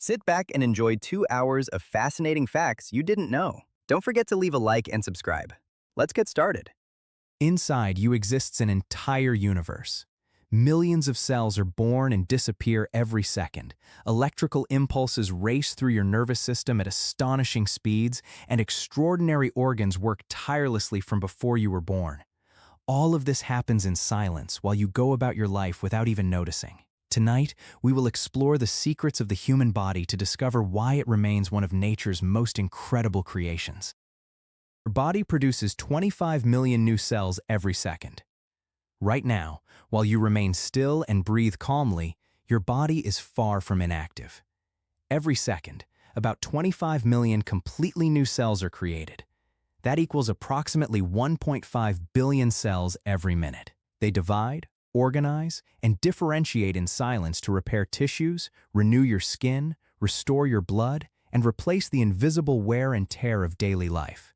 Sit back and enjoy 2 hours of fascinating facts you didn't know. Don't forget to leave a like and subscribe. Let's get started. Inside you exists an entire universe. Millions of cells are born and disappear every second. Electrical impulses race through your nervous system at astonishing speeds, and extraordinary organs work tirelessly from before you were born. All of this happens in silence while you go about your life without even noticing. Tonight, we will explore the secrets of the human body to discover why it remains one of nature's most incredible creations. Your body produces 25 million new cells every second. Right now, while you remain still and breathe calmly, your body is far from inactive. Every second, about 25 million completely new cells are created. That equals approximately 1.5 billion cells every minute. They divide, organize, and differentiate in silence to repair tissues, renew your skin, restore your blood, and replace the invisible wear and tear of daily life.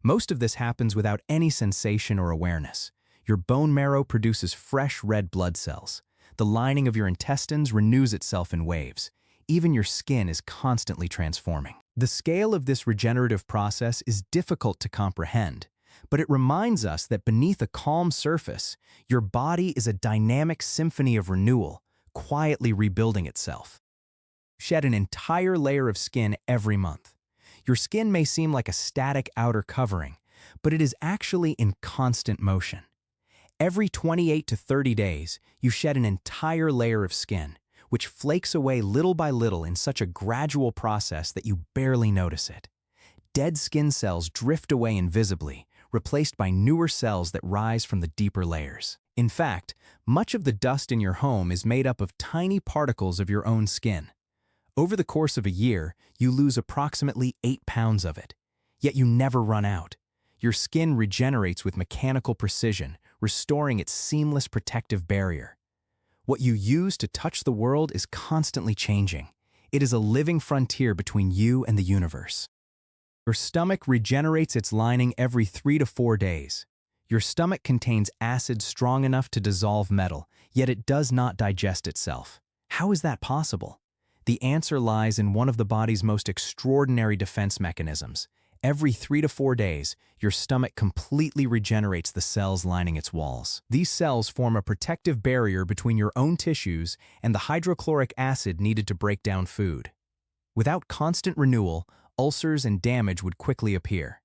Most of this happens without any sensation or awareness. Your bone marrow produces fresh red blood cells. The lining of your intestines renews itself in waves. Even your skin is constantly transforming. The scale of this regenerative process is difficult to comprehend, but it reminds us that beneath a calm surface, your body is a dynamic symphony of renewal, quietly rebuilding itself. Shed an entire layer of skin every month. Your skin may seem like a static outer covering, but it is actually in constant motion. Every 28 to 30 days, you shed an entire layer of skin, which flakes away little by little in such a gradual process that you barely notice it. Dead skin cells drift away invisibly, replaced by newer cells that rise from the deeper layers. In fact, much of the dust in your home is made up of tiny particles of your own skin. Over the course of a year, you lose approximately 8 pounds of it. Yet you never run out. Your skin regenerates with mechanical precision, restoring its seamless protective barrier. What you use to touch the world is constantly changing. It is a living frontier between you and the universe. Your stomach regenerates its lining every 3 to 4 days. Your stomach contains acid strong enough to dissolve metal, yet it does not digest itself. How is that possible? The answer lies in one of the body's most extraordinary defense mechanisms. Every 3 to 4 days, your stomach completely regenerates the cells lining its walls. These cells form a protective barrier between your own tissues and the hydrochloric acid needed to break down food. Without constant renewal, ulcers and damage would quickly appear.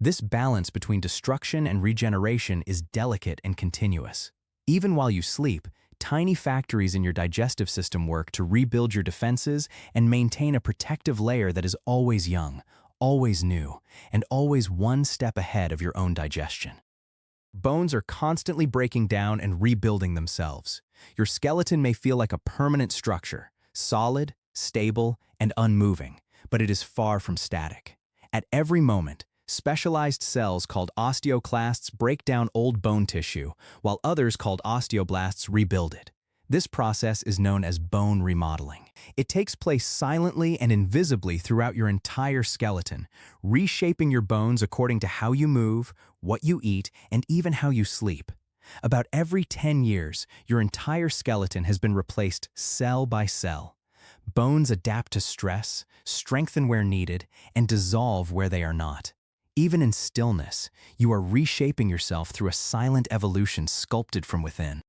This balance between destruction and regeneration is delicate and continuous. Even while you sleep, tiny factories in your digestive system work to rebuild your defenses and maintain a protective layer that is always young, always new, and always one step ahead of your own digestion. Bones are constantly breaking down and rebuilding themselves. Your skeleton may feel like a permanent structure, solid, stable, and unmoving, but it is far from static. At every moment, specialized cells called osteoclasts break down old bone tissue, while others called osteoblasts rebuild it. This process is known as bone remodeling. It takes place silently and invisibly throughout your entire skeleton, reshaping your bones according to how you move, what you eat, and even how you sleep. About every 10 years, your entire skeleton has been replaced cell by cell. Bones adapt to stress, strengthen where needed, and dissolve where they are not. Even in stillness, you are reshaping yourself through a silent evolution sculpted from within.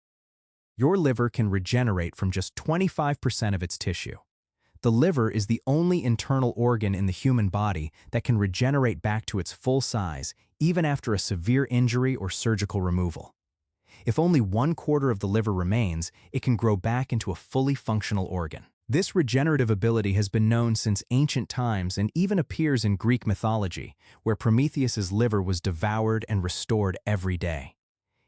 Your liver can regenerate from just 25% of its tissue. The liver is the only internal organ in the human body that can regenerate back to its full size even after a severe injury or surgical removal. If only 1/4 of the liver remains, it can grow back into a fully functional organ. This regenerative ability has been known since ancient times and even appears in Greek mythology, where Prometheus's liver was devoured and restored every day.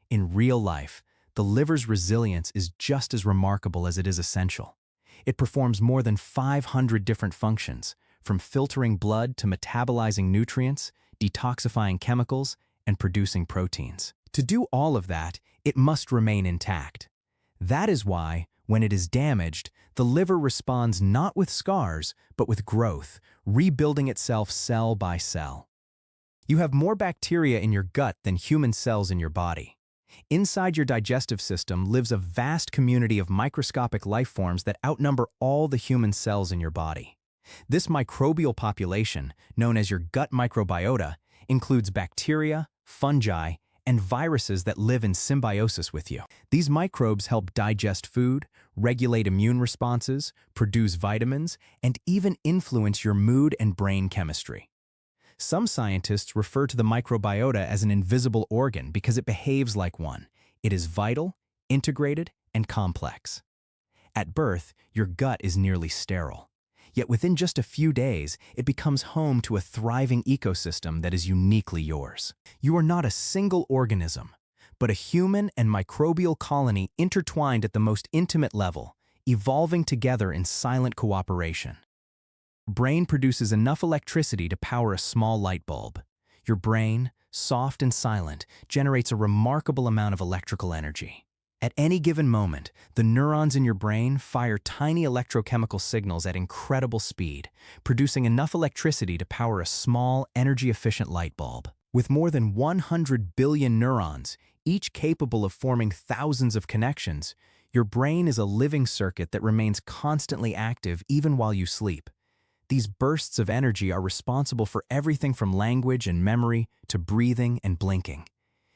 In real life, the liver's resilience is just as remarkable as it is essential. It performs more than 500 different functions, from filtering blood to metabolizing nutrients, detoxifying chemicals, and producing proteins. To do all of that, it must remain intact. That is why, when it is damaged, the liver responds not with scars, but with growth, rebuilding itself cell by cell. You have more bacteria in your gut than human cells in your body. Inside your digestive system lives a vast community of microscopic life forms that outnumber all the human cells in your body. This microbial population, known as your gut microbiota, includes bacteria, fungi, and viruses that live in symbiosis with you. These microbes help digest food, regulate immune responses, produce vitamins, and even influence your mood and brain chemistry. Some scientists refer to the microbiota as an invisible organ because it behaves like one. It is vital, integrated, and complex. At birth, your gut is nearly sterile. Yet within just a few days, it becomes home to a thriving ecosystem that is uniquely yours. You are not a single organism, but a human and microbial colony intertwined at the most intimate level, evolving together in silent cooperation. Your brain produces enough electricity to power a small light bulb. Your brain, soft and silent, generates a remarkable amount of electrical energy. At any given moment, the neurons in your brain fire tiny electrochemical signals at incredible speed, producing enough electricity to power a small, energy-efficient light bulb. With more than 100 billion neurons, each capable of forming thousands of connections, your brain is a living circuit that remains constantly active even while you sleep. These bursts of energy are responsible for everything from language and memory to breathing and blinking.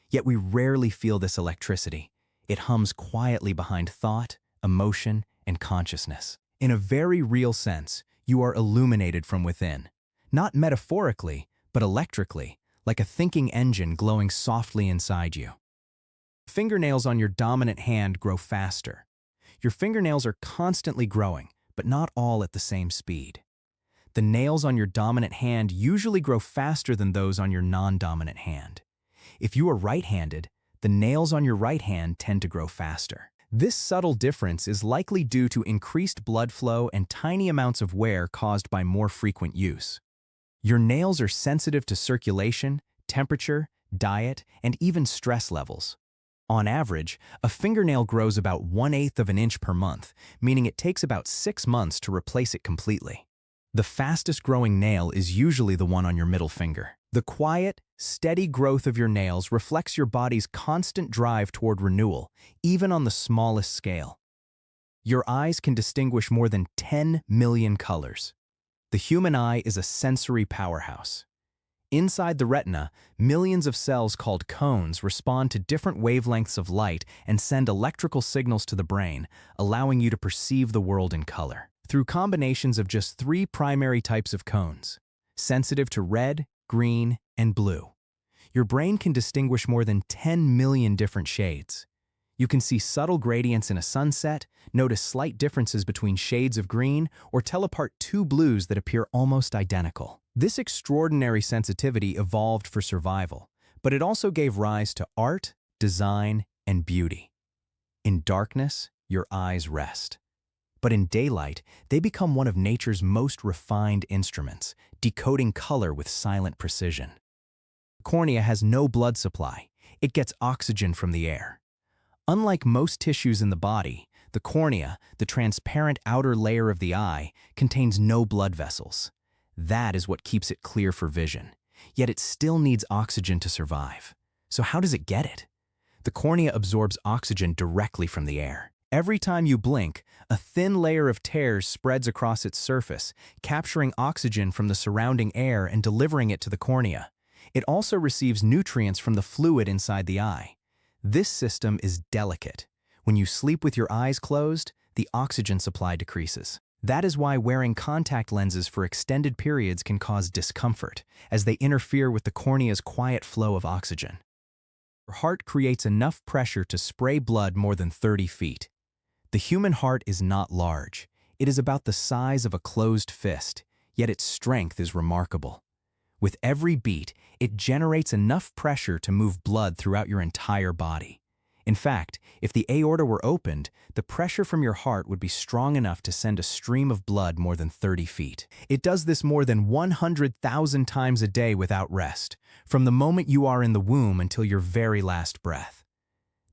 Yet we rarely feel this electricity. It hums quietly behind thought, emotion, and consciousness. In a very real sense, you are illuminated from within. Not metaphorically, but electrically, like a thinking engine glowing softly inside you. Fingernails on your dominant hand grow faster. Your fingernails are constantly growing, but not all at the same speed. The nails on your dominant hand usually grow faster than those on your non-dominant hand. If you are right-handed, the nails on your right hand tend to grow faster. This subtle difference is likely due to increased blood flow and tiny amounts of wear caused by more frequent use. Your nails are sensitive to circulation, temperature, diet, and even stress levels. On average, a fingernail grows about 1/8 of an inch per month, meaning it takes about 6 months to replace it completely. The fastest growing nail is usually the one on your middle finger. The quiet, steady growth of your nails reflects your body's constant drive toward renewal, even on the smallest scale. Your eyes can distinguish more than 10 million colors. The human eye is a sensory powerhouse. Inside the retina, millions of cells called cones respond to different wavelengths of light and send electrical signals to the brain, allowing you to perceive the world in color. Through combinations of just 3 primary types of cones, sensitive to red, green, and blue, your brain can distinguish more than 10 million different shades. You can see subtle gradients in a sunset, notice slight differences between shades of green, or tell apart 2 blues that appear almost identical. This extraordinary sensitivity evolved for survival, but it also gave rise to art, design, and beauty. In darkness, your eyes rest. But in daylight, they become one of nature's most refined instruments, decoding color with silent precision. The cornea has no blood supply. It gets oxygen from the air. Unlike most tissues in the body, the cornea, the transparent outer layer of the eye, contains no blood vessels. That is what keeps it clear for vision. Yet it still needs oxygen to survive. So how does it get it? The cornea absorbs oxygen directly from the air. Every time you blink, a thin layer of tears spreads across its surface, capturing oxygen from the surrounding air and delivering it to the cornea. It also receives nutrients from the fluid inside the eye. This system is delicate. When you sleep with your eyes closed, the oxygen supply decreases. That is why wearing contact lenses for extended periods can cause discomfort, as they interfere with the cornea's quiet flow of oxygen. Your heart creates enough pressure to spray blood more than 30 feet. The human heart is not large. It is about the size of a closed fist, yet its strength is remarkable. With every beat, it generates enough pressure to move blood throughout your entire body. In fact, if the aorta were opened, the pressure from your heart would be strong enough to send a stream of blood more than 30 feet. It does this more than 100,000 times a day without rest, from the moment you are in the womb until your very last breath.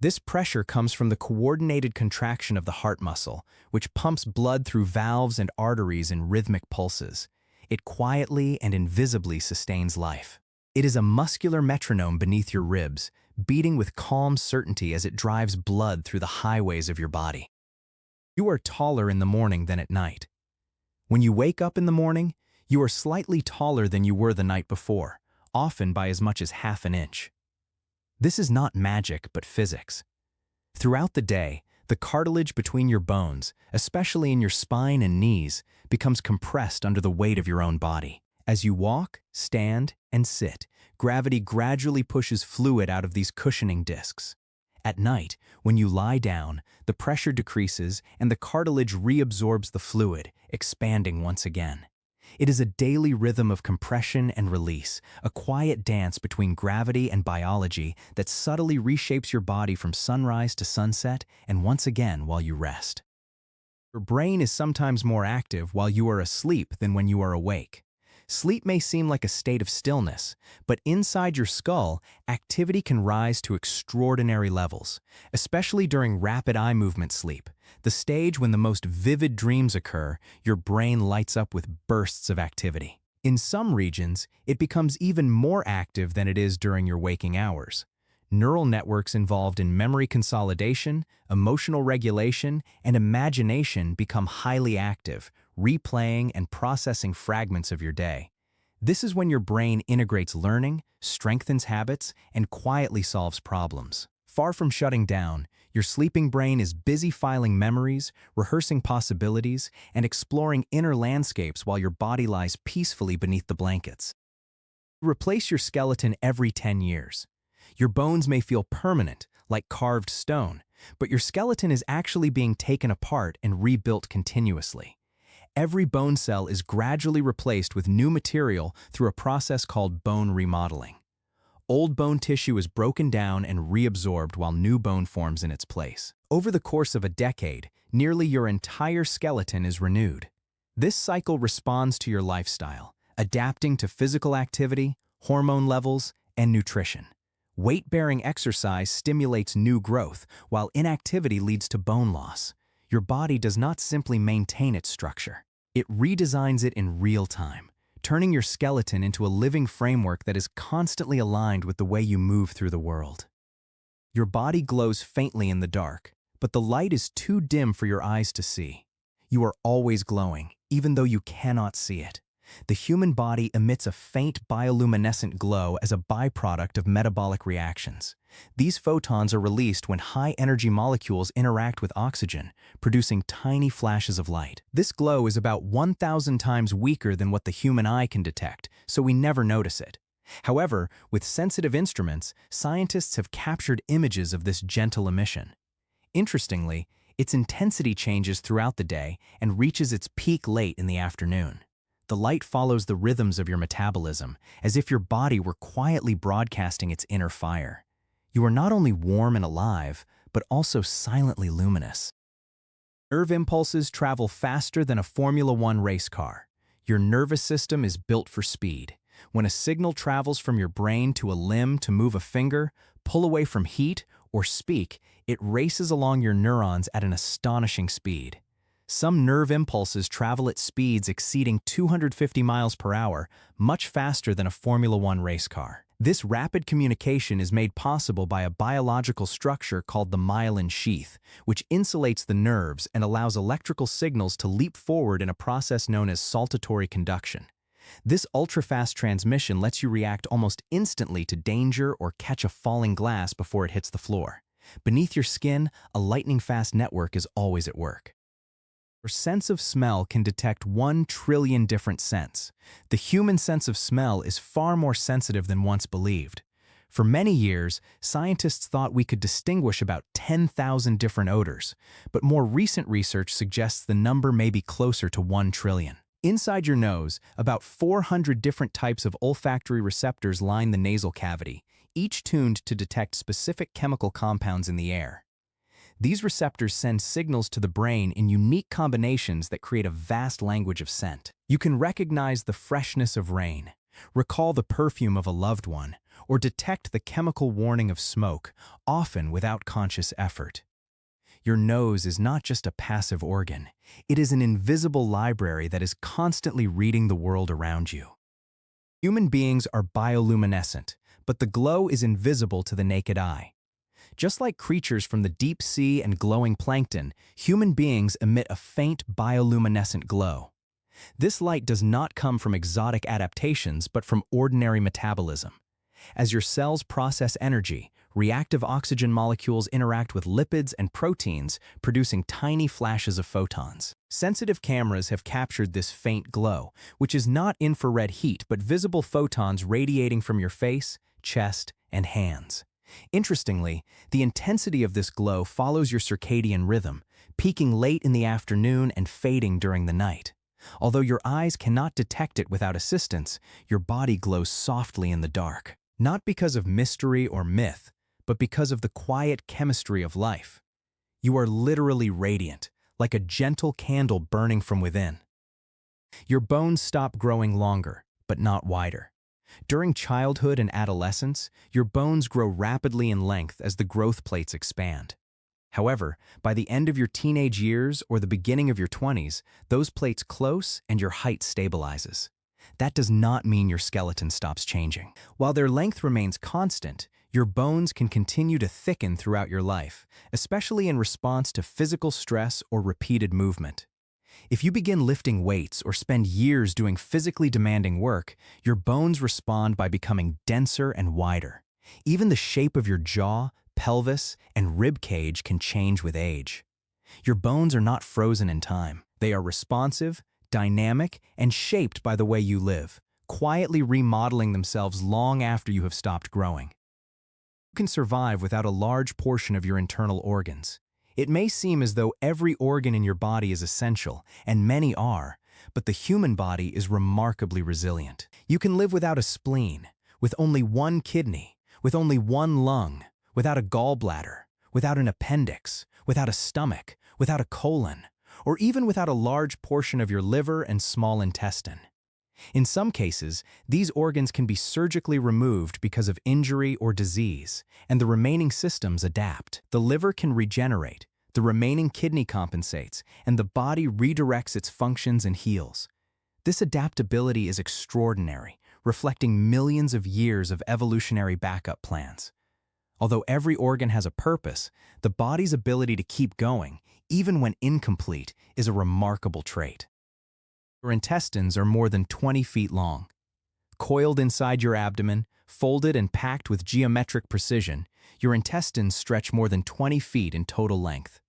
This pressure comes from the coordinated contraction of the heart muscle, which pumps blood through valves and arteries in rhythmic pulses. It quietly and invisibly sustains life. It is a muscular metronome beneath your ribs, beating with calm certainty as it drives blood through the highways of your body. You are taller in the morning than at night. When you wake up in the morning, you are slightly taller than you were the night before, often by as much as half an inch. This is not magic, but physics. Throughout the day, the cartilage between your bones, especially in your spine and knees, becomes compressed under the weight of your own body. As you walk, stand, and sit, gravity gradually pushes fluid out of these cushioning discs. At night, when you lie down, the pressure decreases and the cartilage reabsorbs the fluid, expanding once again. It is a daily rhythm of compression and release, a quiet dance between gravity and biology that subtly reshapes your body from sunrise to sunset and once again while you rest. Your brain is sometimes more active while you are asleep than when you are awake. Sleep may seem like a state of stillness, but inside your skull, activity can rise to extraordinary levels, especially during rapid eye movement sleep. The stage when the most vivid dreams occur, your brain lights up with bursts of activity. In some regions, it becomes even more active than it is during your waking hours. Neural networks involved in memory consolidation, emotional regulation, and imagination become highly active, replaying and processing fragments of your day. This is when your brain integrates learning, strengthens habits, and quietly solves problems. Far from shutting down, your sleeping brain is busy filing memories, rehearsing possibilities, and exploring inner landscapes while your body lies peacefully beneath the blankets. Replace your skeleton every 10 years. Your bones may feel permanent, like carved stone, but your skeleton is actually being taken apart and rebuilt continuously. Every bone cell is gradually replaced with new material through a process called bone remodeling. Old bone tissue is broken down and reabsorbed while new bone forms in its place. Over the course of a decade, nearly your entire skeleton is renewed. This cycle responds to your lifestyle, adapting to physical activity, hormone levels, and nutrition. Weight-bearing exercise stimulates new growth, while inactivity leads to bone loss. Your body does not simply maintain its structure. It redesigns it in real time, turning your skeleton into a living framework that is constantly aligned with the way you move through the world. Your body glows faintly in the dark, but the light is too dim for your eyes to see. You are always glowing, even though you cannot see it. The human body emits a faint bioluminescent glow as a byproduct of metabolic reactions. These photons are released when high-energy molecules interact with oxygen, producing tiny flashes of light. This glow is about 1,000 times weaker than what the human eye can detect, so we never notice it. However, with sensitive instruments, scientists have captured images of this gentle emission. Interestingly, its intensity changes throughout the day and reaches its peak late in the afternoon. The light follows the rhythms of your metabolism, as if your body were quietly broadcasting its inner fire. You are not only warm and alive, but also silently luminous. Nerve impulses travel faster than a Formula One race car. Your nervous system is built for speed. When a signal travels from your brain to a limb to move a finger, pull away from heat, or speak, it races along your neurons at an astonishing speed. Some nerve impulses travel at speeds exceeding 250 miles per hour, much faster than a Formula One race car. This rapid communication is made possible by a biological structure called the myelin sheath, which insulates the nerves and allows electrical signals to leap forward in a process known as saltatory conduction. This ultra-fast transmission lets you react almost instantly to danger or catch a falling glass before it hits the floor. Beneath your skin, a lightning-fast network is always at work. Your sense of smell can detect 1 trillion different scents. The human sense of smell is far more sensitive than once believed. For many years, scientists thought we could distinguish about 10,000 different odors, but more recent research suggests the number may be closer to 1 trillion. Inside your nose, about 400 different types of olfactory receptors line the nasal cavity, each tuned to detect specific chemical compounds in the air. These receptors send signals to the brain in unique combinations that create a vast language of scent. You can recognize the freshness of rain, recall the perfume of a loved one, or detect the chemical warning of smoke, often without conscious effort. Your nose is not just a passive organ. It is an invisible library that is constantly reading the world around you. Human beings are bioluminescent, but the glow is invisible to the naked eye. Just like creatures from the deep sea and glowing plankton, human beings emit a faint bioluminescent glow. This light does not come from exotic adaptations, but from ordinary metabolism. As your cells process energy, reactive oxygen molecules interact with lipids and proteins, producing tiny flashes of photons. Sensitive cameras have captured this faint glow, which is not infrared heat but visible photons radiating from your face, chest, and hands. Interestingly, the intensity of this glow follows your circadian rhythm, peaking late in the afternoon and fading during the night. Although your eyes cannot detect it without assistance, your body glows softly in the dark. Not because of mystery or myth, but because of the quiet chemistry of life. You are literally radiant, like a gentle candle burning from within. Your bones stop growing longer, but not wider. During childhood and adolescence, your bones grow rapidly in length as the growth plates expand. However, by the end of your teenage years or the beginning of your 20s, those plates close and your height stabilizes. That does not mean your skeleton stops changing. While their length remains constant, your bones can continue to thicken throughout your life, especially in response to physical stress or repeated movement. If you begin lifting weights or spend years doing physically demanding work, your bones respond by becoming denser and wider. Even the shape of your jaw, pelvis, and rib cage can change with age. Your bones are not frozen in time. They are responsive, dynamic, and shaped by the way you live, quietly remodeling themselves long after you have stopped growing. You can survive without a large portion of your internal organs. It may seem as though every organ in your body is essential, and many are, but the human body is remarkably resilient. You can live without a spleen, with only one kidney, with only one lung, without a gallbladder, without an appendix, without a stomach, without a colon, or even without a large portion of your liver and small intestine. In some cases, these organs can be surgically removed because of injury or disease, and the remaining systems adapt. The liver can regenerate, the remaining kidney compensates, and the body redirects its functions and heals. This adaptability is extraordinary, reflecting millions of years of evolutionary backup plans. Although every organ has a purpose, the body's ability to keep going, even when incomplete, is a remarkable trait. Your intestines are more than 20 feet long. Coiled inside your abdomen, folded and packed with geometric precision, your intestines stretch more than 20 feet in total length.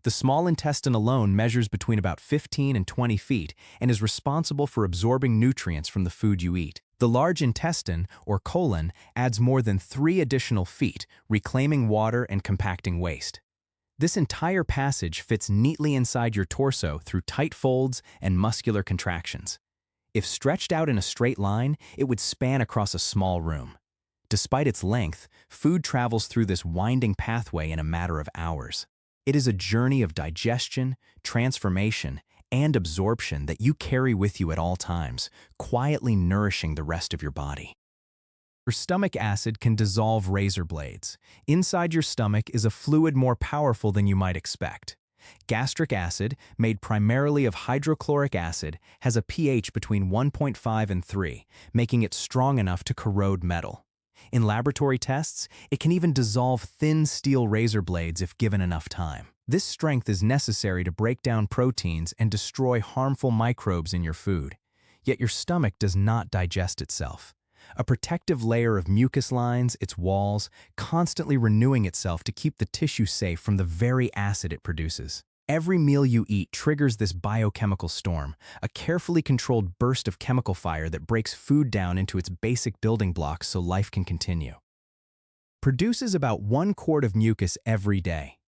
The small intestine alone measures between about 15 and 20 feet and is responsible for absorbing nutrients from the food you eat. The large intestine, or colon, adds more than 3 additional feet, reclaiming water and compacting waste. This entire passage fits neatly inside your torso through tight folds and muscular contractions. If stretched out in a straight line, it would span across a small room. Despite its length, food travels through this winding pathway in a matter of hours. It is a journey of digestion, transformation, and absorption that you carry with you at all times, quietly nourishing the rest of your body. Your stomach acid can dissolve razor blades. Inside your stomach is a fluid more powerful than you might expect. Gastric acid, made primarily of hydrochloric acid, has a pH between 1.5 and 3, making it strong enough to corrode metal. In laboratory tests, it can even dissolve thin steel razor blades if given enough time. This strength is necessary to break down proteins and destroy harmful microbes in your food. Yet your stomach does not digest itself. A protective layer of mucus lines its walls, constantly renewing itself to keep the tissue safe from the very acid it produces. Every meal you eat triggers this biochemical storm, a carefully controlled burst of chemical fire that breaks food down into its basic building blocks so life can continue. Produces about 1 quart of mucus every day.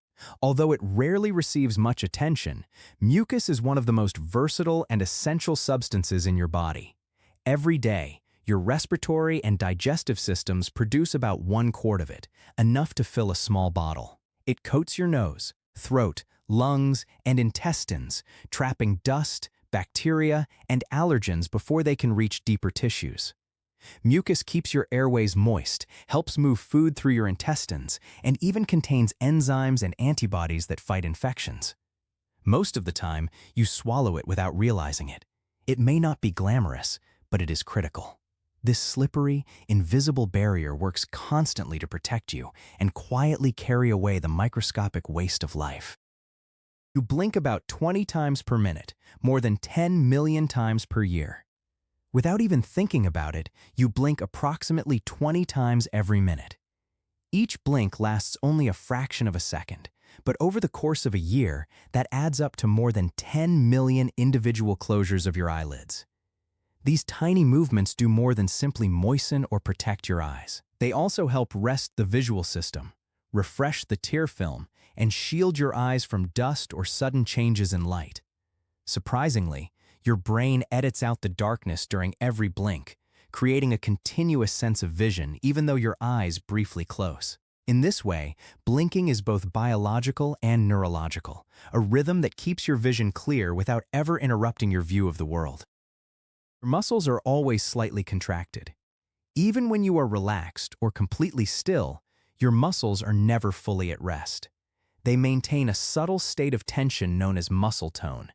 Although it rarely receives much attention, mucus is one of the most versatile and essential substances in your body. Every day, your respiratory and digestive systems produce about 1 quart of it, enough to fill a small bottle. It coats your nose, throat, lungs, and intestines, trapping dust, bacteria, and allergens before they can reach deeper tissues. Mucus keeps your airways moist, helps move food through your intestines, and even contains enzymes and antibodies that fight infections. Most of the time, you swallow it without realizing it. It may not be glamorous, but it is critical. This slippery, invisible barrier works constantly to protect you and quietly carry away the microscopic waste of life. You blink about 20 times per minute, more than 10 million times per year. Without even thinking about it, you blink approximately 20 times every minute. Each blink lasts only a fraction of a second, but over the course of a year, that adds up to more than 10 million individual closures of your eyelids. These tiny movements do more than simply moisten or protect your eyes. They also help rest the visual system, refresh the tear film, and shield your eyes from dust or sudden changes in light. Surprisingly, your brain edits out the darkness during every blink, creating a continuous sense of vision even though your eyes briefly close. In this way, blinking is both biological and neurological, a rhythm that keeps your vision clear without ever interrupting your view of the world. Your muscles are always slightly contracted. Even when you are relaxed or completely still, your muscles are never fully at rest. They maintain a subtle state of tension known as muscle tone.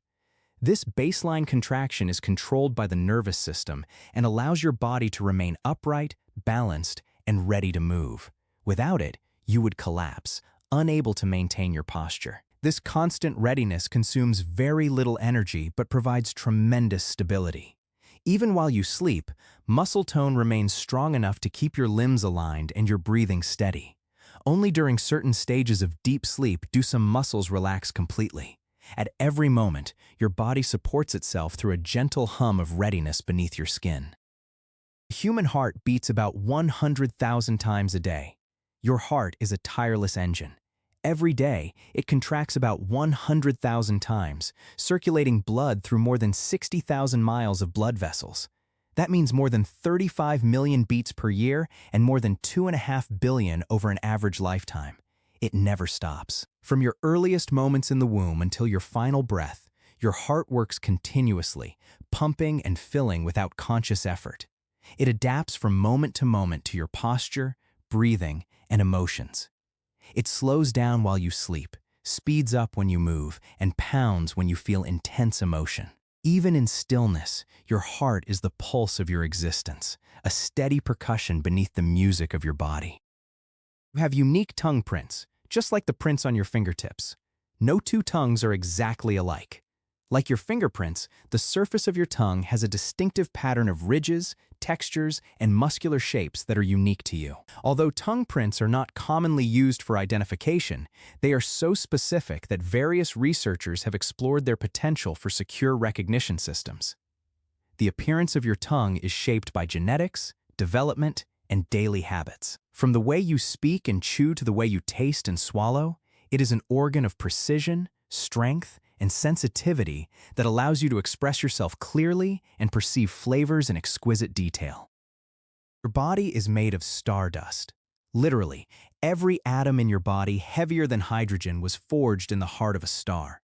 This baseline contraction is controlled by the nervous system and allows your body to remain upright, balanced, and ready to move. Without it, you would collapse, unable to maintain your posture. This constant readiness consumes very little energy but provides tremendous stability. Even while you sleep, muscle tone remains strong enough to keep your limbs aligned and your breathing steady. Only during certain stages of deep sleep do some muscles relax completely. At every moment, your body supports itself through a gentle hum of readiness beneath your skin. The human heart beats about 100,000 times a day. Your heart is a tireless engine. Every day, it contracts about 100,000 times, circulating blood through more than 60,000 miles of blood vessels. That means more than 35 million beats per year and more than 2.5 billion over an average lifetime. It never stops. From your earliest moments in the womb until your final breath, your heart works continuously, pumping and filling without conscious effort. It adapts from moment to your posture, breathing, and emotions. It slows down while you sleep, speeds up when you move, and pounds when you feel intense emotion. Even in stillness, your heart is the pulse of your existence, a steady percussion beneath the music of your body. You have unique tongue prints, just like the prints on your fingertips. No two tongues are exactly alike. Like your fingerprints, the surface of your tongue has a distinctive pattern of ridges, textures, and muscular shapes that are unique to you. Although tongue prints are not commonly used for identification, they are so specific that various researchers have explored their potential for secure recognition systems. The appearance of your tongue is shaped by genetics, development, and daily habits. From the way you speak and chew to the way you taste and swallow, it is an organ of precision, strength, and sensitivity that allows you to express yourself clearly and perceive flavors in exquisite detail. Your body is made of stardust. Literally, every atom in your body heavier than hydrogen was forged in the heart of a star.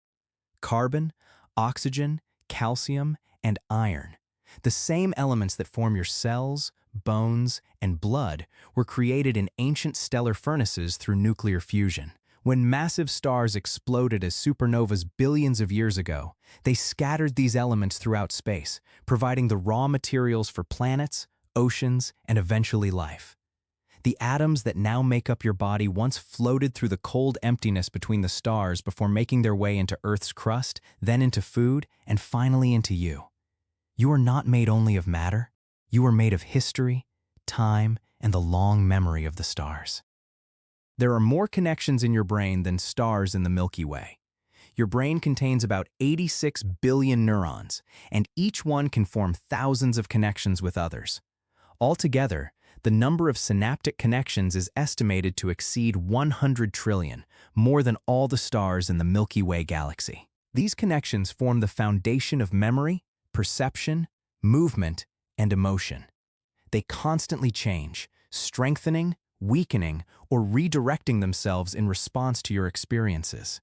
Carbon, oxygen, calcium, and iron, the same elements that form your cells, bones, and blood, were created in ancient stellar furnaces through nuclear fusion. When massive stars exploded as supernovas billions of years ago, they scattered these elements throughout space, providing the raw materials for planets, oceans, and eventually life. The atoms that now make up your body once floated through the cold emptiness between the stars before making their way into Earth's crust, then into food, and finally into you. You are not made only of matter. You are made of history, time, and the long memory of the stars. There are more connections in your brain than stars in the Milky Way. Your brain contains about 86 billion neurons, and each one can form thousands of connections with others. Altogether, the number of synaptic connections is estimated to exceed 100 trillion, more than all the stars in the Milky Way galaxy. These connections form the foundation of memory, perception, movement, and emotion. They constantly change, strengthening, weakening, or redirecting themselves in response to your experiences.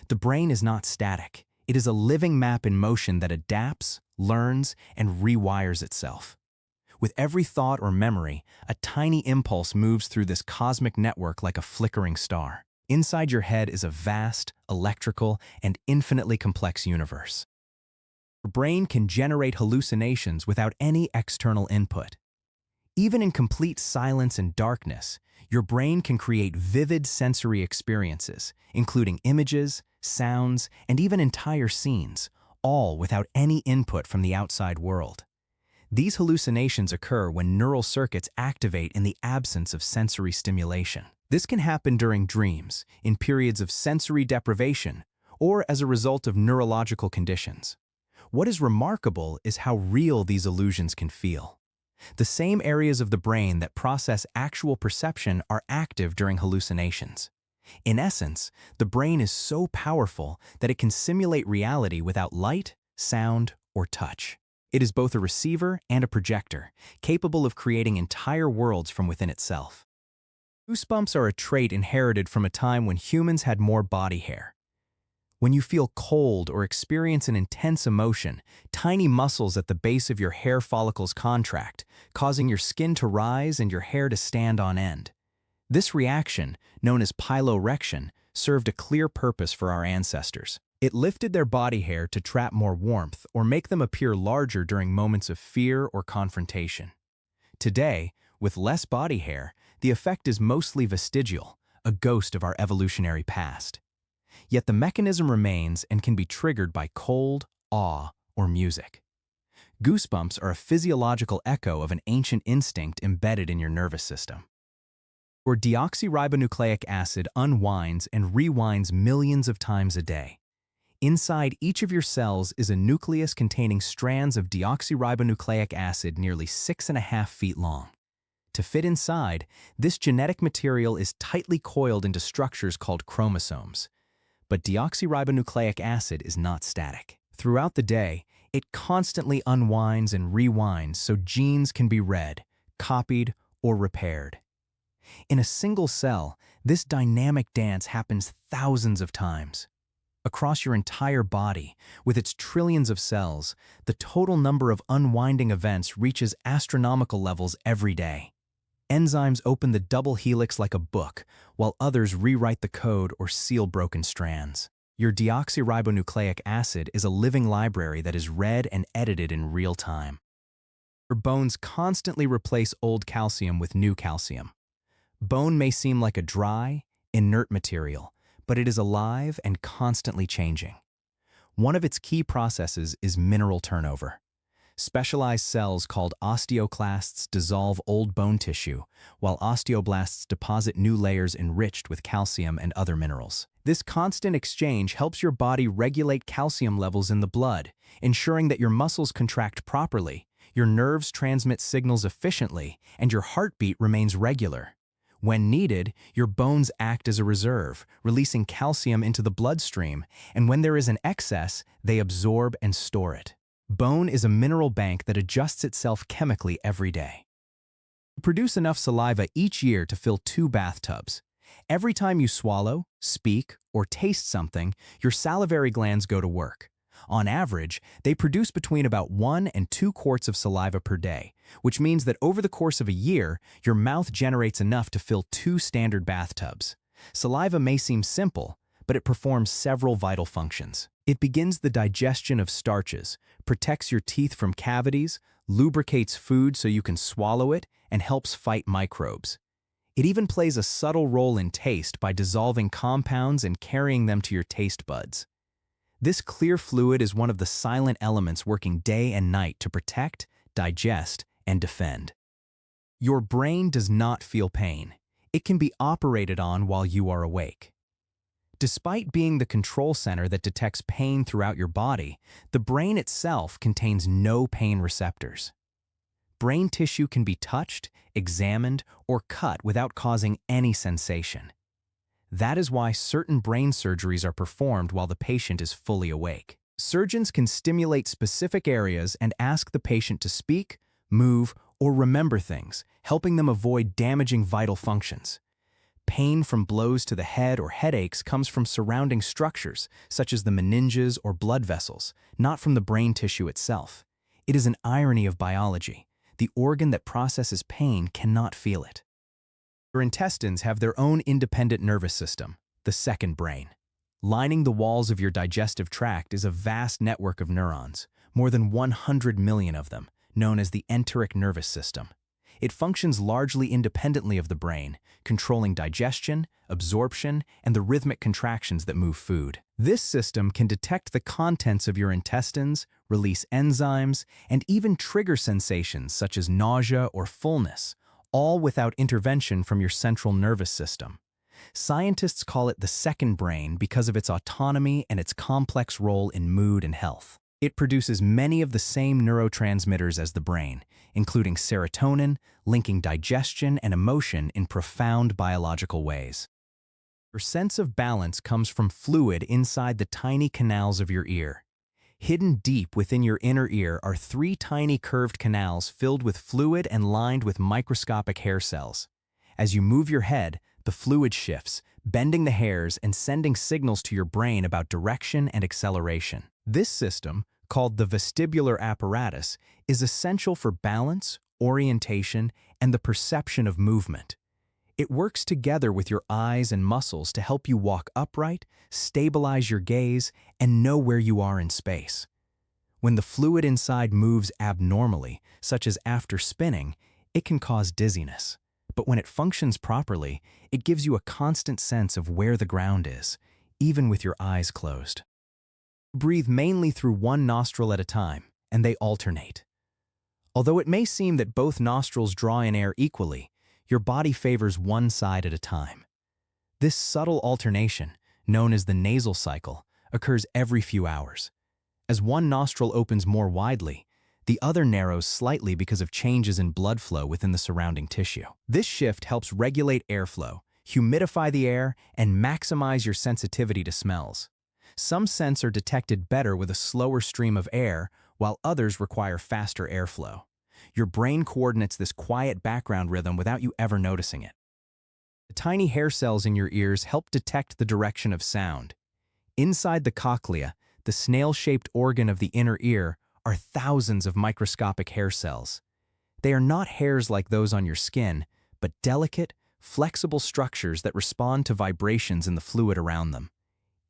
The brain is not static. It is a living map in motion that adapts, learns, and rewires itself. With every thought or memory, a tiny impulse moves through this cosmic network like a flickering star. Inside your head is a vast, electrical, and infinitely complex universe. Your brain can generate hallucinations without any external input. Even in complete silence and darkness, your brain can create vivid sensory experiences, including images, sounds, and even entire scenes, all without any input from the outside world. These hallucinations occur when neural circuits activate in the absence of sensory stimulation. This can happen during dreams, in periods of sensory deprivation, or as a result of neurological conditions. What is remarkable is how real these illusions can feel. The same areas of the brain that process actual perception are active during hallucinations. In essence, the brain is so powerful that it can simulate reality without light, sound, or touch. It is both a receiver and a projector, capable of creating entire worlds from within itself. Goosebumps are a trait inherited from a time when humans had more body hair. When you feel cold or experience an intense emotion, tiny muscles at the base of your hair follicles contract, causing your skin to rise and your hair to stand on end. This reaction, known as piloerection, served a clear purpose for our ancestors. It lifted their body hair to trap more warmth or make them appear larger during moments of fear or confrontation. Today, with less body hair, the effect is mostly vestigial, a ghost of our evolutionary past. Yet the mechanism remains and can be triggered by cold, awe, or music. Goosebumps are a physiological echo of an ancient instinct embedded in your nervous system. Your deoxyribonucleic acid unwinds and rewinds millions of times a day. Inside each of your cells is a nucleus containing strands of deoxyribonucleic acid nearly 6.5 feet long. To fit inside, this genetic material is tightly coiled into structures called chromosomes. But deoxyribonucleic acid is not static. Throughout the day, it constantly unwinds and rewinds so genes can be read, copied, or repaired. In a single cell, this dynamic dance happens thousands of times. Across your entire body, with its trillions of cells, the total number of unwinding events reaches astronomical levels every day. Enzymes open the double helix like a book, while others rewrite the code or seal broken strands. Your deoxyribonucleic acid is a living library that is read and edited in real time. Your bones constantly replace old calcium with new calcium. Bone may seem like a dry, inert material, but it is alive and constantly changing. One of its key processes is mineral turnover. Specialized cells called osteoclasts dissolve old bone tissue, while osteoblasts deposit new layers enriched with calcium and other minerals. This constant exchange helps your body regulate calcium levels in the blood, ensuring that your muscles contract properly, your nerves transmit signals efficiently, and your heartbeat remains regular. When needed, your bones act as a reserve, releasing calcium into the bloodstream, and when there is an excess, they absorb and store it. Bone is a mineral bank that adjusts itself chemically every day. You produce enough saliva each year to fill 2 bathtubs. Every time you swallow, speak, or taste something, your salivary glands go to work. On average, they produce between about 1 and 2 quarts of saliva per day, which means that over the course of a year, your mouth generates enough to fill 2 standard bathtubs. Saliva may seem simple, but it performs several vital functions. It begins the digestion of starches, protects your teeth from cavities, lubricates food so you can swallow it, and helps fight microbes. It even plays a subtle role in taste by dissolving compounds and carrying them to your taste buds. This clear fluid is one of the silent elements working day and night to protect, digest, and defend. Your brain does not feel pain. It can be operated on while you are awake. Despite being the control center that detects pain throughout your body, the brain itself contains no pain receptors. Brain tissue can be touched, examined, or cut without causing any sensation. That is why certain brain surgeries are performed while the patient is fully awake. Surgeons can stimulate specific areas and ask the patient to speak, move, or remember things, helping them avoid damaging vital functions. Pain from blows to the head or headaches comes from surrounding structures, such as the meninges or blood vessels, not from the brain tissue itself. It is an irony of biology. The organ that processes pain cannot feel it. Your intestines have their own independent nervous system, the second brain. Lining the walls of your digestive tract is a vast network of neurons, more than 100 million of them, known as the enteric nervous system. It functions largely independently of the brain, controlling digestion, absorption, and the rhythmic contractions that move food. This system can detect the contents of your intestines, release enzymes, and even trigger sensations such as nausea or fullness, all without intervention from your central nervous system. Scientists call it the second brain because of its autonomy and its complex role in mood and health. It produces many of the same neurotransmitters as the brain, including serotonin, linking digestion and emotion in profound biological ways. Your sense of balance comes from fluid inside the tiny canals of your ear. Hidden deep within your inner ear are 3 tiny curved canals filled with fluid and lined with microscopic hair cells. As you move your head, the fluid shifts, bending the hairs and sending signals to your brain about direction and acceleration. This system, called the vestibular apparatus, is essential for balance, orientation, and the perception of movement. It works together with your eyes and muscles to help you walk upright, stabilize your gaze, and know where you are in space. When the fluid inside moves abnormally, such as after spinning, it can cause dizziness. But when it functions properly, it gives you a constant sense of where the ground is, even with your eyes closed. Breathe mainly through one nostril at a time, and they alternate. Although it may seem that both nostrils draw in air equally, your body favors one side at a time. This subtle alternation, known as the nasal cycle, occurs every few hours. As one nostril opens more widely, the other narrows slightly because of changes in blood flow within the surrounding tissue. This shift helps regulate airflow, humidify the air, and maximize your sensitivity to smells. Some scents are detected better with a slower stream of air, while others require faster airflow. Your brain coordinates this quiet background rhythm without you ever noticing it. The tiny hair cells in your ears help detect the direction of sound. Inside the cochlea, the snail-shaped organ of the inner ear, are thousands of microscopic hair cells. They are not hairs like those on your skin, but delicate, flexible structures that respond to vibrations in the fluid around them.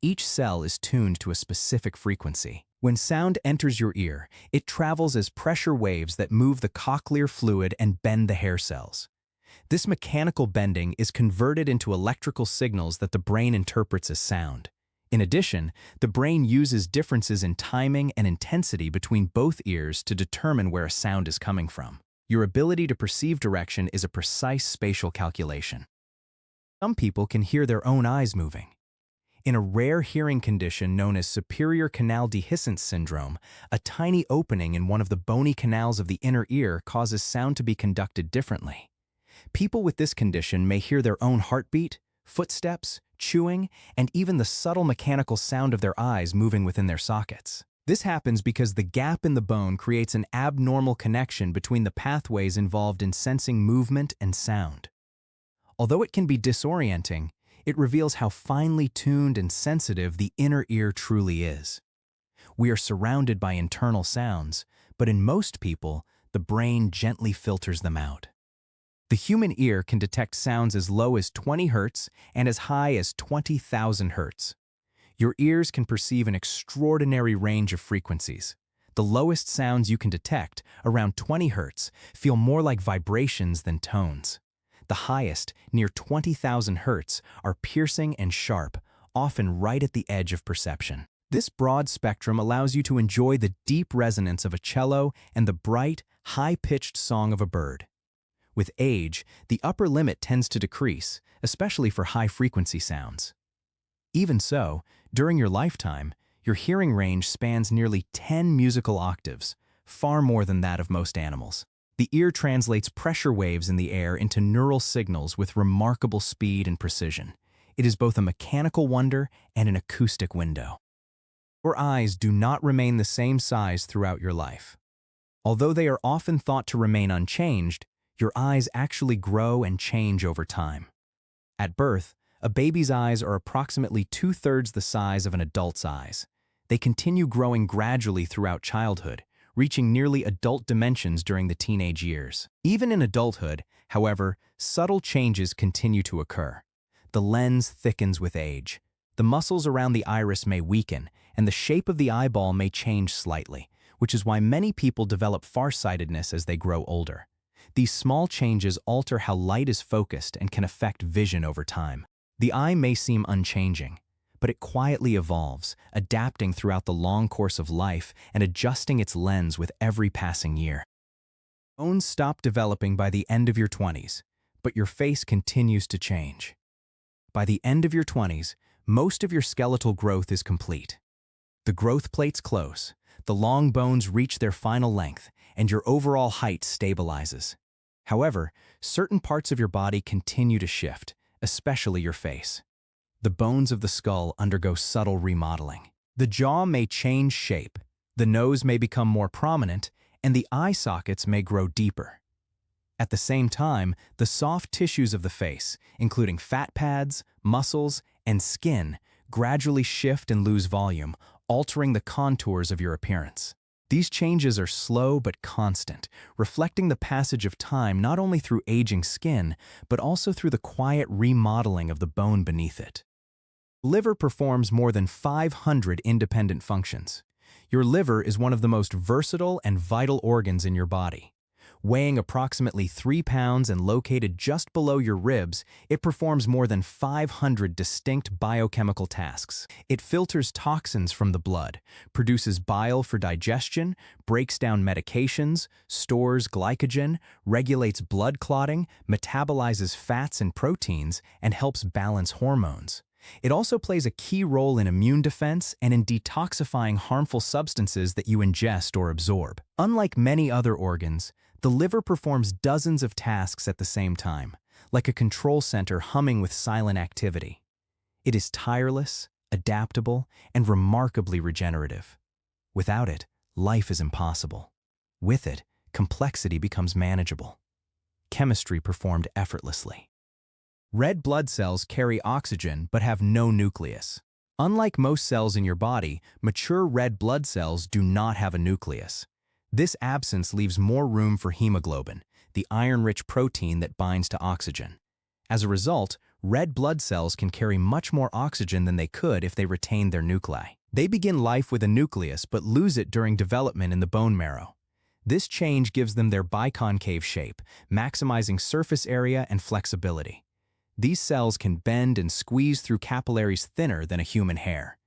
Each cell is tuned to a specific frequency. When sound enters your ear, it travels as pressure waves that move the cochlear fluid and bend the hair cells. This mechanical bending is converted into electrical signals that the brain interprets as sound. In addition, the brain uses differences in timing and intensity between both ears to determine where a sound is coming from. Your ability to perceive direction is a precise spatial calculation. Some people can hear their own eyes moving. In a rare hearing condition known as superior canal dehiscence syndrome, a tiny opening in one of the bony canals of the inner ear causes sound to be conducted differently. People with this condition may hear their own heartbeat, footsteps, chewing, and even the subtle mechanical sound of their eyes moving within their sockets. This happens because the gap in the bone creates an abnormal connection between the pathways involved in sensing movement and sound. Although it can be disorienting, it reveals how finely tuned and sensitive the inner ear truly is. We are surrounded by internal sounds, but in most people, the brain gently filters them out. The human ear can detect sounds as low as 20 Hz and as high as 20,000 Hz. Your ears can perceive an extraordinary range of frequencies. The lowest sounds you can detect, around 20 Hz, feel more like vibrations than tones. The highest, near 20,000 Hz, are piercing and sharp, often right at the edge of perception. This broad spectrum allows you to enjoy the deep resonance of a cello and the bright, high-pitched song of a bird. With age, the upper limit tends to decrease, especially for high-frequency sounds. Even so, during your lifetime, your hearing range spans nearly 10 musical octaves, far more than that of most animals. The ear translates pressure waves in the air into neural signals with remarkable speed and precision. It is both a mechanical wonder and an acoustic window. Your eyes do not remain the same size throughout your life. Although they are often thought to remain unchanged, your eyes actually grow and change over time. At birth, a baby's eyes are approximately 2/3 the size of an adult's eyes. They continue growing gradually throughout childhood, reaching nearly adult dimensions during the teenage years. Even in adulthood, however, subtle changes continue to occur. The lens thickens with age. The muscles around the iris may weaken, and the shape of the eyeball may change slightly, which is why many people develop farsightedness as they grow older. These small changes alter how light is focused and can affect vision over time. The eye may seem unchanging, but it quietly evolves, adapting throughout the long course of life and adjusting its lens with every passing year. Bones stop developing by the end of your 20s, but your face continues to change. By the end of your 20s, most of your skeletal growth is complete. The growth plates close, the long bones reach their final length, and your overall height stabilizes. However, certain parts of your body continue to shift, especially your face. The bones of the skull undergo subtle remodeling. The jaw may change shape, the nose may become more prominent, and the eye sockets may grow deeper. At the same time, the soft tissues of the face, including fat pads, muscles, and skin, gradually shift and lose volume, altering the contours of your appearance. These changes are slow but constant, reflecting the passage of time not only through aging skin, but also through the quiet remodeling of the bone beneath it. The liver performs more than 500 independent functions. Your liver is one of the most versatile and vital organs in your body. Weighing approximately 3 pounds and located just below your ribs, it performs more than 500 distinct biochemical tasks. It filters toxins from the blood, produces bile for digestion, breaks down medications, stores glycogen, regulates blood clotting, metabolizes fats and proteins, and helps balance hormones. It also plays a key role in immune defense and in detoxifying harmful substances that you ingest or absorb. Unlike many other organs, the liver performs dozens of tasks at the same time, like a control center humming with silent activity. It is tireless, adaptable, and remarkably regenerative. Without it, life is impossible. With it, complexity becomes manageable. Chemistry performed effortlessly. Red blood cells carry oxygen but have no nucleus. Unlike most cells in your body, mature red blood cells do not have a nucleus. This absence leaves more room for hemoglobin, the iron-rich protein that binds to oxygen. As a result, red blood cells can carry much more oxygen than they could if they retained their nuclei. They begin life with a nucleus but lose it during development in the bone marrow. This change gives them their biconcave shape, maximizing surface area and flexibility. These cells can bend and squeeze through capillaries thinner than a human hair.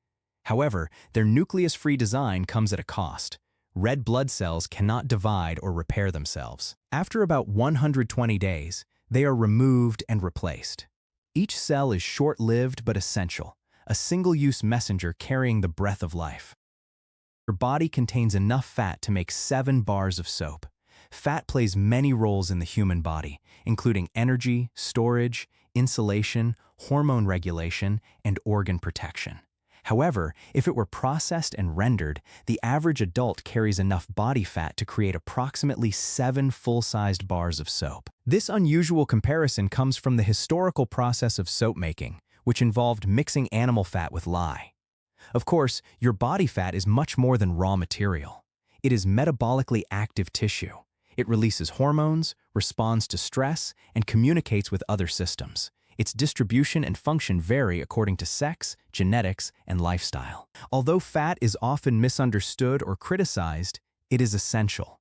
However, their nucleus-free design comes at a cost. Red blood cells cannot divide or repair themselves. After about 120 days, they are removed and replaced. Each cell is short-lived but essential, a single-use messenger carrying the breath of life. Your body contains enough fat to make 7 bars of soap. Fat plays many roles in the human body, including energy, storage, insulation, hormone regulation, and organ protection. However, if it were processed and rendered, the average adult carries enough body fat to create approximately 7 full-sized bars of soap. This unusual comparison comes from the historical process of soap making, which involved mixing animal fat with lye. Of course, your body fat is much more than raw material. It is metabolically active tissue. It releases hormones, responds to stress, and communicates with other systems. Its distribution and function vary according to sex, genetics, and lifestyle. Although fat is often misunderstood or criticized, it is essential.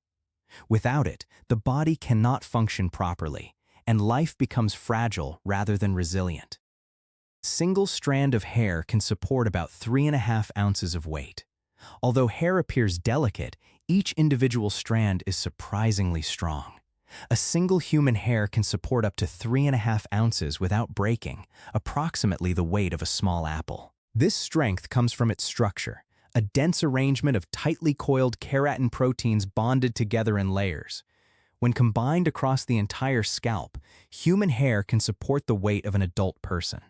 Without it, the body cannot function properly, and life becomes fragile rather than resilient. A single strand of hair can support about 3.5 ounces of weight. Although hair appears delicate, each individual strand is surprisingly strong. A single human hair can support up to 3.5 ounces without breaking, approximately the weight of a small apple. This strength comes from its structure, a dense arrangement of tightly coiled keratin proteins bonded together in layers. When combined across the entire scalp, human hair can support the weight of an adult person.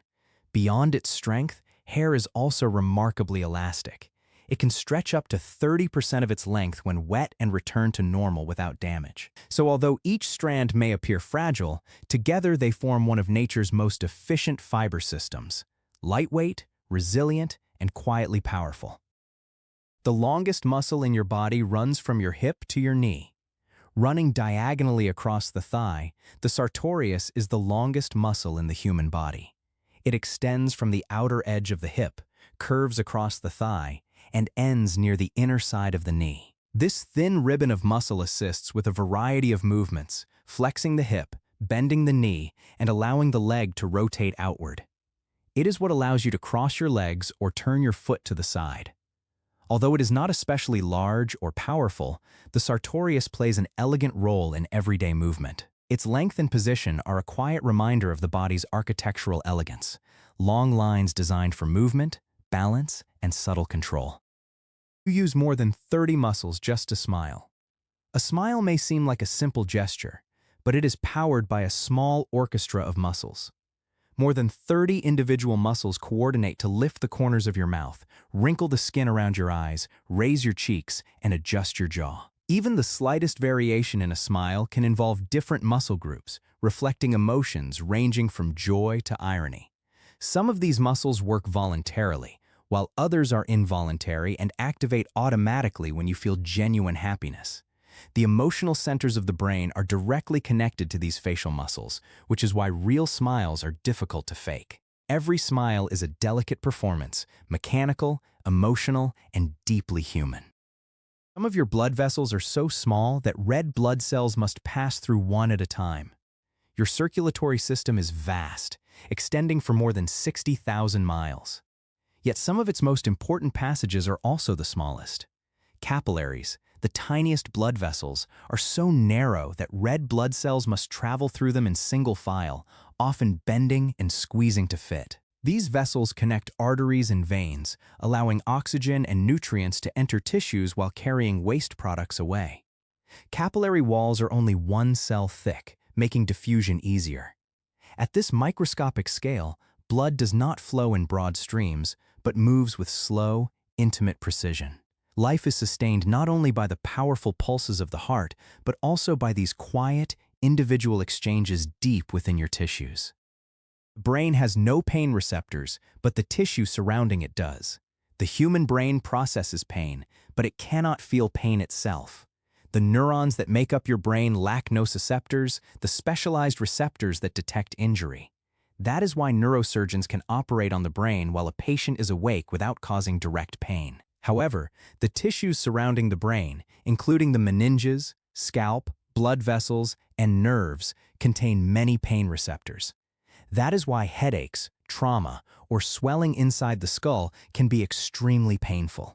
Beyond its strength, hair is also remarkably elastic. It can stretch up to 30% of its length when wet and return to normal without damage. So although each strand may appear fragile, together they form one of nature's most efficient fiber systems: lightweight, resilient, and quietly powerful. The longest muscle in your body runs from your hip to your knee. Running diagonally across the thigh, the sartorius is the longest muscle in the human body. It extends from the outer edge of the hip, curves across the thigh, and ends near the inner side of the knee. This thin ribbon of muscle assists with a variety of movements, flexing the hip, bending the knee, and allowing the leg to rotate outward. It is what allows you to cross your legs or turn your foot to the side. Although it is not especially large or powerful, the sartorius plays an elegant role in everyday movement. Its length and position are a quiet reminder of the body's architectural elegance, long lines designed for movement, balance, and subtle control. You use more than 30 muscles just to smile. A smile may seem like a simple gesture, but it is powered by a small orchestra of muscles. More than 30 individual muscles coordinate to lift the corners of your mouth, wrinkle the skin around your eyes, raise your cheeks, and adjust your jaw. Even the slightest variation in a smile can involve different muscle groups, reflecting emotions ranging from joy to irony. Some of these muscles work voluntarily, while others are involuntary and activate automatically when you feel genuine happiness. The emotional centers of the brain are directly connected to these facial muscles, which is why real smiles are difficult to fake. Every smile is a delicate performance, mechanical, emotional, and deeply human. Some of your blood vessels are so small that red blood cells must pass through one at a time. Your circulatory system is vast, extending for more than 60,000 miles. Yet some of its most important passages are also the smallest. Capillaries, the tiniest blood vessels, are so narrow that red blood cells must travel through them in single file, often bending and squeezing to fit. These vessels connect arteries and veins, allowing oxygen and nutrients to enter tissues while carrying waste products away. Capillary walls are only 1 cell thick, making diffusion easier. At this microscopic scale, blood does not flow in broad streams, but moves with slow, intimate precision. Life is sustained not only by the powerful pulses of the heart, but also by these quiet, individual exchanges deep within your tissues. The brain has no pain receptors, but the tissue surrounding it does. The human brain processes pain, but it cannot feel pain itself. The neurons that make up your brain lack nociceptors, the specialized receptors that detect injury. That is why neurosurgeons can operate on the brain while a patient is awake without causing direct pain. However, the tissues surrounding the brain, including the meninges, scalp, blood vessels, and nerves, contain many pain receptors. That is why headaches, trauma, or swelling inside the skull can be extremely painful.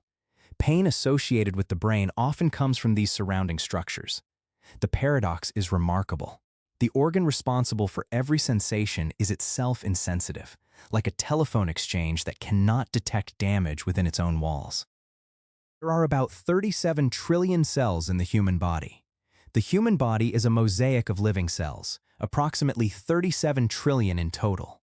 Pain associated with the brain often comes from these surrounding structures. The paradox is remarkable. The organ responsible for every sensation is itself insensitive, like a telephone exchange that cannot detect damage within its own walls. There are about 37 trillion cells in the human body. The human body is a mosaic of living cells, approximately 37 trillion in total.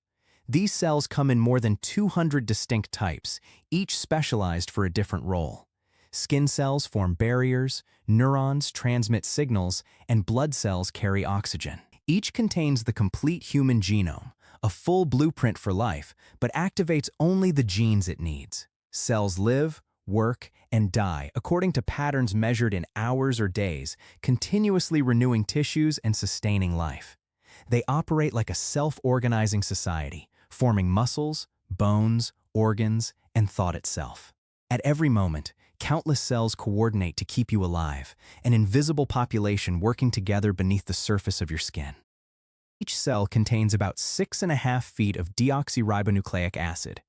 These cells come in more than 200 distinct types, each specialized for a different role. Skin cells form barriers, neurons transmit signals, and blood cells carry oxygen. Each contains the complete human genome, a full blueprint for life, but activates only the genes it needs. Cells live, work, and die according to patterns measured in hours or days, continuously renewing tissues and sustaining life. They operate like a self-organizing society, forming muscles, bones, organs, and thought itself. At every moment, countless cells coordinate to keep you alive, an invisible population working together beneath the surface of your skin. Each cell contains about 6.5 feet of deoxyribonucleic acid.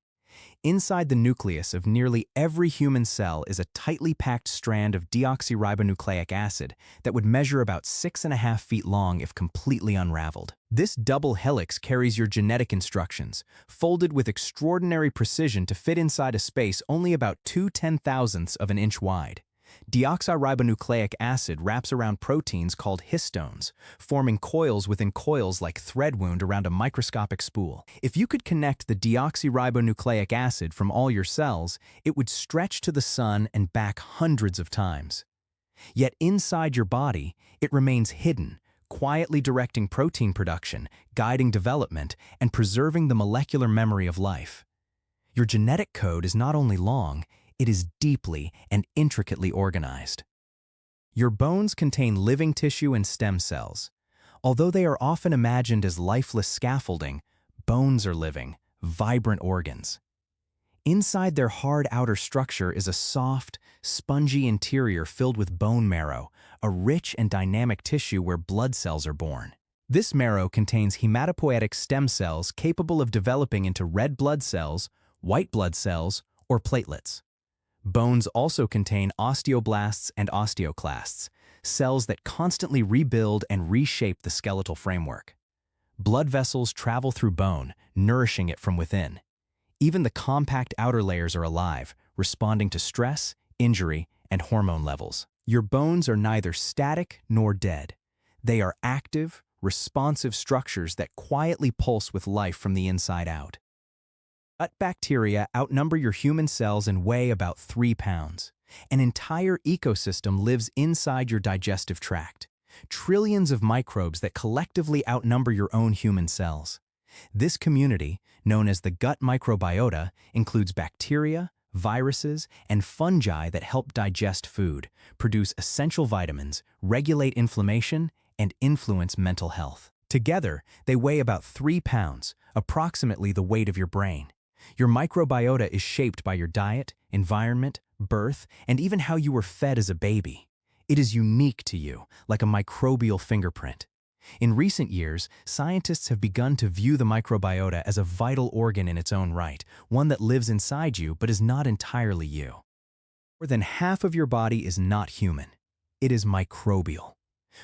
Inside the nucleus of nearly every human cell is a tightly packed strand of deoxyribonucleic acid that would measure about 6.5 feet long if completely unraveled. This double helix carries your genetic instructions, folded with extraordinary precision to fit inside a space only about 2/10,000ths of an inch wide. Deoxyribonucleic acid wraps around proteins called histones, forming coils within coils like thread wound around a microscopic spool. If you could connect the deoxyribonucleic acid from all your cells, it would stretch to the sun and back hundreds of times. Yet inside your body, it remains hidden, quietly directing protein production, guiding development, and preserving the molecular memory of life. Your genetic code is not only long, it is deeply and intricately organized. Your bones contain living tissue and stem cells. Although they are often imagined as lifeless scaffolding, bones are living, vibrant organs. Inside their hard outer structure is a soft, spongy interior filled with bone marrow, a rich and dynamic tissue where blood cells are born. This marrow contains hematopoietic stem cells capable of developing into red blood cells, white blood cells, or platelets. Bones also contain osteoblasts and osteoclasts, cells that constantly rebuild and reshape the skeletal framework. Blood vessels travel through bone, nourishing it from within. Even the compact outer layers are alive, responding to stress, injury, and hormone levels. Your bones are neither static nor dead. They are active, responsive structures that quietly pulse with life from the inside out. Gut bacteria outnumber your human cells and weigh about 3 pounds. An entire ecosystem lives inside your digestive tract. Trillions of microbes that collectively outnumber your own human cells. This community, known as the gut microbiota, includes bacteria, viruses, and fungi that help digest food, produce essential vitamins, regulate inflammation, and influence mental health. Together, they weigh about 3 pounds, approximately the weight of your brain. Your microbiota is shaped by your diet, environment, birth, and even how you were fed as a baby. It is unique to you, like a microbial fingerprint. In recent years, scientists have begun to view the microbiota as a vital organ in its own right, one that lives inside you but is not entirely you. More than half of your body is not human. It is microbial.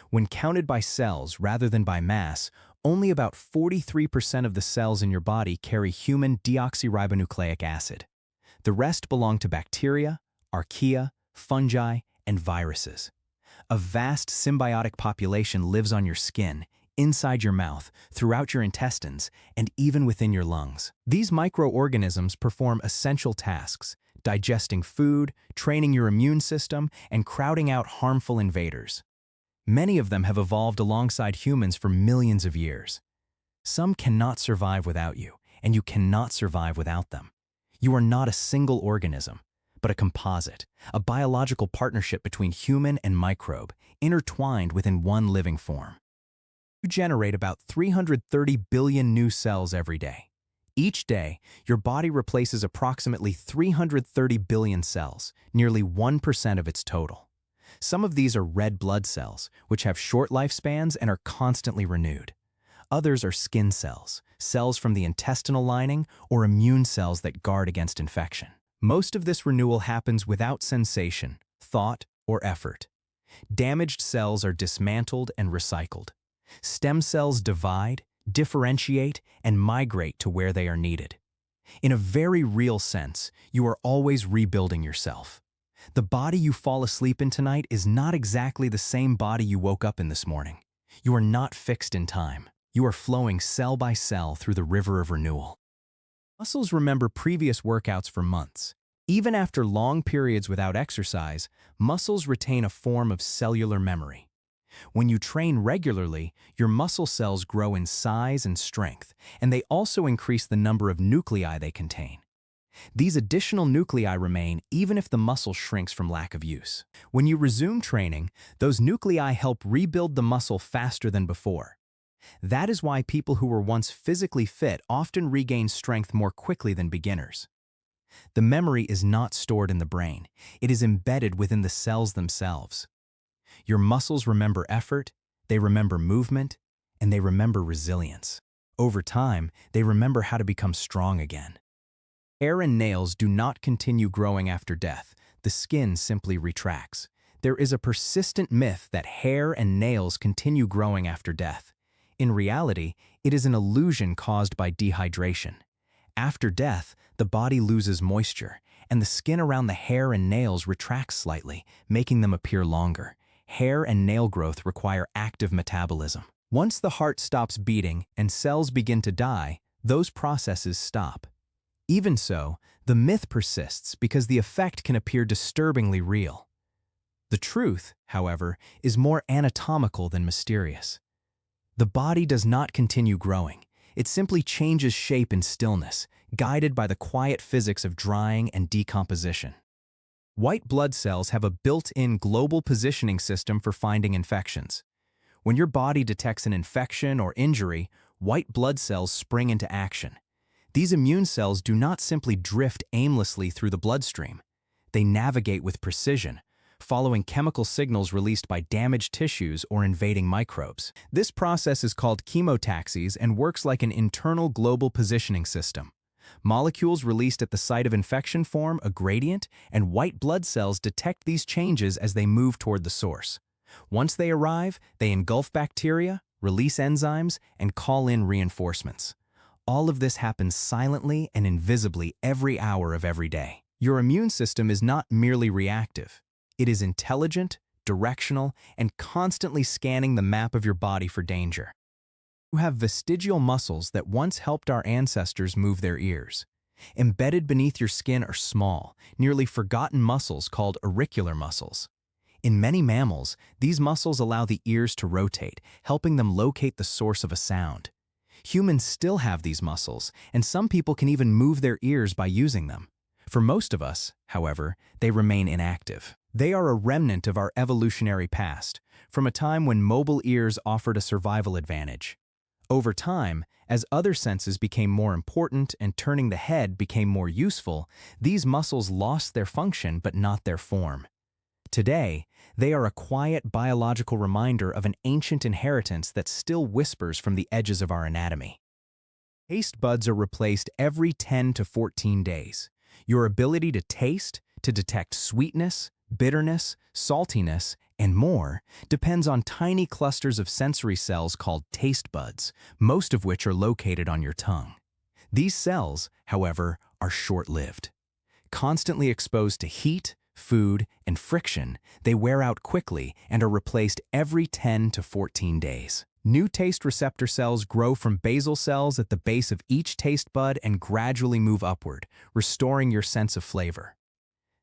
When counted by cells rather than by mass, only about 43% of the cells in your body carry human deoxyribonucleic acid. The rest belong to bacteria, archaea, fungi, and viruses. A vast symbiotic population lives on your skin, inside your mouth, throughout your intestines, and even within your lungs. These microorganisms perform essential tasks, digesting food, training your immune system, and crowding out harmful invaders. Many of them have evolved alongside humans for millions of years. Some cannot survive without you, and you cannot survive without them. You are not a single organism, but a composite, a biological partnership between human and microbe, intertwined within one living form. You generate about 330 billion new cells every day. Each day, your body replaces approximately 330 billion cells, nearly 1% of its total. Some of these are red blood cells, which have short lifespans and are constantly renewed. Others are skin cells, cells from the intestinal lining, or immune cells that guard against infection. Most of this renewal happens without sensation, thought, or effort. Damaged cells are dismantled and recycled. Stem cells divide, differentiate, and migrate to where they are needed. In a very real sense, you are always rebuilding yourself. The body you fall asleep in tonight is not exactly the same body you woke up in this morning. You are not fixed in time. You are flowing cell by cell through the river of renewal. Muscles remember previous workouts for months. Even after long periods without exercise, muscles retain a form of cellular memory. When you train regularly, your muscle cells grow in size and strength, and they also increase the number of nuclei they contain. These additional nuclei remain even if the muscle shrinks from lack of use. When you resume training, those nuclei help rebuild the muscle faster than before. That is why people who were once physically fit often regain strength more quickly than beginners. The memory is not stored in the brain. It is embedded within the cells themselves. Your muscles remember effort, they remember movement, and they remember resilience. Over time, they remember how to become strong again. Hair and nails do not continue growing after death. The skin simply retracts. There is a persistent myth that hair and nails continue growing after death. In reality, it is an illusion caused by dehydration. After death, the body loses moisture, and the skin around the hair and nails retracts slightly, making them appear longer. Hair and nail growth require active metabolism. Once the heart stops beating and cells begin to die, those processes stop. Even so, the myth persists because the effect can appear disturbingly real. The truth, however, is more anatomical than mysterious. The body does not continue growing. It simply changes shape in stillness, guided by the quiet physics of drying and decomposition. White blood cells have a built-in global positioning system for finding infections. When your body detects an infection or injury, white blood cells spring into action. These immune cells do not simply drift aimlessly through the bloodstream. They navigate with precision, following chemical signals released by damaged tissues or invading microbes. This process is called chemotaxis and works like an internal global positioning system. Molecules released at the site of infection form a gradient, and white blood cells detect these changes as they move toward the source. Once they arrive, they engulf bacteria, release enzymes, and call in reinforcements. All of this happens silently and invisibly every hour of every day. Your immune system is not merely reactive. It is intelligent, directional, and constantly scanning the map of your body for danger. You have vestigial muscles that once helped our ancestors move their ears. Embedded beneath your skin are small, nearly forgotten muscles called auricular muscles. In many mammals, these muscles allow the ears to rotate, helping them locate the source of a sound. Humans still have these muscles, and some people can even move their ears by using them. For most of us, however, they remain inactive. They are a remnant of our evolutionary past, from a time when mobile ears offered a survival advantage. Over time, as other senses became more important and turning the head became more useful, these muscles lost their function but not their form. Today, they are a quiet biological reminder of an ancient inheritance that still whispers from the edges of our anatomy. Taste buds are replaced every 10 to 14 days. Your ability to taste, to detect sweetness, bitterness, saltiness, and more depends on tiny clusters of sensory cells called taste buds, most of which are located on your tongue. These cells, however, are short-lived. Constantly exposed to heat, food, and friction, they wear out quickly and are replaced every 10 to 14 days. New taste receptor cells grow from basal cells at the base of each taste bud and gradually move upward, restoring your sense of flavor.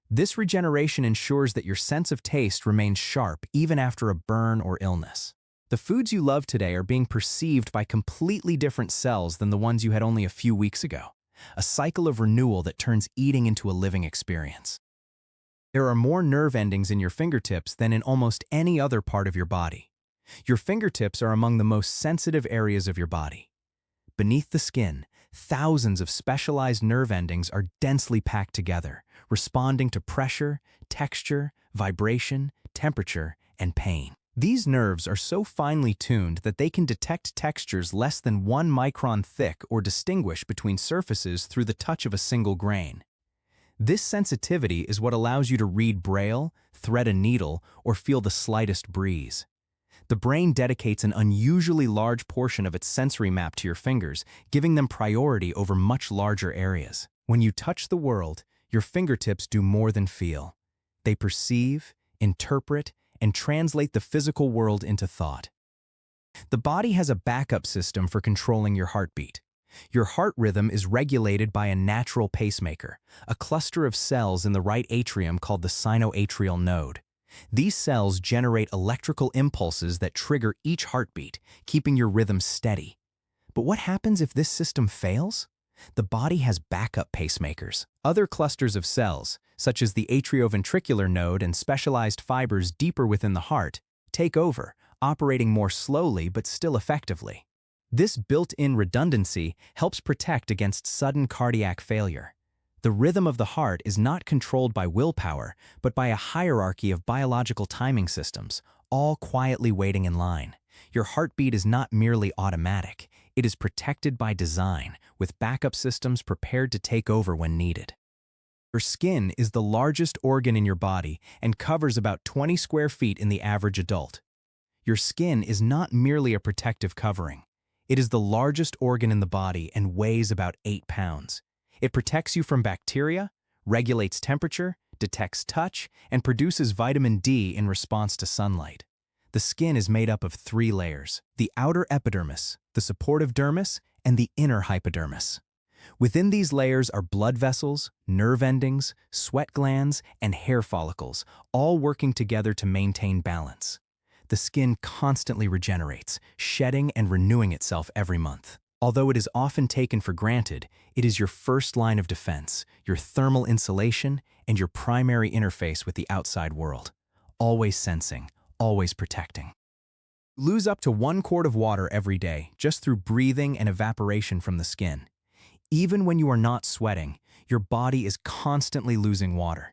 This regeneration ensures that your sense of taste remains sharp even after a burn or illness. The foods you love today are being perceived by completely different cells than the ones you had only a few weeks ago, a cycle of renewal that turns eating into a living experience. There are more nerve endings in your fingertips than in almost any other part of your body. Your fingertips are among the most sensitive areas of your body. Beneath the skin, thousands of specialized nerve endings are densely packed together, responding to pressure, texture, vibration, temperature, and pain. These nerves are so finely tuned that they can detect textures less than 1 micron thick or distinguish between surfaces through the touch of a single grain. This sensitivity is what allows you to read Braille, thread a needle, or feel the slightest breeze. The brain dedicates an unusually large portion of its sensory map to your fingers, giving them priority over much larger areas. When you touch the world, your fingertips do more than feel. They perceive, interpret, and translate the physical world into thought. The body has a backup system for controlling your heartbeat. Your heart rhythm is regulated by a natural pacemaker, a cluster of cells in the right atrium called the sinoatrial node. These cells generate electrical impulses that trigger each heartbeat, keeping your rhythm steady. But what happens if this system fails? The body has backup pacemakers. Other clusters of cells, such as the atrioventricular node and specialized fibers deeper within the heart, take over, operating more slowly but still effectively. This built-in redundancy helps protect against sudden cardiac failure. The rhythm of the heart is not controlled by willpower, but by a hierarchy of biological timing systems, all quietly waiting in line. Your heartbeat is not merely automatic. It is protected by design, with backup systems prepared to take over when needed. Your skin is the largest organ in your body and covers about 20 square feet in the average adult. Your skin is not merely a protective covering. It is the largest organ in the body and weighs about 8 pounds. It protects you from bacteria, regulates temperature, detects touch, and produces vitamin D in response to sunlight. The skin is made up of 3 layers: the outer epidermis, the supportive dermis, and the inner hypodermis. Within these layers are blood vessels, nerve endings, sweat glands, and hair follicles, all working together to maintain balance. The skin constantly regenerates, shedding and renewing itself every month. Although it is often taken for granted, it is your first line of defense, your thermal insulation, and your primary interface with the outside world. Always sensing, always protecting. Lose up to 1 quart of water every day, just through breathing and evaporation from the skin. Even when you are not sweating, your body is constantly losing water.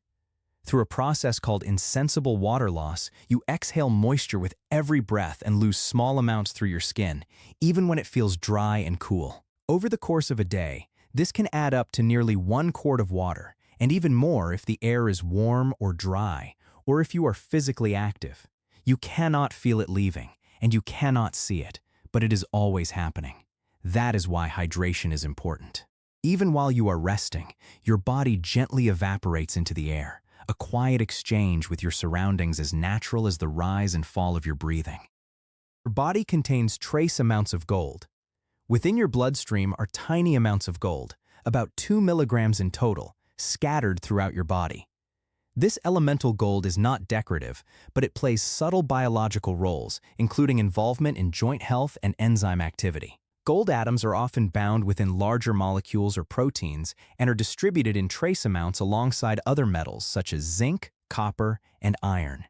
Through a process called insensible water loss, you exhale moisture with every breath and lose small amounts through your skin, even when it feels dry and cool. Over the course of a day, this can add up to nearly 1 quart of water, and even more if the air is warm or dry, or if you are physically active. You cannot feel it leaving, and you cannot see it, but it is always happening. That is why hydration is important. Even while you are resting, your body gently evaporates into the air, a quiet exchange with your surroundings as natural as the rise and fall of your breathing. Your body contains trace amounts of gold. Within your bloodstream are tiny amounts of gold, about 2 milligrams in total, scattered throughout your body. This elemental gold is not decorative, but it plays subtle biological roles, including involvement in joint health and enzyme activity. Gold atoms are often bound within larger molecules or proteins and are distributed in trace amounts alongside other metals such as zinc, copper, and iron.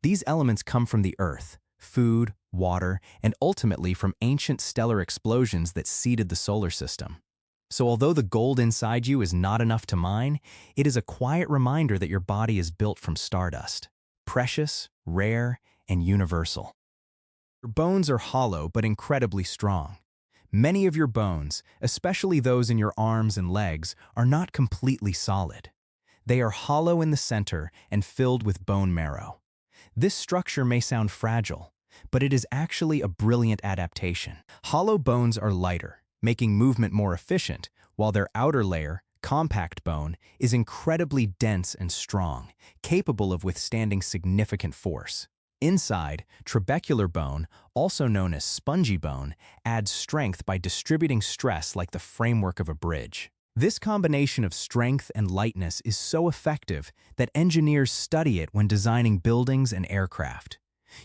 These elements come from the earth, food, water, and ultimately from ancient stellar explosions that seeded the solar system. So although the gold inside you is not enough to mine, it is a quiet reminder that your body is built from stardust, precious, rare, and universal. Your bones are hollow but incredibly strong. Many of your bones, especially those in your arms and legs, are not completely solid. They are hollow in the center and filled with bone marrow. This structure may sound fragile, but it is actually a brilliant adaptation. Hollow bones are lighter, making movement more efficient, while their outer layer, compact bone, is incredibly dense and strong, capable of withstanding significant force. Inside, trabecular bone, also known as spongy bone, adds strength by distributing stress like the framework of a bridge. This combination of strength and lightness is so effective that engineers study it when designing buildings and aircraft.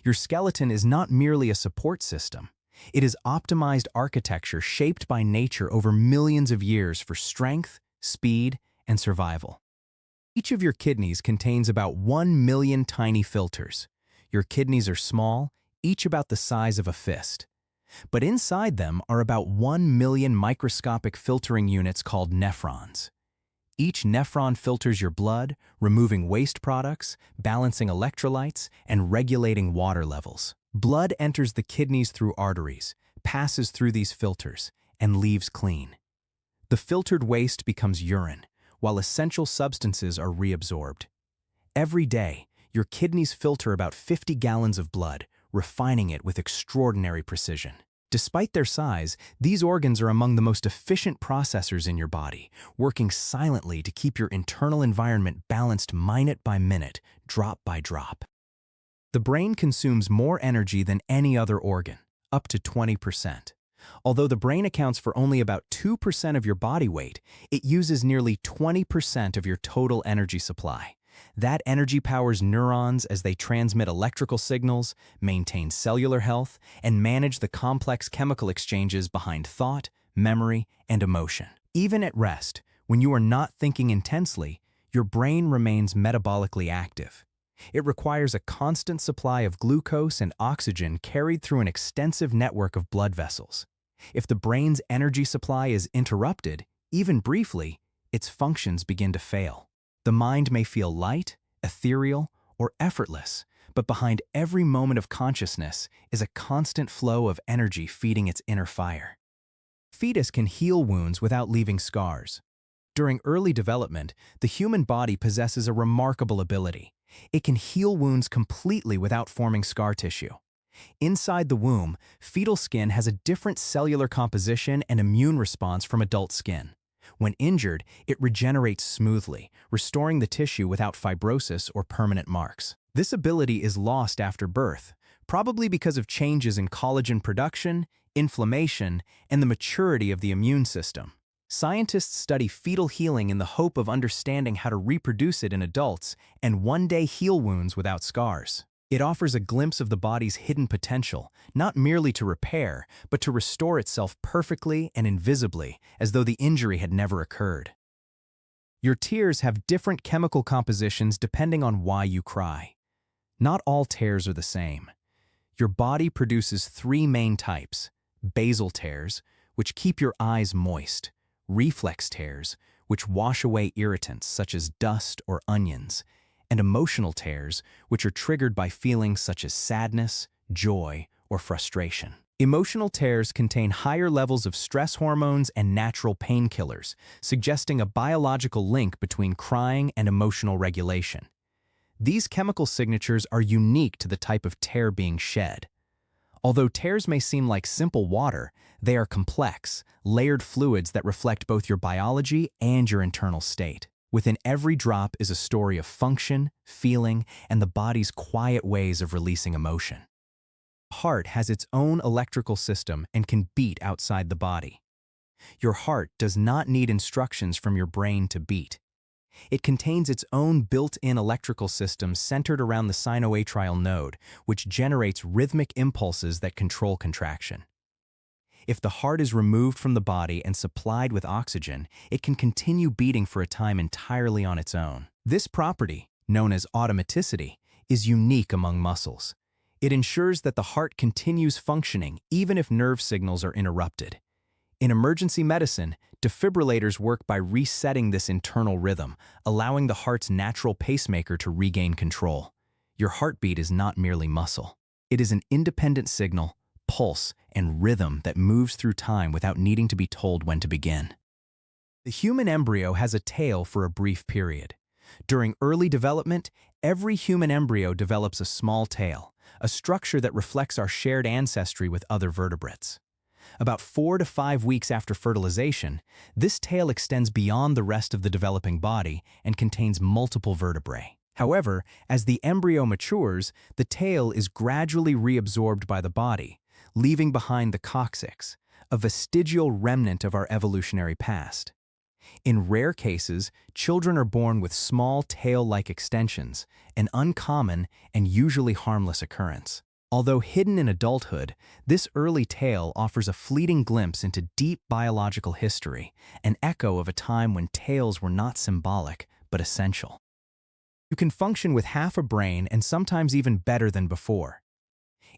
Your skeleton is not merely a support system. It is optimized architecture shaped by nature over millions of years for strength, speed, and survival. Each of your kidneys contains about 1 million tiny filters. Your kidneys are small, each about the size of a fist. But inside them are about 1 million microscopic filtering units called nephrons. Each nephron filters your blood, removing waste products, balancing electrolytes, and regulating water levels. Blood enters the kidneys through arteries, passes through these filters, and leaves clean. The filtered waste becomes urine, while essential substances are reabsorbed. Every day, your kidneys filter about 50 gallons of blood, refining it with extraordinary precision. Despite their size, these organs are among the most efficient processors in your body, working silently to keep your internal environment balanced minute by minute, drop by drop. The brain consumes more energy than any other organ, up to 20%. Although the brain accounts for only about 2% of your body weight, it uses nearly 20% of your total energy supply. That energy powers neurons as they transmit electrical signals, maintain cellular health, and manage the complex chemical exchanges behind thought, memory, and emotion. Even at rest, when you are not thinking intensely, your brain remains metabolically active. It requires a constant supply of glucose and oxygen carried through an extensive network of blood vessels. If the brain's energy supply is interrupted, even briefly, its functions begin to fail. The mind may feel light, ethereal, or effortless, but behind every moment of consciousness is a constant flow of energy feeding its inner fire. Fetus can heal wounds without leaving scars. During early development, the human body possesses a remarkable ability. It can heal wounds completely without forming scar tissue. Inside the womb, fetal skin has a different cellular composition and immune response from adult skin. When injured, it regenerates smoothly, restoring the tissue without fibrosis or permanent marks. This ability is lost after birth, probably because of changes in collagen production, inflammation, and the maturity of the immune system. Scientists study fetal healing in the hope of understanding how to reproduce it in adults and one day heal wounds without scars. It offers a glimpse of the body's hidden potential, not merely to repair, but to restore itself perfectly and invisibly, as though the injury had never occurred. Your tears have different chemical compositions depending on why you cry. Not all tears are the same. Your body produces 3 main types: basal tears, which keep your eyes moist; reflex tears, which wash away irritants such as dust or onions; and emotional tears, which are triggered by feelings such as sadness, joy, or frustration. Emotional tears contain higher levels of stress hormones and natural painkillers, suggesting a biological link between crying and emotional regulation. These chemical signatures are unique to the type of tear being shed. Although tears may seem like simple water, they are complex, layered fluids that reflect both your biology and your internal state. Within every drop is a story of function, feeling, and the body's quiet ways of releasing emotion. The heart has its own electrical system and can beat outside the body. Your heart does not need instructions from your brain to beat. It contains its own built-in electrical system centered around the sinoatrial node, which generates rhythmic impulses that control contraction. If the heart is removed from the body and supplied with oxygen, it can continue beating for a time entirely on its own. This property, known as automaticity, is unique among muscles. It ensures that the heart continues functioning even if nerve signals are interrupted. In emergency medicine, defibrillators work by resetting this internal rhythm, allowing the heart's natural pacemaker to regain control. Your heartbeat is not merely muscle. It is an independent signal, pulse, and rhythm that moves through time without needing to be told when to begin. The human embryo has a tail for a brief period. During early development, every human embryo develops a small tail, a structure that reflects our shared ancestry with other vertebrates. About 4 to 5 weeks after fertilization, this tail extends beyond the rest of the developing body and contains multiple vertebrae. However, as the embryo matures, the tail is gradually reabsorbed by the body, leaving behind the coccyx, a vestigial remnant of our evolutionary past. In rare cases, children are born with small tail-like extensions, an uncommon and usually harmless occurrence. Although hidden in adulthood, this early tail offers a fleeting glimpse into deep biological history, an echo of a time when tails were not symbolic, but essential. You can function with half a brain and sometimes even better than before.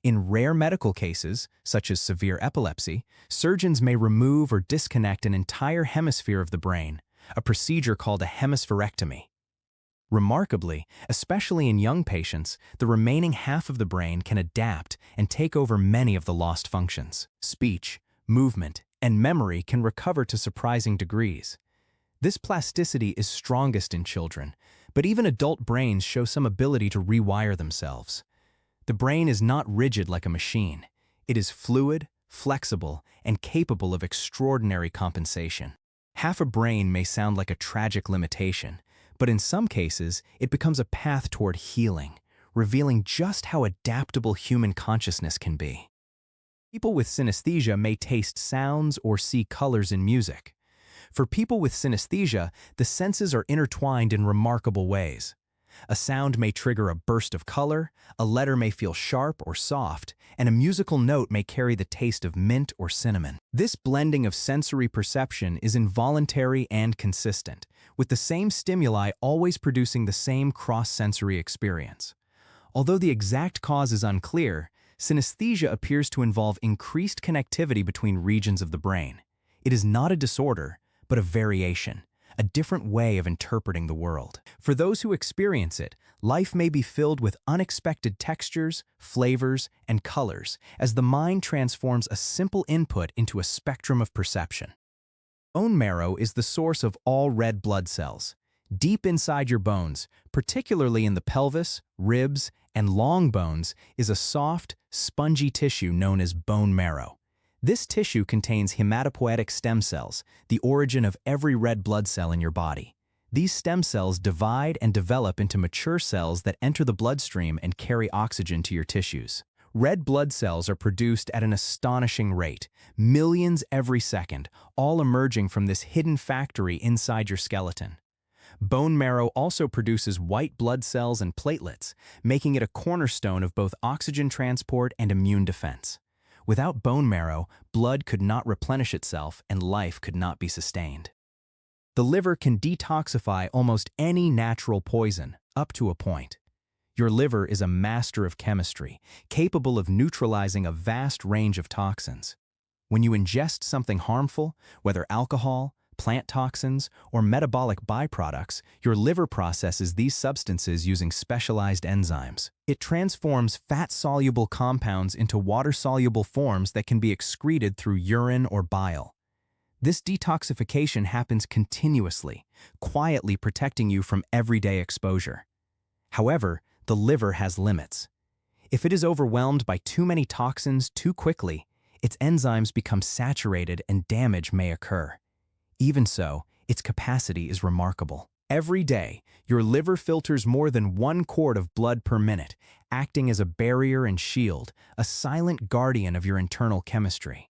In rare medical cases, such as severe epilepsy, surgeons may remove or disconnect an entire hemisphere of the brain, a procedure called a hemispherectomy. Remarkably, especially in young patients, the remaining half of the brain can adapt and take over many of the lost functions. Speech, movement, and memory can recover to surprising degrees. This plasticity is strongest in children, but even adult brains show some ability to rewire themselves. The brain is not rigid like a machine. It is fluid, flexible, and capable of extraordinary compensation. Half a brain may sound like a tragic limitation, but in some cases, it becomes a path toward healing, revealing just how adaptable human consciousness can be. People with synesthesia may taste sounds or see colors in music. For people with synesthesia, the senses are intertwined in remarkable ways. A sound may trigger a burst of color, a letter may feel sharp or soft, and a musical note may carry the taste of mint or cinnamon. This blending of sensory perception is involuntary and consistent, with the same stimuli always producing the same cross-sensory experience. Although the exact cause is unclear, synesthesia appears to involve increased connectivity between regions of the brain. It is not a disorder, but a variation, a different way of interpreting the world. For those who experience it, life may be filled with unexpected textures, flavors, and colors as the mind transforms a simple input into a spectrum of perception. Bone marrow is the source of all red blood cells. Deep inside your bones, particularly in the pelvis, ribs, and long bones, is a soft, spongy tissue known as bone marrow. This tissue contains hematopoietic stem cells, the origin of every red blood cell in your body. These stem cells divide and develop into mature cells that enter the bloodstream and carry oxygen to your tissues. Red blood cells are produced at an astonishing rate, millions every second, all emerging from this hidden factory inside your skeleton. Bone marrow also produces white blood cells and platelets, making it a cornerstone of both oxygen transport and immune defense. Without bone marrow, blood could not replenish itself and life could not be sustained. The liver can detoxify almost any natural poison, up to a point. Your liver is a master of chemistry, capable of neutralizing a vast range of toxins. When you ingest something harmful, whether alcohol, plant toxins, or metabolic byproducts, your liver processes these substances using specialized enzymes. It transforms fat-soluble compounds into water-soluble forms that can be excreted through urine or bile. This detoxification happens continuously, quietly protecting you from everyday exposure. However, the liver has limits. If it is overwhelmed by too many toxins too quickly, its enzymes become saturated and damage may occur. Even so, its capacity is remarkable. Every day, your liver filters more than 1 quart of blood per minute, acting as a barrier and shield, a silent guardian of your internal chemistry.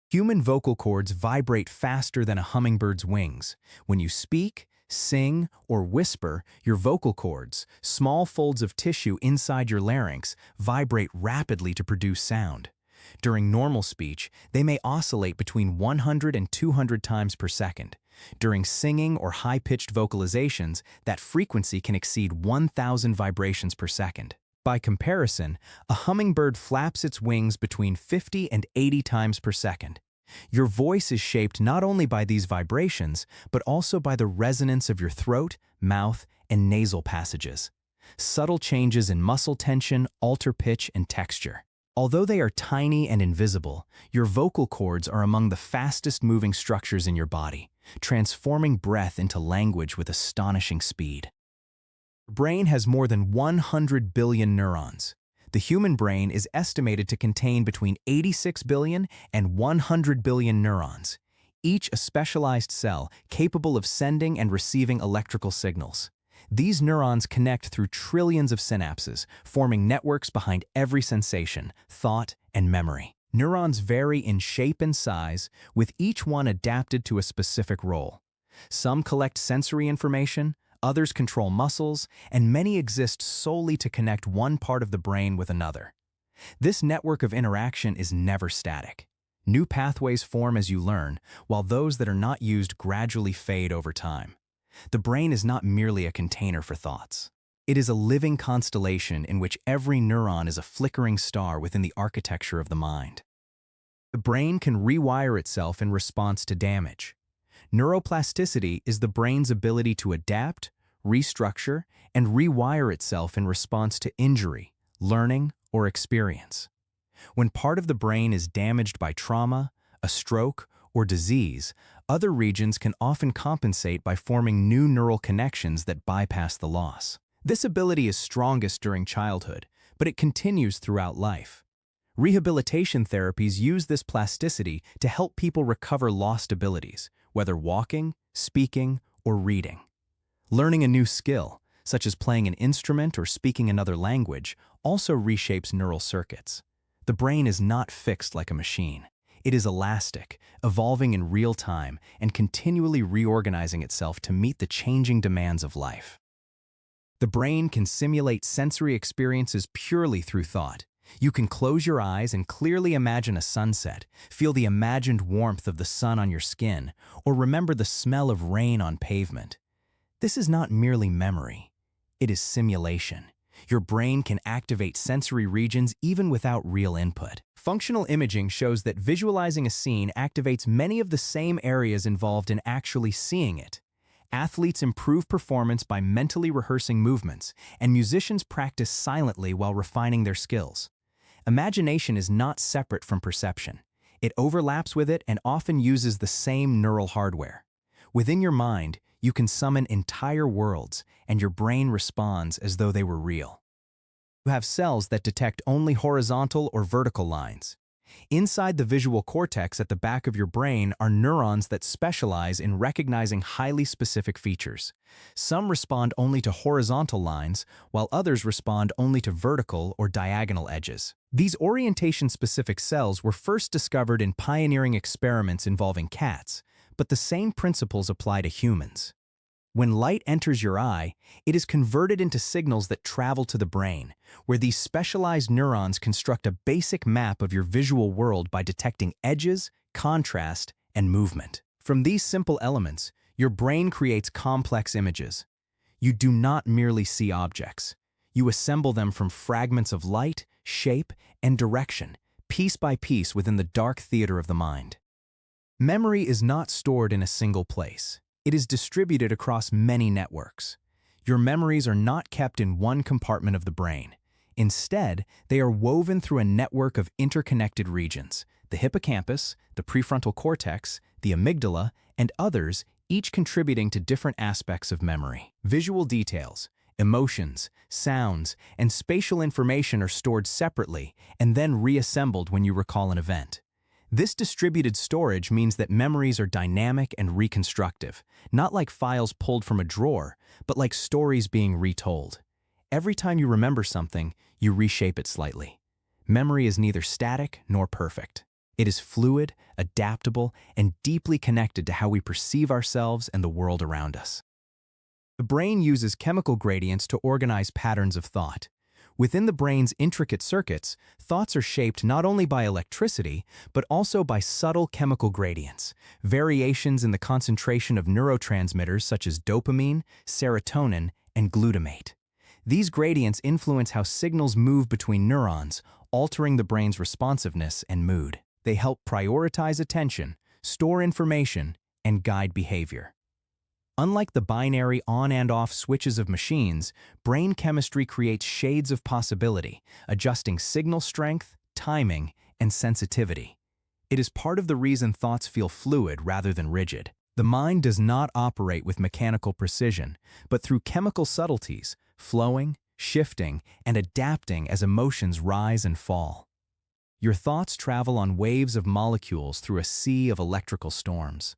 Human vocal cords vibrate faster than a hummingbird's wings. When you speak, sing, or whisper, your vocal cords, small folds of tissue inside your larynx, vibrate rapidly to produce sound. During normal speech, they may oscillate between 100 and 200 times per second. During singing or high-pitched vocalizations, that frequency can exceed 1,000 vibrations per second. By comparison, a hummingbird flaps its wings between 50 and 80 times per second. Your voice is shaped not only by these vibrations, but also by the resonance of your throat, mouth, and nasal passages. Subtle changes in muscle tension alter pitch and texture. Although they are tiny and invisible, your vocal cords are among the fastest-moving structures in your body, transforming breath into language with astonishing speed. Your brain has more than 100 billion neurons. The human brain is estimated to contain between 86 billion and 100 billion neurons, each a specialized cell capable of sending and receiving electrical signals. These neurons connect through trillions of synapses, forming networks behind every sensation, thought, and memory. Neurons vary in shape and size, with each one adapted to a specific role. Some collect sensory information, others control muscles, and many exist solely to connect one part of the brain with another. This network of interaction is never static. New pathways form as you learn, while those that are not used gradually fade over time. The brain is not merely a container for thoughts. It is a living constellation in which every neuron is a flickering star within the architecture of the mind. The brain can rewire itself in response to damage. Neuroplasticity is the brain's ability to adapt, restructure, and rewire itself in response to injury, learning, or experience. When part of the brain is damaged by trauma, a stroke, or disease, other regions can often compensate by forming new neural connections that bypass the loss. This ability is strongest during childhood, but it continues throughout life. Rehabilitation therapies use this plasticity to help people recover lost abilities, whether walking, speaking, or reading. Learning a new skill, such as playing an instrument or speaking another language, also reshapes neural circuits. The brain is not fixed like a machine. It is elastic, evolving in real time, and continually reorganizing itself to meet the changing demands of life. The brain can simulate sensory experiences purely through thought. You can close your eyes and clearly imagine a sunset, feel the imagined warmth of the sun on your skin, or remember the smell of rain on pavement. This is not merely memory. It is simulation. Your brain can activate sensory regions even without real input. Functional imaging shows that visualizing a scene activates many of the same areas involved in actually seeing it. Athletes improve performance by mentally rehearsing movements, and musicians practice silently while refining their skills. Imagination is not separate from perception. It overlaps with it and often uses the same neural hardware. Within your mind, you can summon entire worlds, and your brain responds as though they were real. You have cells that detect only horizontal or vertical lines. Inside the visual cortex at the back of your brain are neurons that specialize in recognizing highly specific features. Some respond only to horizontal lines, while others respond only to vertical or diagonal edges. These orientation-specific cells were first discovered in pioneering experiments involving cats, but the same principles apply to humans. When light enters your eye, it is converted into signals that travel to the brain, where these specialized neurons construct a basic map of your visual world by detecting edges, contrast, and movement. From these simple elements, your brain creates complex images. You do not merely see objects. You assemble them from fragments of light, shape, and direction, piece by piece within the dark theater of the mind. Memory is not stored in a single place. It is distributed across many networks. Your memories are not kept in one compartment of the brain. Instead, they are woven through a network of interconnected regions: the hippocampus, the prefrontal cortex, the amygdala, and others, each contributing to different aspects of memory. Visual details, emotions, sounds, and spatial information are stored separately and then reassembled when you recall an event. This distributed storage means that memories are dynamic and reconstructive, not like files pulled from a drawer, but like stories being retold. Every time you remember something, you reshape it slightly. Memory is neither static nor perfect. It is fluid, adaptable, and deeply connected to how we perceive ourselves and the world around us. The brain uses chemical gradients to organize patterns of thought. Within the brain's intricate circuits, thoughts are shaped not only by electricity, but also by subtle chemical gradients, variations in the concentration of neurotransmitters such as dopamine, serotonin, and glutamate. These gradients influence how signals move between neurons, altering the brain's responsiveness and mood. They help prioritize attention, store information, and guide behavior. Unlike the binary on and off switches of machines, brain chemistry creates shades of possibility, adjusting signal strength, timing, and sensitivity. It is part of the reason thoughts feel fluid rather than rigid. The mind does not operate with mechanical precision, but through chemical subtleties, flowing, shifting, and adapting as emotions rise and fall. Your thoughts travel on waves of molecules through a sea of electrical storms.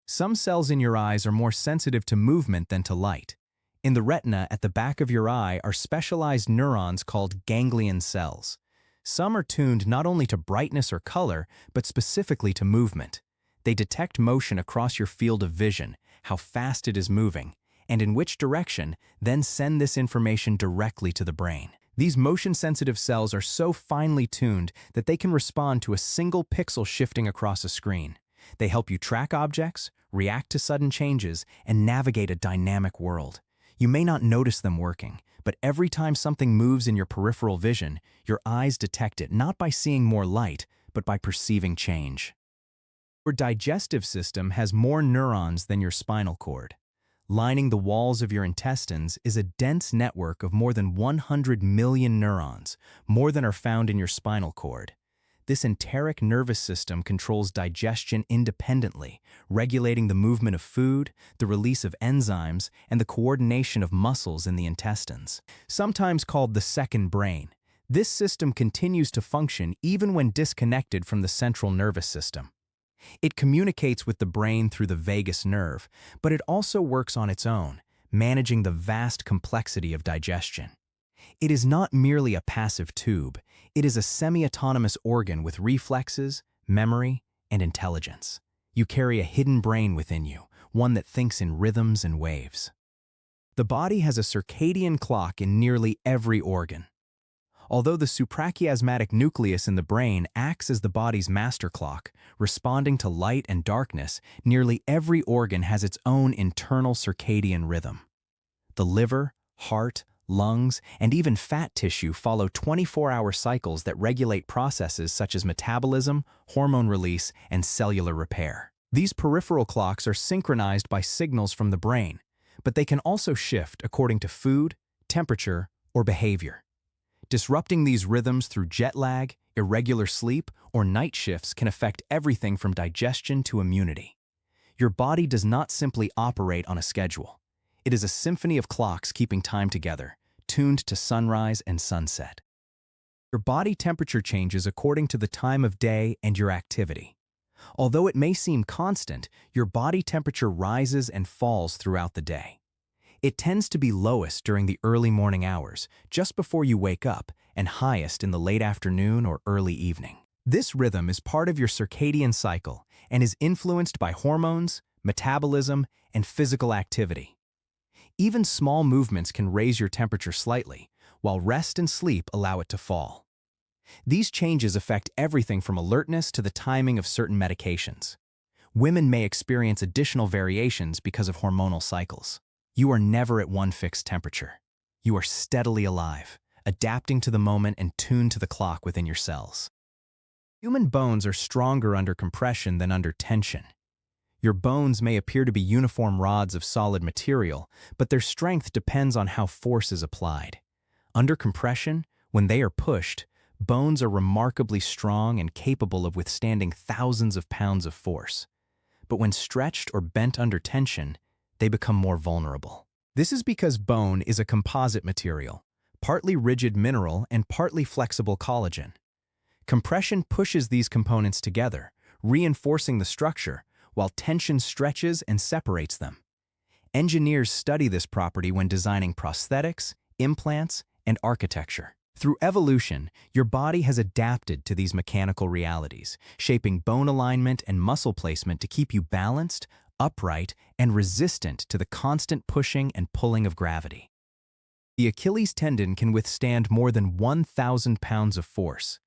Some cells in your eyes are more sensitive to movement than to light. In the retina at the back of your eye are specialized neurons called ganglion cells. Some are tuned not only to brightness or color, but specifically to movement. They detect motion across your field of vision, how fast it is moving, and in which direction, then send this information directly to the brain. These motion-sensitive cells are so finely tuned that they can respond to a single pixel shifting across a screen. They help you track objects, react to sudden changes, and navigate a dynamic world. You may not notice them working, but every time something moves in your peripheral vision, your eyes detect it not by seeing more light, but by perceiving change. Your digestive system has more neurons than your spinal cord. Lining the walls of your intestines is a dense network of more than 100 million neurons, more than are found in your spinal cord. This enteric nervous system controls digestion independently, regulating the movement of food, the release of enzymes, and the coordination of muscles in the intestines. Sometimes called the second brain, this system continues to function even when disconnected from the central nervous system. It communicates with the brain through the vagus nerve, but it also works on its own, managing the vast complexity of digestion. It is not merely a passive tube, it is a semi-autonomous organ with reflexes, memory, and intelligence. You carry a hidden brain within you, one that thinks in rhythms and waves. The body has a circadian clock in nearly every organ. Although the suprachiasmatic nucleus in the brain acts as the body's master clock, responding to light and darkness, nearly every organ has its own internal circadian rhythm. The liver, heart, lungs, and even fat tissue follow 24-hour cycles that regulate processes such as metabolism, hormone release, and cellular repair. These peripheral clocks are synchronized by signals from the brain, but they can also shift according to food, temperature, or behavior. Disrupting these rhythms through jet lag, irregular sleep, or night shifts can affect everything from digestion to immunity. Your body does not simply operate on a schedule. It is a symphony of clocks keeping time together, tuned to sunrise and sunset. Your body temperature changes according to the time of day and your activity. Although it may seem constant, your body temperature rises and falls throughout the day. It tends to be lowest during the early morning hours, just before you wake up, and highest in the late afternoon or early evening. This rhythm is part of your circadian cycle and is influenced by hormones, metabolism, and physical activity. Even small movements can raise your temperature slightly, while rest and sleep allow it to fall. These changes affect everything from alertness to the timing of certain medications. Women may experience additional variations because of hormonal cycles. You are never at one fixed temperature. You are steadily alive, adapting to the moment and tuned to the clock within your cells. Human bones are stronger under compression than under tension. Your bones may appear to be uniform rods of solid material, but their strength depends on how force is applied. Under compression, when they are pushed, bones are remarkably strong and capable of withstanding thousands of pounds of force. But when stretched or bent under tension, they become more vulnerable. This is because bone is a composite material, partly rigid mineral and partly flexible collagen. Compression pushes these components together, reinforcing the structure, while tension stretches and separates them. Engineers study this property when designing prosthetics, implants, and architecture. Through evolution, your body has adapted to these mechanical realities, shaping bone alignment and muscle placement to keep you balanced, upright, and resistant to the constant pushing and pulling of gravity. The Achilles tendon can withstand more than 1,000 pounds of force.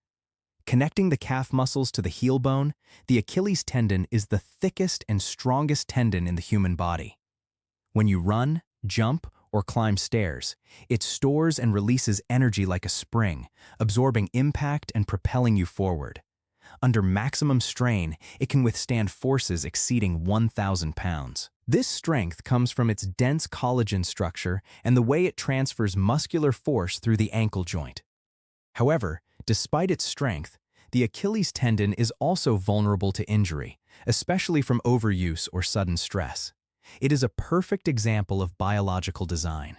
Connecting the calf muscles to the heel bone, the Achilles tendon is the thickest and strongest tendon in the human body. When you run, jump, or climb stairs, it stores and releases energy like a spring, absorbing impact and propelling you forward. Under maximum strain, it can withstand forces exceeding 1,000 pounds. This strength comes from its dense collagen structure and the way it transfers muscular force through the ankle joint. However, despite its strength, the Achilles tendon is also vulnerable to injury, especially from overuse or sudden stress. It is a perfect example of biological design.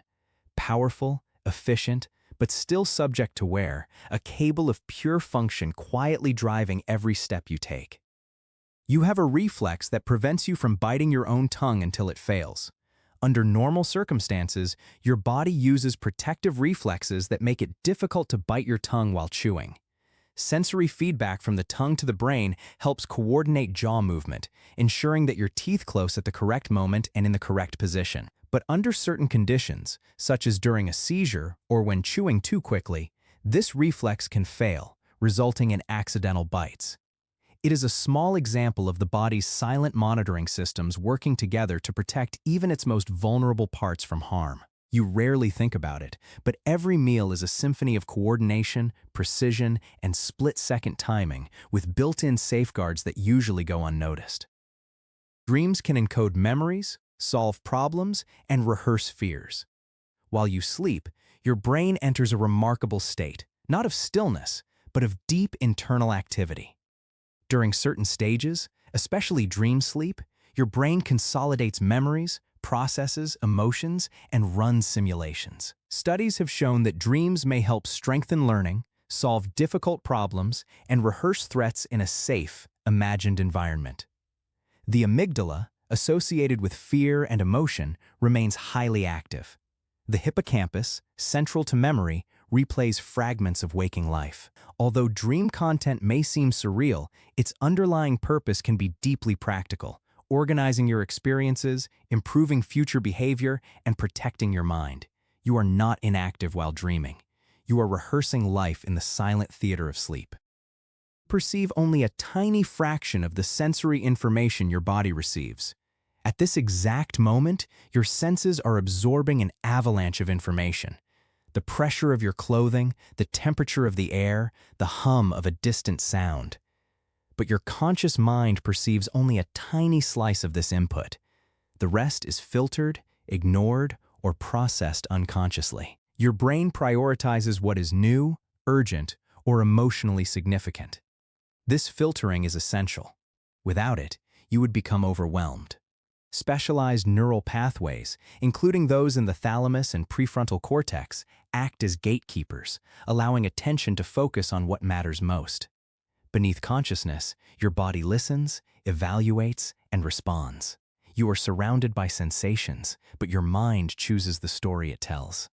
Powerful, efficient, but still subject to wear, a cable of pure function quietly driving every step you take. You have a reflex that prevents you from biting your own tongue until it fails. Under normal circumstances, your body uses protective reflexes that make it difficult to bite your tongue while chewing. Sensory feedback from the tongue to the brain helps coordinate jaw movement, ensuring that your teeth close at the correct moment and in the correct position. But under certain conditions, such as during a seizure or when chewing too quickly, this reflex can fail, resulting in accidental bites. It is a small example of the body's silent monitoring systems working together to protect even its most vulnerable parts from harm. You rarely think about it, but every meal is a symphony of coordination, precision, and split-second timing, with built-in safeguards that usually go unnoticed. Dreams can encode memories, solve problems, and rehearse fears. While you sleep, your brain enters a remarkable state, not of stillness, but of deep internal activity. During certain stages, especially dream sleep, your brain consolidates memories, processes emotions, and runs simulations. Studies have shown that dreams may help strengthen learning, solve difficult problems, and rehearse threats in a safe, imagined environment. The amygdala, associated with fear and emotion, remains highly active. The hippocampus, central to memory, replays fragments of waking life. Although dream content may seem surreal, its underlying purpose can be deeply practical, organizing your experiences, improving future behavior, and protecting your mind. You are not inactive while dreaming. You are rehearsing life in the silent theater of sleep. Perceive only a tiny fraction of the sensory information your body receives. At this exact moment, your senses are absorbing an avalanche of information. The pressure of your clothing, the temperature of the air, the hum of a distant sound. But your conscious mind perceives only a tiny slice of this input. The rest is filtered, ignored, or processed unconsciously. Your brain prioritizes what is new, urgent, or emotionally significant. This filtering is essential. Without it, you would become overwhelmed. Specialized neural pathways, including those in the thalamus and prefrontal cortex, act as gatekeepers, allowing attention to focus on what matters most. Beneath consciousness, your body listens, evaluates, and responds. You are surrounded by sensations, but your mind chooses the story it tells.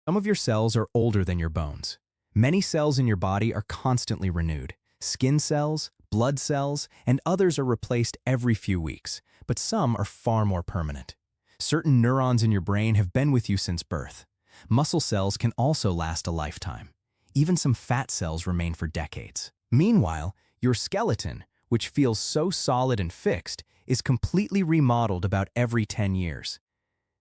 Some of your cells are older than your bones. Many cells in your body are constantly renewed. Skin cells, blood cells, and others are replaced every few weeks, but some are far more permanent. Certain neurons in your brain have been with you since birth. Muscle cells can also last a lifetime. Even some fat cells remain for decades. Meanwhile, your skeleton, which feels so solid and fixed, is completely remodeled about every 10 years.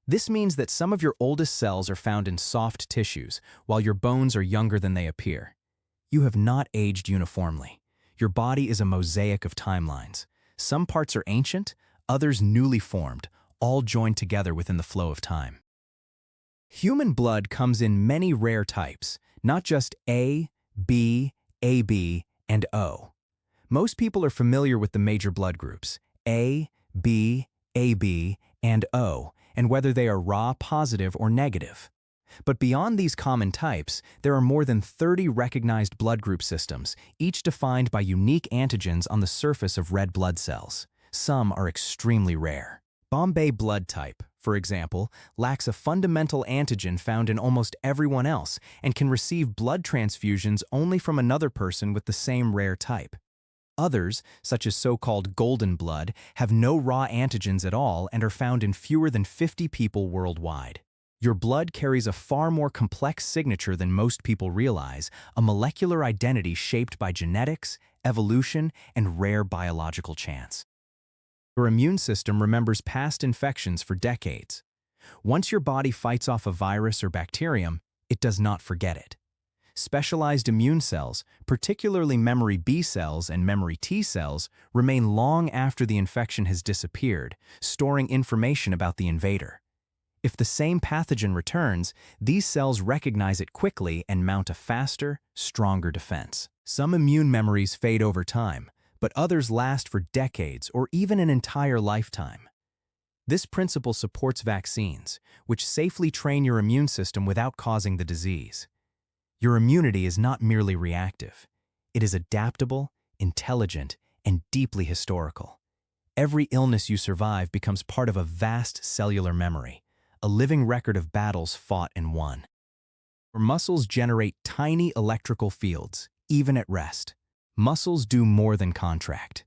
This means that some of your oldest cells are found in soft tissues, while your bones are younger than they appear. You have not aged uniformly. Your body is a mosaic of timelines. Some parts are ancient, others newly formed, all joined together within the flow of time. Human blood comes in many rare types, not just A, B, AB, and O. Most people are familiar with the major blood groups, A, B, AB, and O, and whether they are raw, positive, or negative. But beyond these common types, there are more than 30 recognized blood group systems, each defined by unique antigens on the surface of red blood cells. Some are extremely rare. Bombay blood type, for example, lacks a fundamental antigen found in almost everyone else and can receive blood transfusions only from another person with the same rare type. Others, such as so-called golden blood, have no raw antigens at all and are found in fewer than 50 people worldwide. Your blood carries a far more complex signature than most people realize, a molecular identity shaped by genetics, evolution, and rare biological chance. Your immune system remembers past infections for decades. Once your body fights off a virus or bacterium, it does not forget it. Specialized immune cells, particularly memory B cells and memory T cells, remain long after the infection has disappeared, storing information about the invader. If the same pathogen returns, these cells recognize it quickly and mount a faster, stronger defense. Some immune memories fade over time, but others last for decades or even an entire lifetime. This principle supports vaccines, which safely train your immune system without causing the disease. Your immunity is not merely reactive. It is adaptable, intelligent, and deeply historical. Every illness you survive becomes part of a vast cellular memory, a living record of battles fought and won. Your muscles generate tiny electrical fields, even at rest. Muscles do more than contract.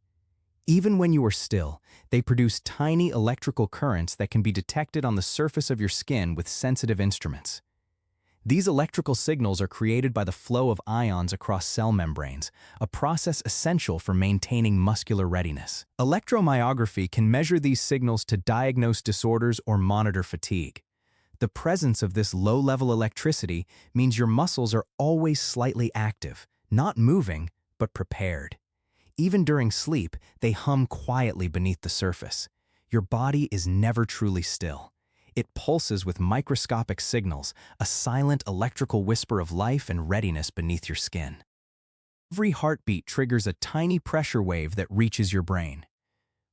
Even when you are still, they produce tiny electrical currents that can be detected on the surface of your skin with sensitive instruments. These electrical signals are created by the flow of ions across cell membranes, a process essential for maintaining muscular readiness. Electromyography can measure these signals to diagnose disorders or monitor fatigue. The presence of this low-level electricity means your muscles are always slightly active, not moving, but prepared. Even during sleep, they hum quietly beneath the surface. Your body is never truly still. It pulses with microscopic signals, a silent electrical whisper of life and readiness beneath your skin. Every heartbeat triggers a tiny pressure wave that reaches your brain.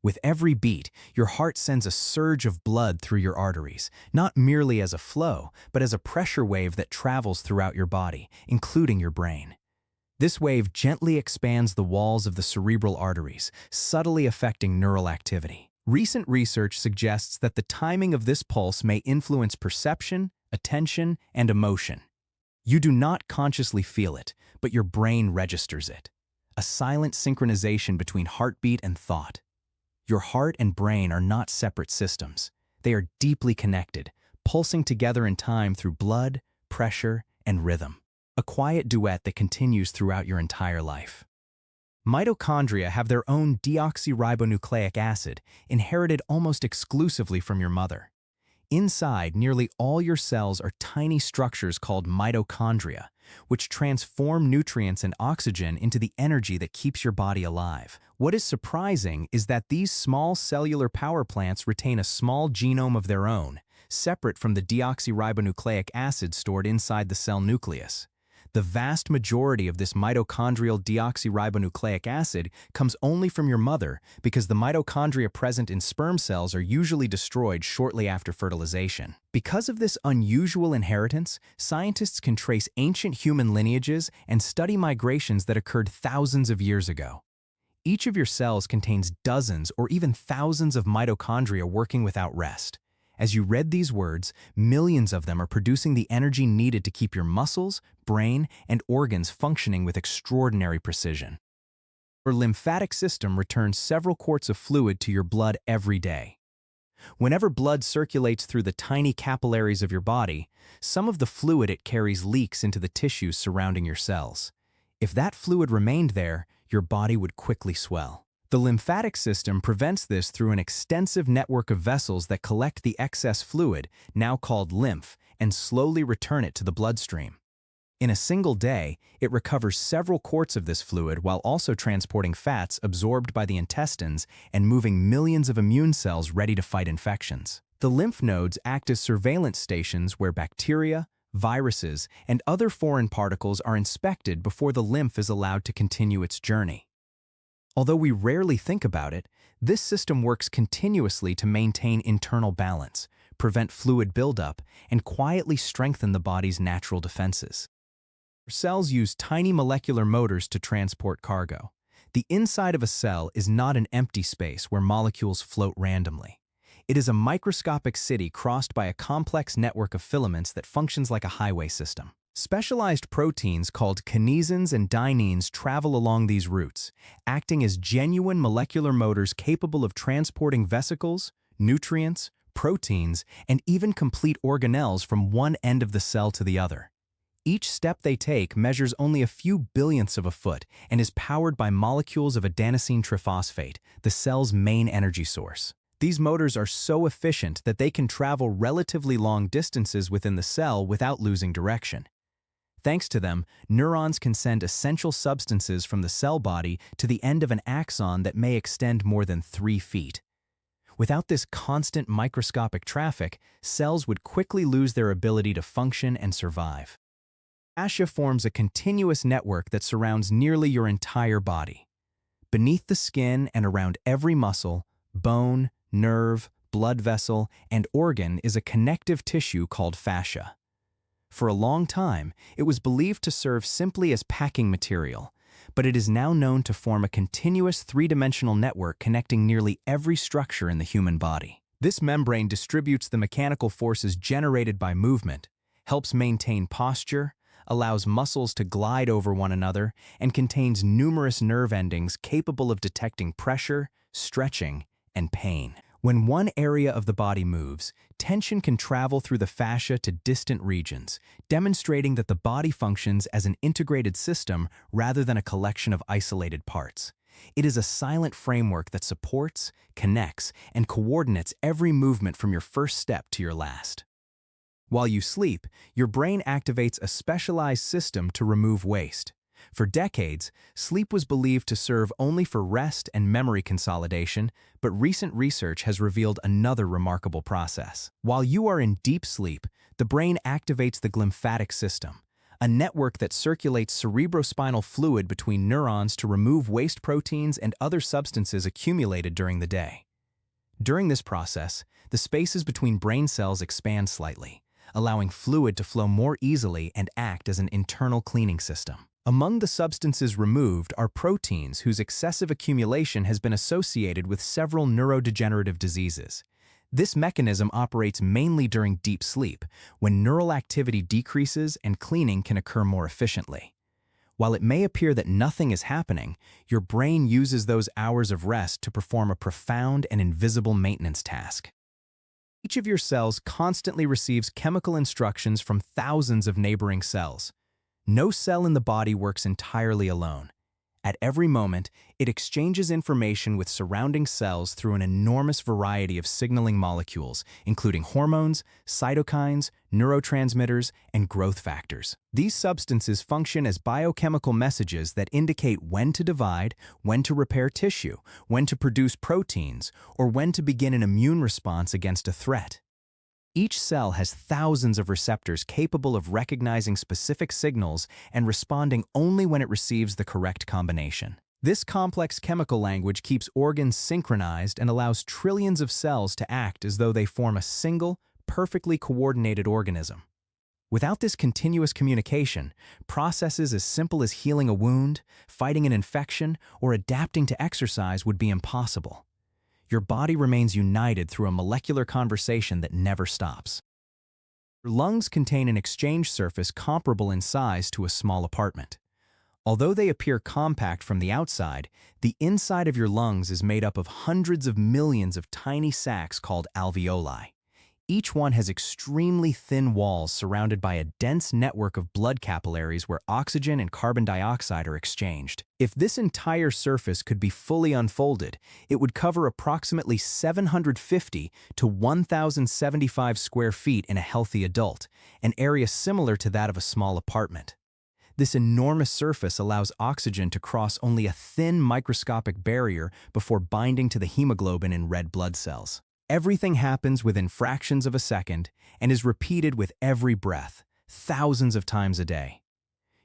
With every beat, your heart sends a surge of blood through your arteries, not merely as a flow, but as a pressure wave that travels throughout your body, including your brain. This wave gently expands the walls of the cerebral arteries, subtly affecting neural activity. Recent research suggests that the timing of this pulse may influence perception, attention, and emotion. You do not consciously feel it, but your brain registers it. A silent synchronization between heartbeat and thought. Your heart and brain are not separate systems. They are deeply connected, pulsing together in time through blood, pressure, and rhythm. A quiet duet that continues throughout your entire life. Mitochondria have their own deoxyribonucleic acid, inherited almost exclusively from your mother. Inside, nearly all your cells are tiny structures called mitochondria, which transform nutrients and oxygen into the energy that keeps your body alive. What is surprising is that these small cellular power plants retain a small genome of their own, separate from the deoxyribonucleic acid stored inside the cell nucleus. The vast majority of this mitochondrial deoxyribonucleic acid comes only from your mother because the mitochondria present in sperm cells are usually destroyed shortly after fertilization. Because of this unusual inheritance, scientists can trace ancient human lineages and study migrations that occurred thousands of years ago. Each of your cells contains dozens or even thousands of mitochondria working without rest. As you read these words, millions of them are producing the energy needed to keep your muscles, brain, and organs functioning with extraordinary precision. Your lymphatic system returns several quarts of fluid to your blood every day. Whenever blood circulates through the tiny capillaries of your body, some of the fluid it carries leaks into the tissues surrounding your cells. If that fluid remained there, your body would quickly swell. The lymphatic system prevents this through an extensive network of vessels that collect the excess fluid, now called lymph, and slowly return it to the bloodstream. In a single day, it recovers several quarts of this fluid while also transporting fats absorbed by the intestines and moving millions of immune cells ready to fight infections. The lymph nodes act as surveillance stations where bacteria, viruses, and other foreign particles are inspected before the lymph is allowed to continue its journey. Although we rarely think about it, this system works continuously to maintain internal balance, prevent fluid buildup, and quietly strengthen the body's natural defenses. Cells use tiny molecular motors to transport cargo. The inside of a cell is not an empty space where molecules float randomly. It is a microscopic city crossed by a complex network of filaments that functions like a highway system. Specialized proteins called kinesins and dyneins travel along these routes, acting as genuine molecular motors capable of transporting vesicles, nutrients, proteins, and even complete organelles from one end of the cell to the other. Each step they take measures only a few billionths of a foot and is powered by molecules of adenosine triphosphate, the cell's main energy source. These motors are so efficient that they can travel relatively long distances within the cell without losing direction. Thanks to them, neurons can send essential substances from the cell body to the end of an axon that may extend more than 3 feet. Without this constant microscopic traffic, cells would quickly lose their ability to function and survive. Fascia forms a continuous network that surrounds nearly your entire body. Beneath the skin and around every muscle, bone, nerve, blood vessel, and organ is a connective tissue called fascia. For a long time, it was believed to serve simply as packing material, but it is now known to form a continuous three-dimensional network connecting nearly every structure in the human body. This membrane distributes the mechanical forces generated by movement, helps maintain posture, allows muscles to glide over one another, and contains numerous nerve endings capable of detecting pressure, stretching, and pain. When one area of the body moves, tension can travel through the fascia to distant regions, demonstrating that the body functions as an integrated system rather than a collection of isolated parts. It is a silent framework that supports, connects, and coordinates every movement from your first step to your last. While you sleep, your brain activates a specialized system to remove waste. For decades, sleep was believed to serve only for rest and memory consolidation, but recent research has revealed another remarkable process. While you are in deep sleep, the brain activates the glymphatic system, a network that circulates cerebrospinal fluid between neurons to remove waste proteins and other substances accumulated during the day. During this process, the spaces between brain cells expand slightly, allowing fluid to flow more easily and act as an internal cleaning system. Among the substances removed are proteins whose excessive accumulation has been associated with several neurodegenerative diseases. This mechanism operates mainly during deep sleep, when neural activity decreases and cleaning can occur more efficiently. While it may appear that nothing is happening, your brain uses those hours of rest to perform a profound and invisible maintenance task. Each of your cells constantly receives chemical instructions from thousands of neighboring cells. No cell in the body works entirely alone. At every moment, it exchanges information with surrounding cells through an enormous variety of signaling molecules, including hormones, cytokines, neurotransmitters, and growth factors. These substances function as biochemical messages that indicate when to divide, when to repair tissue, when to produce proteins, or when to begin an immune response against a threat. Each cell has thousands of receptors capable of recognizing specific signals and responding only when it receives the correct combination. This complex chemical language keeps organs synchronized and allows trillions of cells to act as though they form a single, perfectly coordinated organism. Without this continuous communication, processes as simple as healing a wound, fighting an infection, or adapting to exercise would be impossible. Your body remains united through a molecular conversation that never stops. Your lungs contain an exchange surface comparable in size to a small apartment. Although they appear compact from the outside, the inside of your lungs is made up of hundreds of millions of tiny sacs called alveoli. Each one has extremely thin walls surrounded by a dense network of blood capillaries where oxygen and carbon dioxide are exchanged. If this entire surface could be fully unfolded, it would cover approximately 750 to 1,075 square feet in a healthy adult, an area similar to that of a small apartment. This enormous surface allows oxygen to cross only a thin microscopic barrier before binding to the hemoglobin in red blood cells. Everything happens within fractions of a second and is repeated with every breath, thousands of times a day.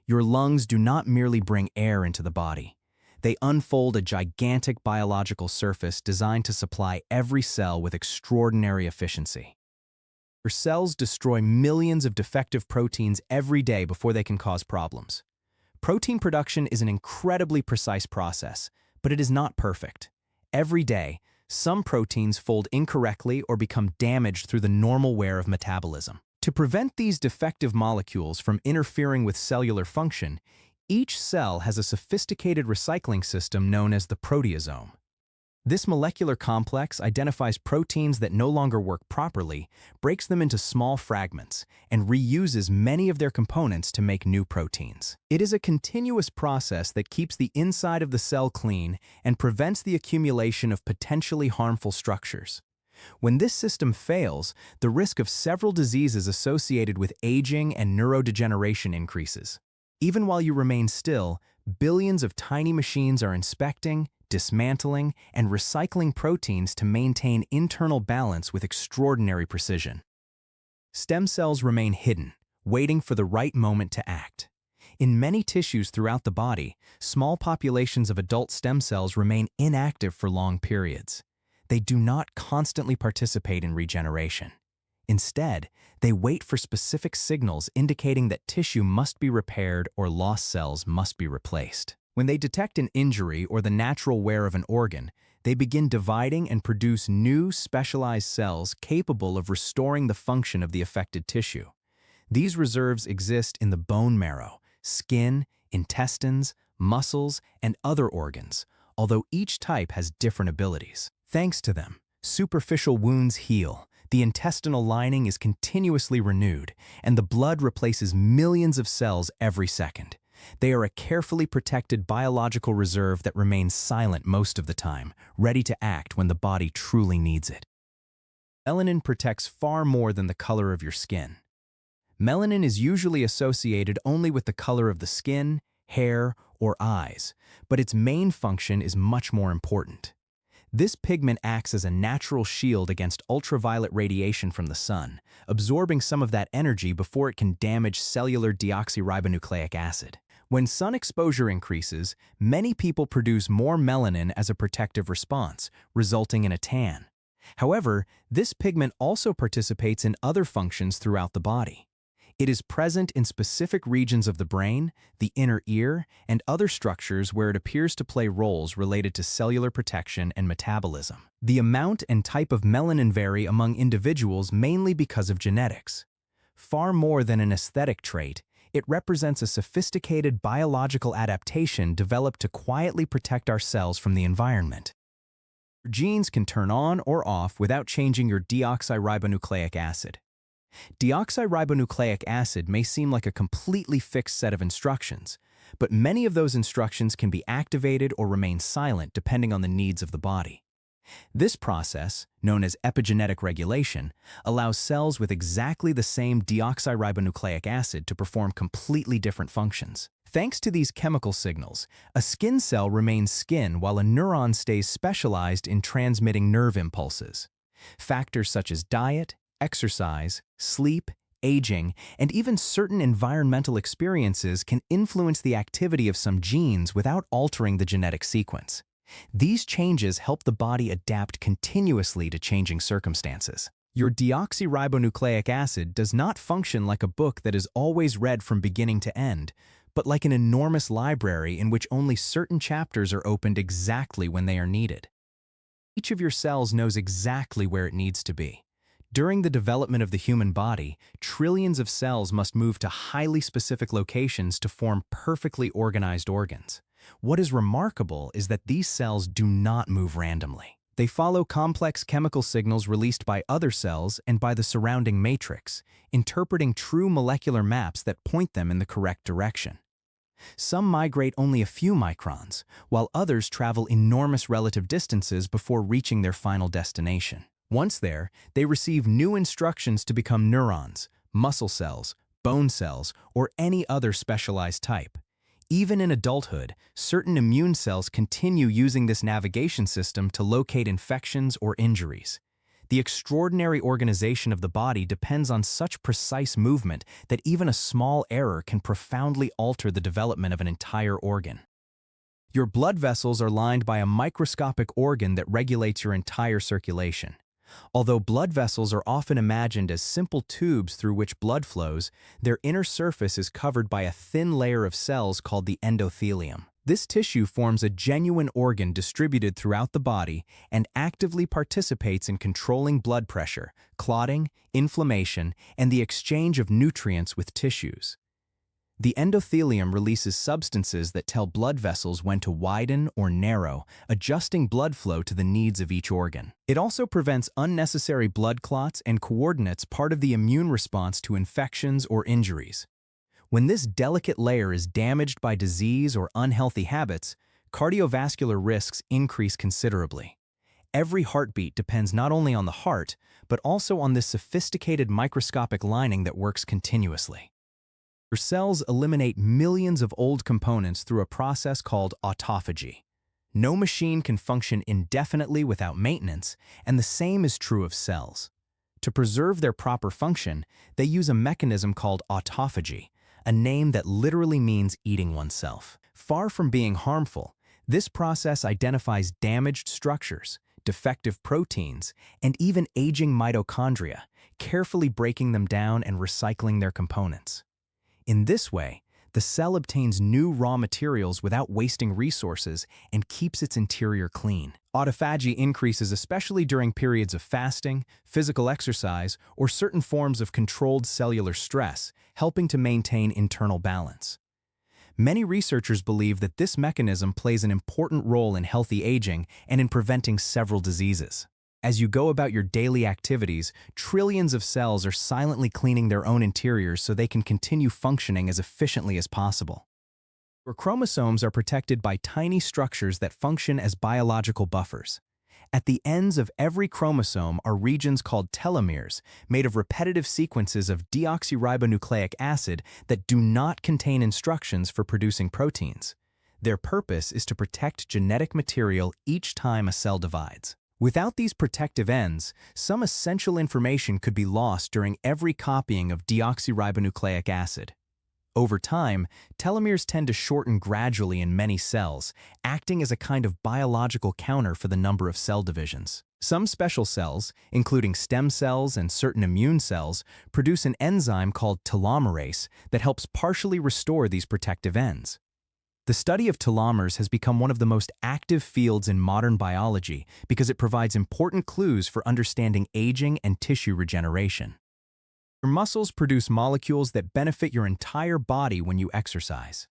Your lungs do not merely bring air into the body. They unfold a gigantic biological surface designed to supply every cell with extraordinary efficiency. Your cells destroy millions of defective proteins every day before they can cause problems. Protein production is an incredibly precise process, but it is not perfect. Every day, some proteins fold incorrectly or become damaged through the normal wear of metabolism. To prevent these defective molecules from interfering with cellular function, each cell has a sophisticated recycling system known as the proteasome. This molecular complex identifies proteins that no longer work properly, breaks them into small fragments, and reuses many of their components to make new proteins. It is a continuous process that keeps the inside of the cell clean and prevents the accumulation of potentially harmful structures. When this system fails, the risk of several diseases associated with aging and neurodegeneration increases. Even while you remain still, billions of tiny machines are inspecting, dismantling, and recycling proteins to maintain internal balance with extraordinary precision. Stem cells remain hidden, waiting for the right moment to act. In many tissues throughout the body, small populations of adult stem cells remain inactive for long periods. They do not constantly participate in regeneration. Instead, they wait for specific signals indicating that tissue must be repaired or lost cells must be replaced. When they detect an injury or the natural wear of an organ, they begin dividing and produce new, specialized cells capable of restoring the function of the affected tissue. These reserves exist in the bone marrow, skin, intestines, muscles, and other organs, although each type has different abilities. Thanks to them, superficial wounds heal, the intestinal lining is continuously renewed, and the blood replaces millions of cells every second. They are a carefully protected biological reserve that remains silent most of the time, ready to act when the body truly needs it. Melanin protects far more than the color of your skin. Melanin is usually associated only with the color of the skin, hair, or eyes, but its main function is much more important. This pigment acts as a natural shield against ultraviolet radiation from the sun, absorbing some of that energy before it can damage cellular deoxyribonucleic acid. When sun exposure increases, many people produce more melanin as a protective response, resulting in a tan. However, this pigment also participates in other functions throughout the body. It is present in specific regions of the brain, the inner ear, and other structures where it appears to play roles related to cellular protection and metabolism. The amount and type of melanin vary among individuals mainly because of genetics. Far more than an aesthetic trait, it represents a sophisticated biological adaptation developed to quietly protect our cells from the environment. Your genes can turn on or off without changing your deoxyribonucleic acid. Deoxyribonucleic acid may seem like a completely fixed set of instructions, but many of those instructions can be activated or remain silent depending on the needs of the body. This process, known as epigenetic regulation, allows cells with exactly the same deoxyribonucleic acid to perform completely different functions. Thanks to these chemical signals, a skin cell remains skin while a neuron stays specialized in transmitting nerve impulses. Factors such as diet, exercise, sleep, aging, and even certain environmental experiences can influence the activity of some genes without altering the genetic sequence. These changes help the body adapt continuously to changing circumstances. Your deoxyribonucleic acid does not function like a book that is always read from beginning to end, but like an enormous library in which only certain chapters are opened exactly when they are needed. Each of your cells knows exactly where it needs to be. During the development of the human body, trillions of cells must move to highly specific locations to form perfectly organized organs. What is remarkable is that these cells do not move randomly. They follow complex chemical signals released by other cells and by the surrounding matrix, interpreting true molecular maps that point them in the correct direction. Some migrate only a few microns, while others travel enormous relative distances before reaching their final destination. Once there, they receive new instructions to become neurons, muscle cells, bone cells, or any other specialized type. Even in adulthood, certain immune cells continue using this navigation system to locate infections or injuries. The extraordinary organization of the body depends on such precise movement that even a small error can profoundly alter the development of an entire organ. Your blood vessels are lined by a microscopic organ that regulates your entire circulation. Although blood vessels are often imagined as simple tubes through which blood flows, their inner surface is covered by a thin layer of cells called the endothelium. This tissue forms a genuine organ distributed throughout the body and actively participates in controlling blood pressure, clotting, inflammation, and the exchange of nutrients with tissues. The endothelium releases substances that tell blood vessels when to widen or narrow, adjusting blood flow to the needs of each organ. It also prevents unnecessary blood clots and coordinates part of the immune response to infections or injuries. When this delicate layer is damaged by disease or unhealthy habits, cardiovascular risks increase considerably. Every heartbeat depends not only on the heart, but also on this sophisticated microscopic lining that works continuously. Your cells eliminate millions of old components through a process called autophagy. No machine can function indefinitely without maintenance, and the same is true of cells. To preserve their proper function, they use a mechanism called autophagy, a name that literally means eating oneself. Far from being harmful, this process identifies damaged structures, defective proteins, and even aging mitochondria, carefully breaking them down and recycling their components. In this way, the cell obtains new raw materials without wasting resources and keeps its interior clean. Autophagy increases especially during periods of fasting, physical exercise, or certain forms of controlled cellular stress, helping to maintain internal balance. Many researchers believe that this mechanism plays an important role in healthy aging and in preventing several diseases. As you go about your daily activities, trillions of cells are silently cleaning their own interiors so they can continue functioning as efficiently as possible. Your chromosomes are protected by tiny structures that function as biological buffers. At the ends of every chromosome are regions called telomeres, made of repetitive sequences of deoxyribonucleic acid that do not contain instructions for producing proteins. Their purpose is to protect genetic material each time a cell divides. Without these protective ends, some essential information could be lost during every copying of deoxyribonucleic acid. Over time, telomeres tend to shorten gradually in many cells, acting as a kind of biological counter for the number of cell divisions. Some special cells, including stem cells and certain immune cells, produce an enzyme called telomerase that helps partially restore these protective ends. The study of telomeres has become one of the most active fields in modern biology because it provides important clues for understanding aging and tissue regeneration. Your muscles produce molecules that benefit your entire body when you exercise.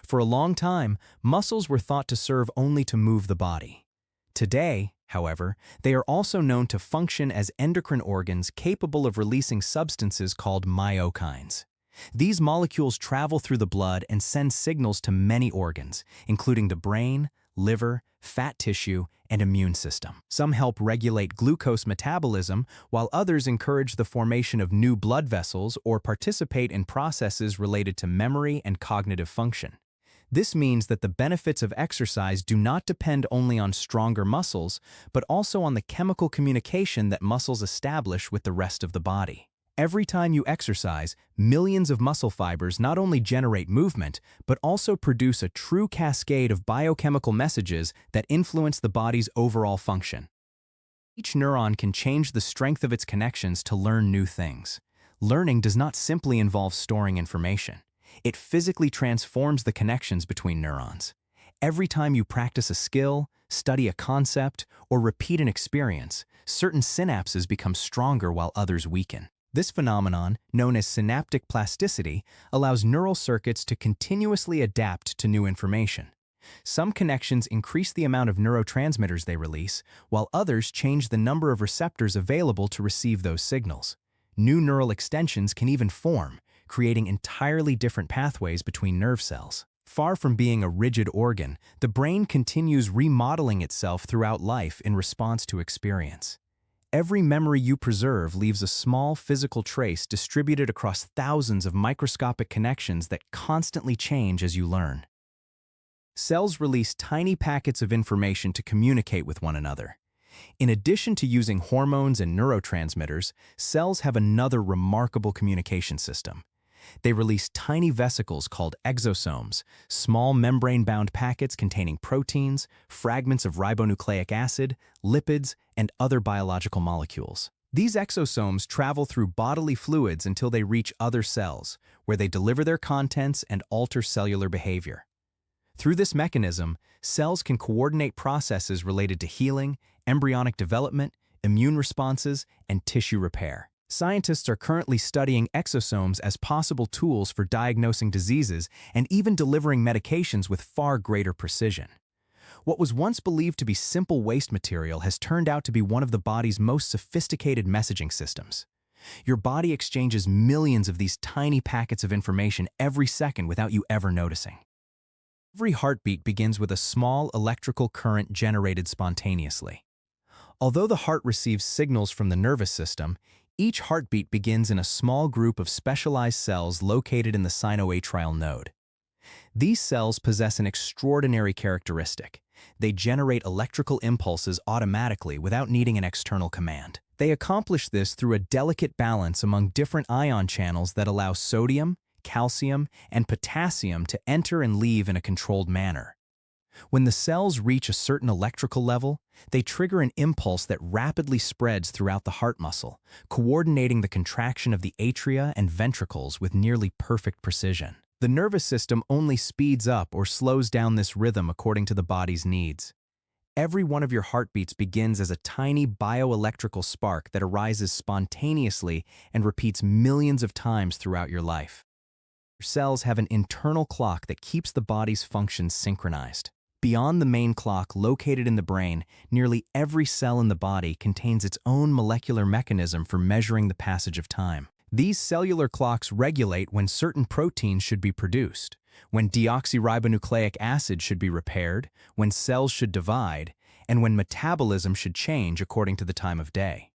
For a long time, muscles were thought to serve only to move the body. Today, however, they are also known to function as endocrine organs capable of releasing substances called myokines. These molecules travel through the blood and send signals to many organs, including the brain, liver, fat tissue, and immune system. Some help regulate glucose metabolism, while others encourage the formation of new blood vessels or participate in processes related to memory and cognitive function. This means that the benefits of exercise do not depend only on stronger muscles, but also on the chemical communication that muscles establish with the rest of the body. Every time you exercise, millions of muscle fibers not only generate movement, but also produce a true cascade of biochemical messages that influence the body's overall function. Each neuron can change the strength of its connections to learn new things. Learning does not simply involve storing information. It physically transforms the connections between neurons. Every time you practice a skill, study a concept, or repeat an experience, certain synapses become stronger while others weaken. This phenomenon, known as synaptic plasticity, allows neural circuits to continuously adapt to new information. Some connections increase the amount of neurotransmitters they release, while others change the number of receptors available to receive those signals. New neural extensions can even form, creating entirely different pathways between nerve cells. Far from being a rigid organ, the brain continues remodeling itself throughout life in response to experience. Every memory you preserve leaves a small physical trace distributed across thousands of microscopic connections that constantly change as you learn. Cells release tiny packets of information to communicate with one another. In addition to using hormones and neurotransmitters, cells have another remarkable communication system. They release tiny vesicles called exosomes, small membrane-bound packets containing proteins, fragments of ribonucleic acid, lipids, and other biological molecules. These exosomes travel through bodily fluids until they reach other cells, where they deliver their contents and alter cellular behavior. Through this mechanism, cells can coordinate processes related to healing, embryonic development, immune responses, and tissue repair. Scientists are currently studying exosomes as possible tools for diagnosing diseases and even delivering medications with far greater precision. What was once believed to be simple waste material has turned out to be one of the body's most sophisticated messaging systems. Your body exchanges millions of these tiny packets of information every second without you ever noticing. Every heartbeat begins with a small electrical current generated spontaneously. Although the heart receives signals from the nervous system, each heartbeat begins in a small group of specialized cells located in the sinoatrial node. These cells possess an extraordinary characteristic. They generate electrical impulses automatically without needing an external command. They accomplish this through a delicate balance among different ion channels that allow sodium, calcium, and potassium to enter and leave in a controlled manner. When the cells reach a certain electrical level, they trigger an impulse that rapidly spreads throughout the heart muscle, coordinating the contraction of the atria and ventricles with nearly perfect precision. The nervous system only speeds up or slows down this rhythm according to the body's needs. Every one of your heartbeats begins as a tiny bioelectrical spark that arises spontaneously and repeats millions of times throughout your life. Your cells have an internal clock that keeps the body's functions synchronized. Beyond the main clock located in the brain, nearly every cell in the body contains its own molecular mechanism for measuring the passage of time. These cellular clocks regulate when certain proteins should be produced, when deoxyribonucleic acid should be repaired, when cells should divide, and when metabolism should change according to the time of day.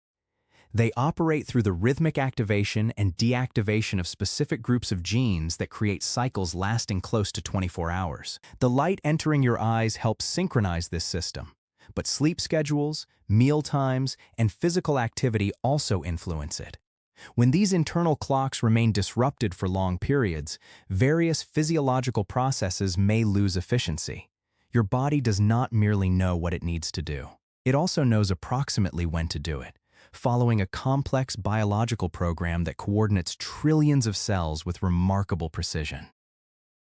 They operate through the rhythmic activation and deactivation of specific groups of genes that create cycles lasting close to 24 hours. The light entering your eyes helps synchronize this system, but sleep schedules, meal times, and physical activity also influence it. When these internal clocks remain disrupted for long periods, various physiological processes may lose efficiency. Your body does not merely know what it needs to do. It also knows approximately when to do it, following a complex biological program that coordinates trillions of cells with remarkable precision.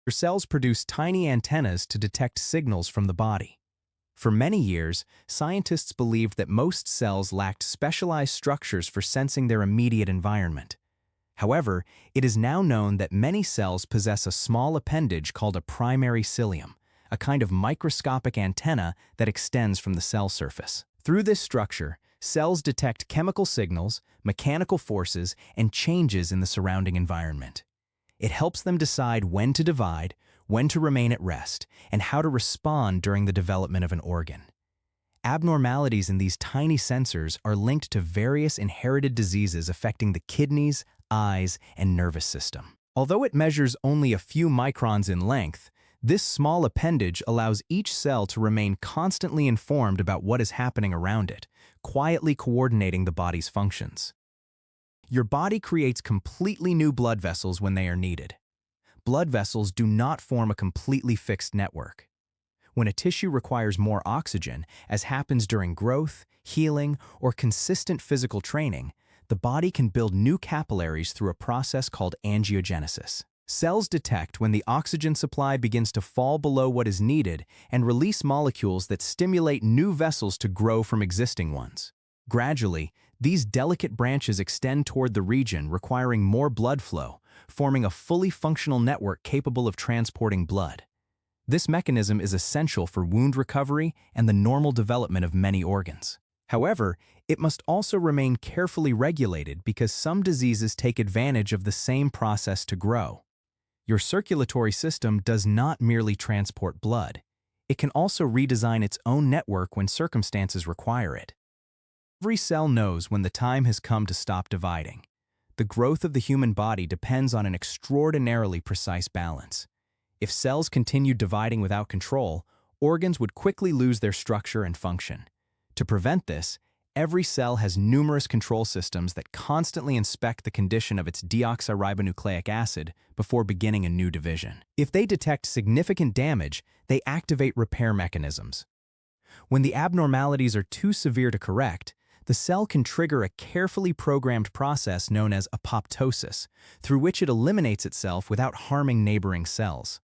Your cells produce tiny antennas to detect signals from the body. For many years, scientists believed that most cells lacked specialized structures for sensing their immediate environment. However, it is now known that many cells possess a small appendage called a primary cilium, a kind of microscopic antenna that extends from the cell surface. Through this structure, cells detect chemical signals, mechanical forces, and changes in the surrounding environment. It helps them decide when to divide, when to remain at rest, and how to respond during the development of an organ. Abnormalities in these tiny sensors are linked to various inherited diseases affecting the kidneys, eyes, and nervous system. Although it measures only a few microns in length, this small appendage allows each cell to remain constantly informed about what is happening around it, quietly coordinating the body's functions. Your body creates completely new blood vessels when they are needed. Blood vessels do not form a completely fixed network. When a tissue requires more oxygen, as happens during growth, healing, or consistent physical training, the body can build new capillaries through a process called angiogenesis. Cells detect when the oxygen supply begins to fall below what is needed and release molecules that stimulate new vessels to grow from existing ones. Gradually, these delicate branches extend toward the region requiring more blood flow, forming a fully functional network capable of transporting blood. This mechanism is essential for wound recovery and the normal development of many organs. However, it must also remain carefully regulated because some diseases take advantage of the same process to grow. Your circulatory system does not merely transport blood. It can also redesign its own network when circumstances require it. Every cell knows when the time has come to stop dividing. The growth of the human body depends on an extraordinarily precise balance. If cells continued dividing without control, organs would quickly lose their structure and function. To prevent this, every cell has numerous control systems that constantly inspect the condition of its deoxyribonucleic acid before beginning a new division. If they detect significant damage, they activate repair mechanisms. When the abnormalities are too severe to correct, the cell can trigger a carefully programmed process known as apoptosis, through which it eliminates itself without harming neighboring cells.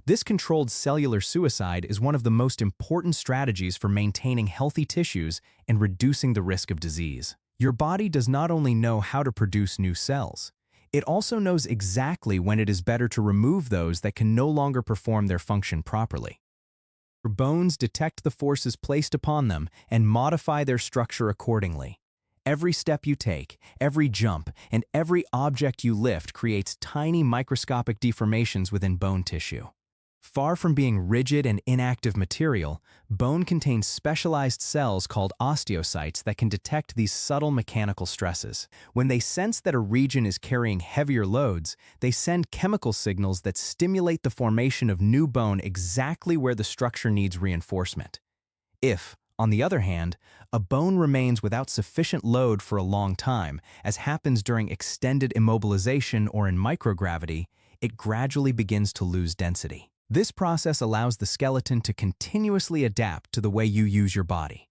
This controlled cellular suicide is one of the most important strategies for maintaining healthy tissues and reducing the risk of disease. Your body does not only know how to produce new cells, it also knows exactly when it is better to remove those that can no longer perform their function properly. Your bones detect the forces placed upon them and modify their structure accordingly. Every step you take, every jump, and every object you lift creates tiny microscopic deformations within bone tissue. Far from being rigid and inactive material, bone contains specialized cells called osteocytes that can detect these subtle mechanical stresses. When they sense that a region is carrying heavier loads, they send chemical signals that stimulate the formation of new bone exactly where the structure needs reinforcement. If, on the other hand, a bone remains without sufficient load for a long time, as happens during extended immobilization or in microgravity, it gradually begins to lose density. This process allows the skeleton to continuously adapt to the way you use your body.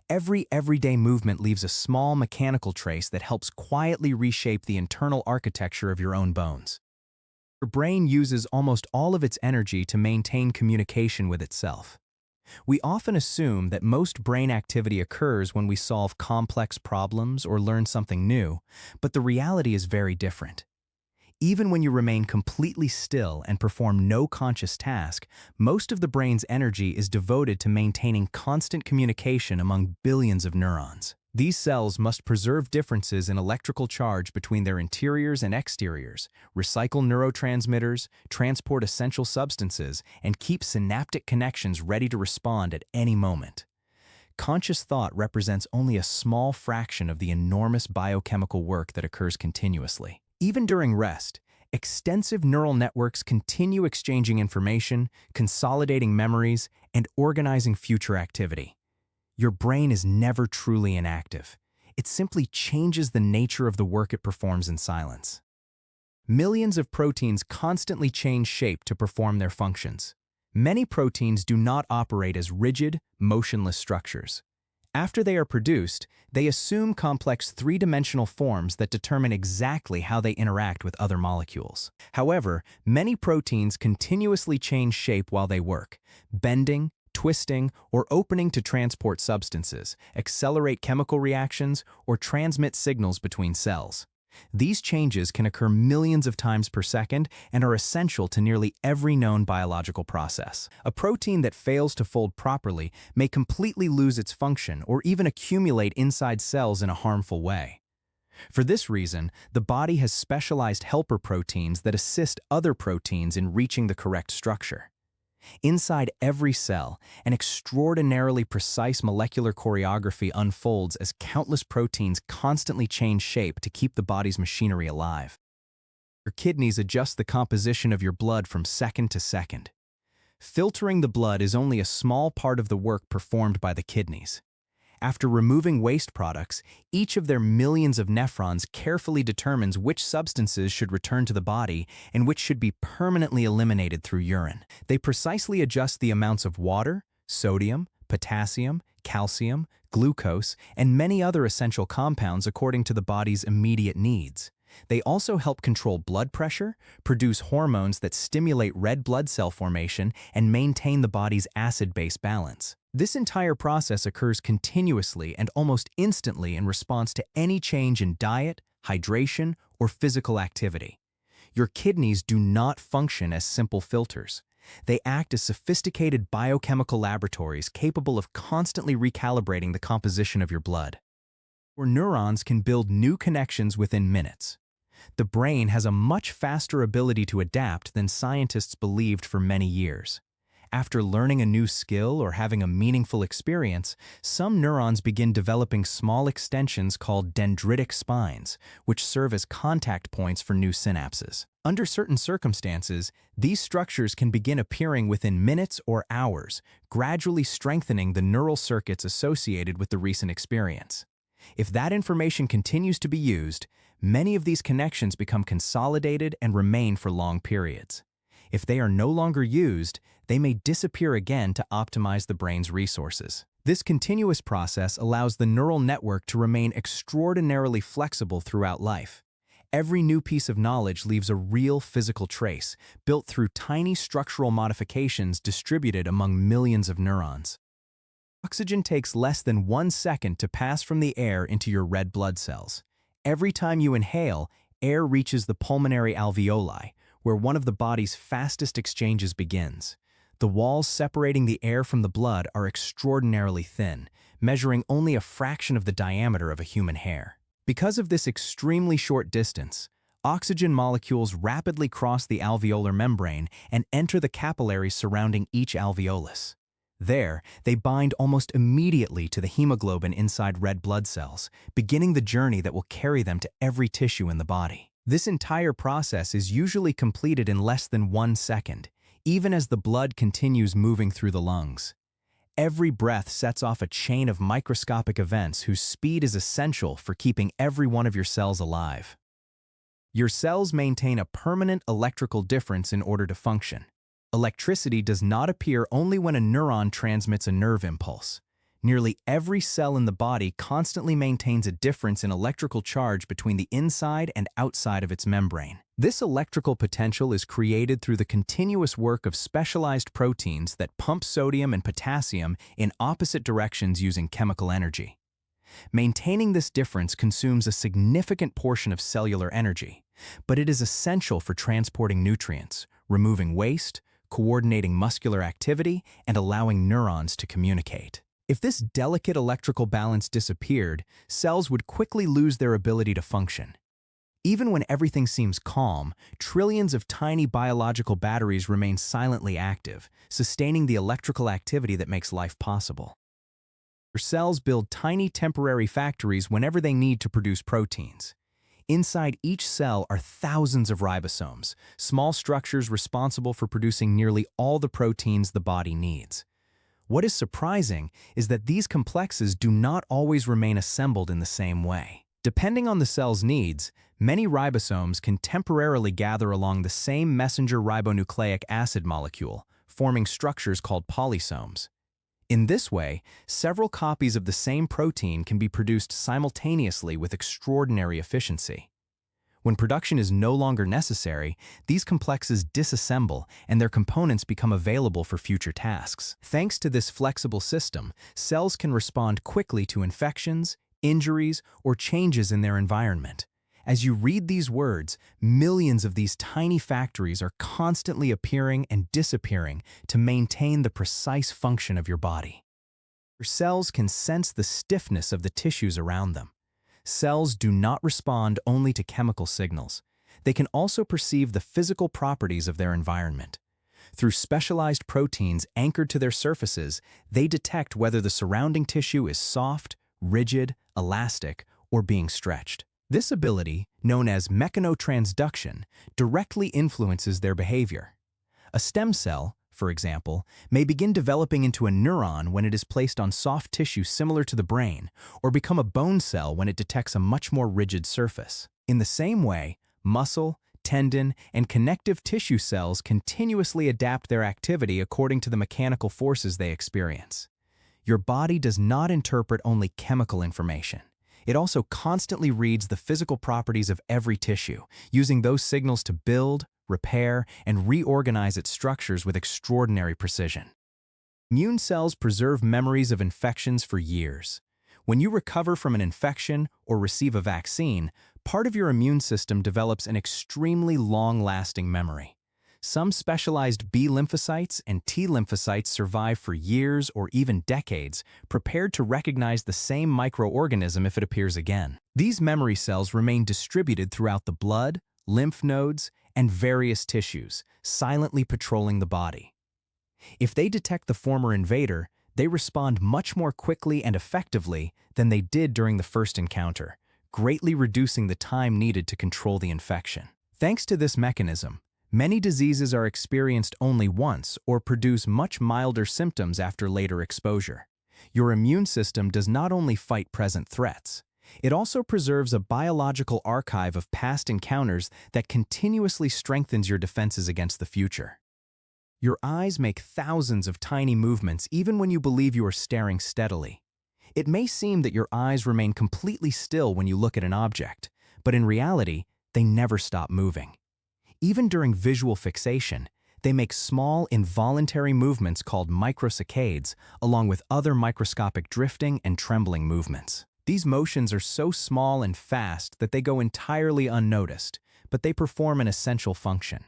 Every everyday movement leaves a small mechanical trace that helps quietly reshape the internal architecture of your own bones. Your brain uses almost all of its energy to maintain communication with itself. We often assume that most brain activity occurs when we solve complex problems or learn something new, but the reality is very different. Even when you remain completely still and perform no conscious task, most of the brain's energy is devoted to maintaining constant communication among billions of neurons. These cells must preserve differences in electrical charge between their interiors and exteriors, recycle neurotransmitters, transport essential substances, and keep synaptic connections ready to respond at any moment. Conscious thought represents only a small fraction of the enormous biochemical work that occurs continuously. Even during rest, extensive neural networks continue exchanging information, consolidating memories, and organizing future activity. Your brain is never truly inactive. It simply changes the nature of the work it performs in silence. Millions of proteins constantly change shape to perform their functions. Many proteins do not operate as rigid, motionless structures. After they are produced, they assume complex three-dimensional forms that determine exactly how they interact with other molecules. However, many proteins continuously change shape while they work, bending, twisting, or opening to transport substances, accelerate chemical reactions, or transmit signals between cells. These changes can occur millions of times per second and are essential to nearly every known biological process. A protein that fails to fold properly may completely lose its function or even accumulate inside cells in a harmful way. For this reason, the body has specialized helper proteins that assist other proteins in reaching the correct structure. Inside every cell, an extraordinarily precise molecular choreography unfolds as countless proteins constantly change shape to keep the body's machinery alive. Your kidneys adjust the composition of your blood from second to second. Filtering the blood is only a small part of the work performed by the kidneys. After removing waste products, each of their millions of nephrons carefully determines which substances should return to the body and which should be permanently eliminated through urine. They precisely adjust the amounts of water, sodium, potassium, calcium, glucose, and many other essential compounds according to the body's immediate needs. They also help control blood pressure, produce hormones that stimulate red blood cell formation, and maintain the body's acid-base balance. This entire process occurs continuously and almost instantly in response to any change in diet, hydration, or physical activity. Your kidneys do not function as simple filters. They act as sophisticated biochemical laboratories capable of constantly recalibrating the composition of your blood. Your neurons can build new connections within minutes. The brain has a much faster ability to adapt than scientists believed for many years. After learning a new skill or having a meaningful experience, some neurons begin developing small extensions called dendritic spines, which serve as contact points for new synapses. Under certain circumstances, these structures can begin appearing within minutes or hours, gradually strengthening the neural circuits associated with the recent experience. If that information continues to be used, many of these connections become consolidated and remain for long periods. If they are no longer used, they may disappear again to optimize the brain's resources. This continuous process allows the neural network to remain extraordinarily flexible throughout life. Every new piece of knowledge leaves a real physical trace, built through tiny structural modifications distributed among millions of neurons. Oxygen takes less than 1 second to pass from the air into your red blood cells. Every time you inhale, air reaches the pulmonary alveoli, where one of the body's fastest exchanges begins. The walls separating the air from the blood are extraordinarily thin, measuring only a fraction of the diameter of a human hair. Because of this extremely short distance, oxygen molecules rapidly cross the alveolar membrane and enter the capillaries surrounding each alveolus. There, they bind almost immediately to the hemoglobin inside red blood cells, beginning the journey that will carry them to every tissue in the body. This entire process is usually completed in less than 1 second, even as the blood continues moving through the lungs. Every breath sets off a chain of microscopic events whose speed is essential for keeping every one of your cells alive. Your cells maintain a permanent electrical difference in order to function. Electricity does not appear only when a neuron transmits a nerve impulse. Nearly every cell in the body constantly maintains a difference in electrical charge between the inside and outside of its membrane. This electrical potential is created through the continuous work of specialized proteins that pump sodium and potassium in opposite directions using chemical energy. Maintaining this difference consumes a significant portion of cellular energy, but it is essential for transporting nutrients, removing waste, coordinating muscular activity, and allowing neurons to communicate. If this delicate electrical balance disappeared, cells would quickly lose their ability to function. Even when everything seems calm, trillions of tiny biological batteries remain silently active, sustaining the electrical activity that makes life possible. Your cells build tiny temporary factories whenever they need to produce proteins. Inside each cell are thousands of ribosomes, small structures responsible for producing nearly all the proteins the body needs. What is surprising is that these complexes do not always remain assembled in the same way. Depending on the cell's needs, many ribosomes can temporarily gather along the same messenger ribonucleic acid molecule, forming structures called polysomes. In this way, several copies of the same protein can be produced simultaneously with extraordinary efficiency. When production is no longer necessary, these complexes disassemble and their components become available for future tasks. Thanks to this flexible system, cells can respond quickly to infections, injuries, or changes in their environment. As you read these words, millions of these tiny factories are constantly appearing and disappearing to maintain the precise function of your body. Your cells can sense the stiffness of the tissues around them. Cells do not respond only to chemical signals. They can also perceive the physical properties of their environment. Through specialized proteins anchored to their surfaces, they detect whether the surrounding tissue is soft, rigid, elastic, or being stretched. This ability, known as mechanotransduction, directly influences their behavior. A stem cell, for example, may begin developing into a neuron when it is placed on soft tissue similar to the brain, or become a bone cell when it detects a much more rigid surface. In the same way, muscle, tendon, and connective tissue cells continuously adapt their activity according to the mechanical forces they experience. Your body does not interpret only chemical information. It also constantly reads the physical properties of every tissue, using those signals to build, repair, and reorganize its structures with extraordinary precision. Immune cells preserve memories of infections for years. When you recover from an infection or receive a vaccine, part of your immune system develops an extremely long-lasting memory. Some specialized B lymphocytes and T lymphocytes survive for years or even decades, prepared to recognize the same microorganism if it appears again. These memory cells remain distributed throughout the blood, lymph nodes, and various tissues, silently patrolling the body. If they detect the former invader, they respond much more quickly and effectively than they did during the first encounter, greatly reducing the time needed to control the infection. Thanks to this mechanism, many diseases are experienced only once or produce much milder symptoms after later exposure. Your immune system does not only fight present threats, it also preserves a biological archive of past encounters that continuously strengthens your defenses against the future. Your eyes make thousands of tiny movements even when you believe you are staring steadily. It may seem that your eyes remain completely still when you look at an object, but in reality, they never stop moving. Even during visual fixation, they make small, involuntary movements called microsaccades, along with other microscopic drifting and trembling movements. These motions are so small and fast that they go entirely unnoticed, but they perform an essential function.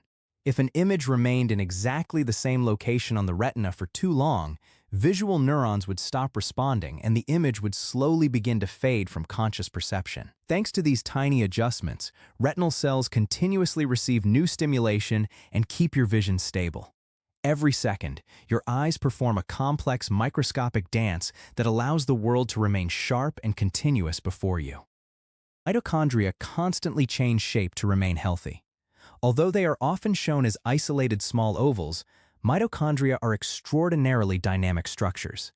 If an image remained in exactly the same location on the retina for too long, visual neurons would stop responding and the image would slowly begin to fade from conscious perception. Thanks to these tiny adjustments, retinal cells continuously receive new stimulation and keep your vision stable. Every second, your eyes perform a complex microscopic dance that allows the world to remain sharp and continuous before you. Mitochondria constantly change shape to remain healthy. Although they are often shown as isolated small ovals, mitochondria are extraordinarily dynamic structures.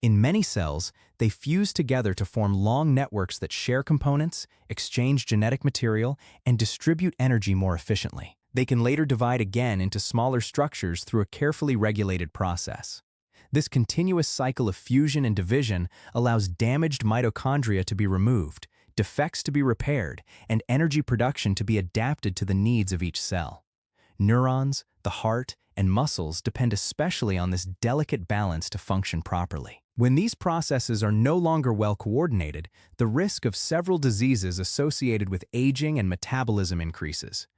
In many cells, they fuse together to form long networks that share components, exchange genetic material, and distribute energy more efficiently. They can later divide again into smaller structures through a carefully regulated process. This continuous cycle of fusion and division allows damaged mitochondria to be removed, defects to be repaired, and energy production to be adapted to the needs of each cell. Neurons, the heart, and muscles depend especially on this delicate balance to function properly. When these processes are no longer well coordinated, the risk of several diseases associated with aging and metabolism increases.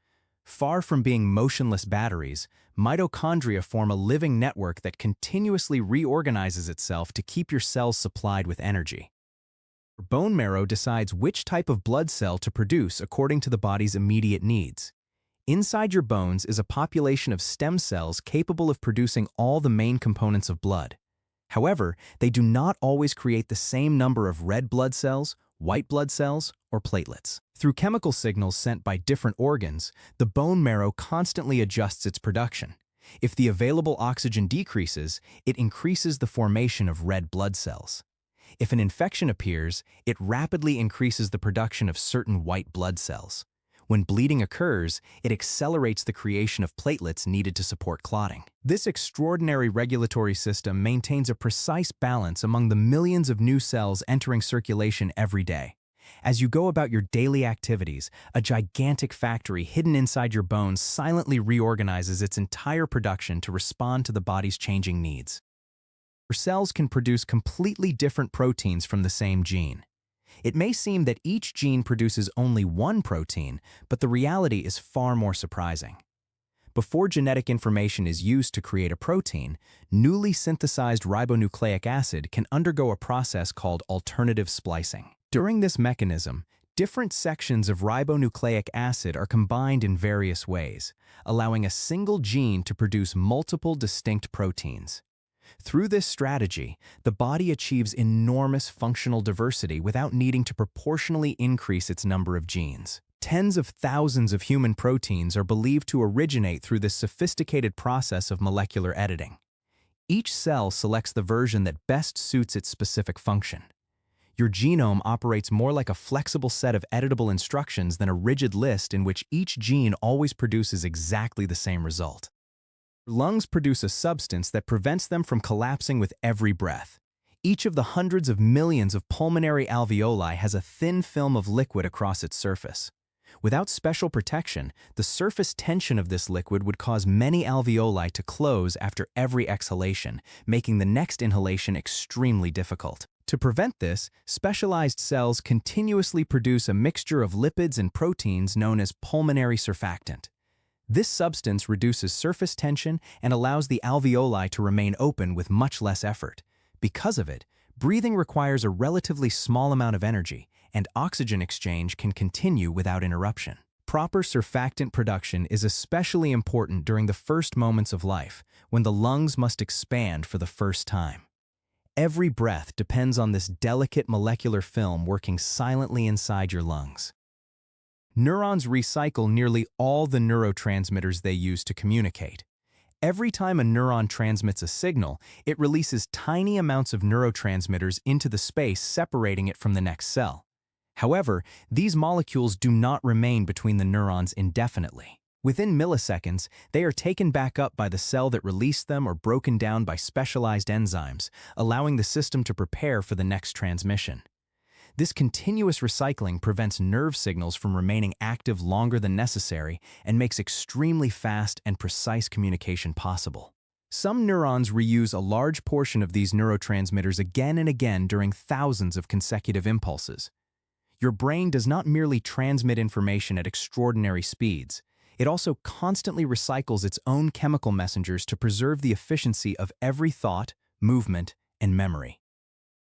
Far from being motionless batteries, mitochondria form a living network that continuously reorganizes itself to keep your cells supplied with energy. Bone marrow decides which type of blood cell to produce according to the body's immediate needs. Inside your bones is a population of stem cells capable of producing all the main components of blood. However, they do not always create the same number of red blood cells, white blood cells, or platelets. Through chemical signals sent by different organs, the bone marrow constantly adjusts its production. If the available oxygen decreases, it increases the formation of red blood cells. If an infection appears, it rapidly increases the production of certain white blood cells. When bleeding occurs, it accelerates the creation of platelets needed to support clotting. This extraordinary regulatory system maintains a precise balance among the millions of new cells entering circulation every day. As you go about your daily activities, a gigantic factory hidden inside your bones silently reorganizes its entire production to respond to the body's changing needs. Your cells can produce completely different proteins from the same gene. It may seem that each gene produces only one protein, but the reality is far more surprising. Before genetic information is used to create a protein, newly synthesized ribonucleic acid can undergo a process called alternative splicing. During this mechanism, different sections of ribonucleic acid are combined in various ways, allowing a single gene to produce multiple distinct proteins. Through this strategy, the body achieves enormous functional diversity without needing to proportionally increase its number of genes. Tens of thousands of human proteins are believed to originate through this sophisticated process of molecular editing. Each cell selects the version that best suits its specific function. Your genome operates more like a flexible set of editable instructions than a rigid list in which each gene always produces exactly the same result. Lungs produce a substance that prevents them from collapsing with every breath. Each of the hundreds of millions of pulmonary alveoli has a thin film of liquid across its surface. Without special protection, the surface tension of this liquid would cause many alveoli to close after every exhalation, making the next inhalation extremely difficult. To prevent this, specialized cells continuously produce a mixture of lipids and proteins known as pulmonary surfactant. This substance reduces surface tension and allows the alveoli to remain open with much less effort. Because of it, breathing requires a relatively small amount of energy, and oxygen exchange can continue without interruption. Proper surfactant production is especially important during the first moments of life, when the lungs must expand for the first time. Every breath depends on this delicate molecular film working silently inside your lungs. Neurons recycle nearly all the neurotransmitters they use to communicate. Every time a neuron transmits a signal, it releases tiny amounts of neurotransmitters into the space separating it from the next cell. However, these molecules do not remain between the neurons indefinitely. Within milliseconds, they are taken back up by the cell that released them or broken down by specialized enzymes, allowing the system to prepare for the next transmission. This continuous recycling prevents nerve signals from remaining active longer than necessary and makes extremely fast and precise communication possible. Some neurons reuse a large portion of these neurotransmitters again and again during thousands of consecutive impulses. Your brain does not merely transmit information at extraordinary speeds. It also constantly recycles its own chemical messengers to preserve the efficiency of every thought, movement, and memory.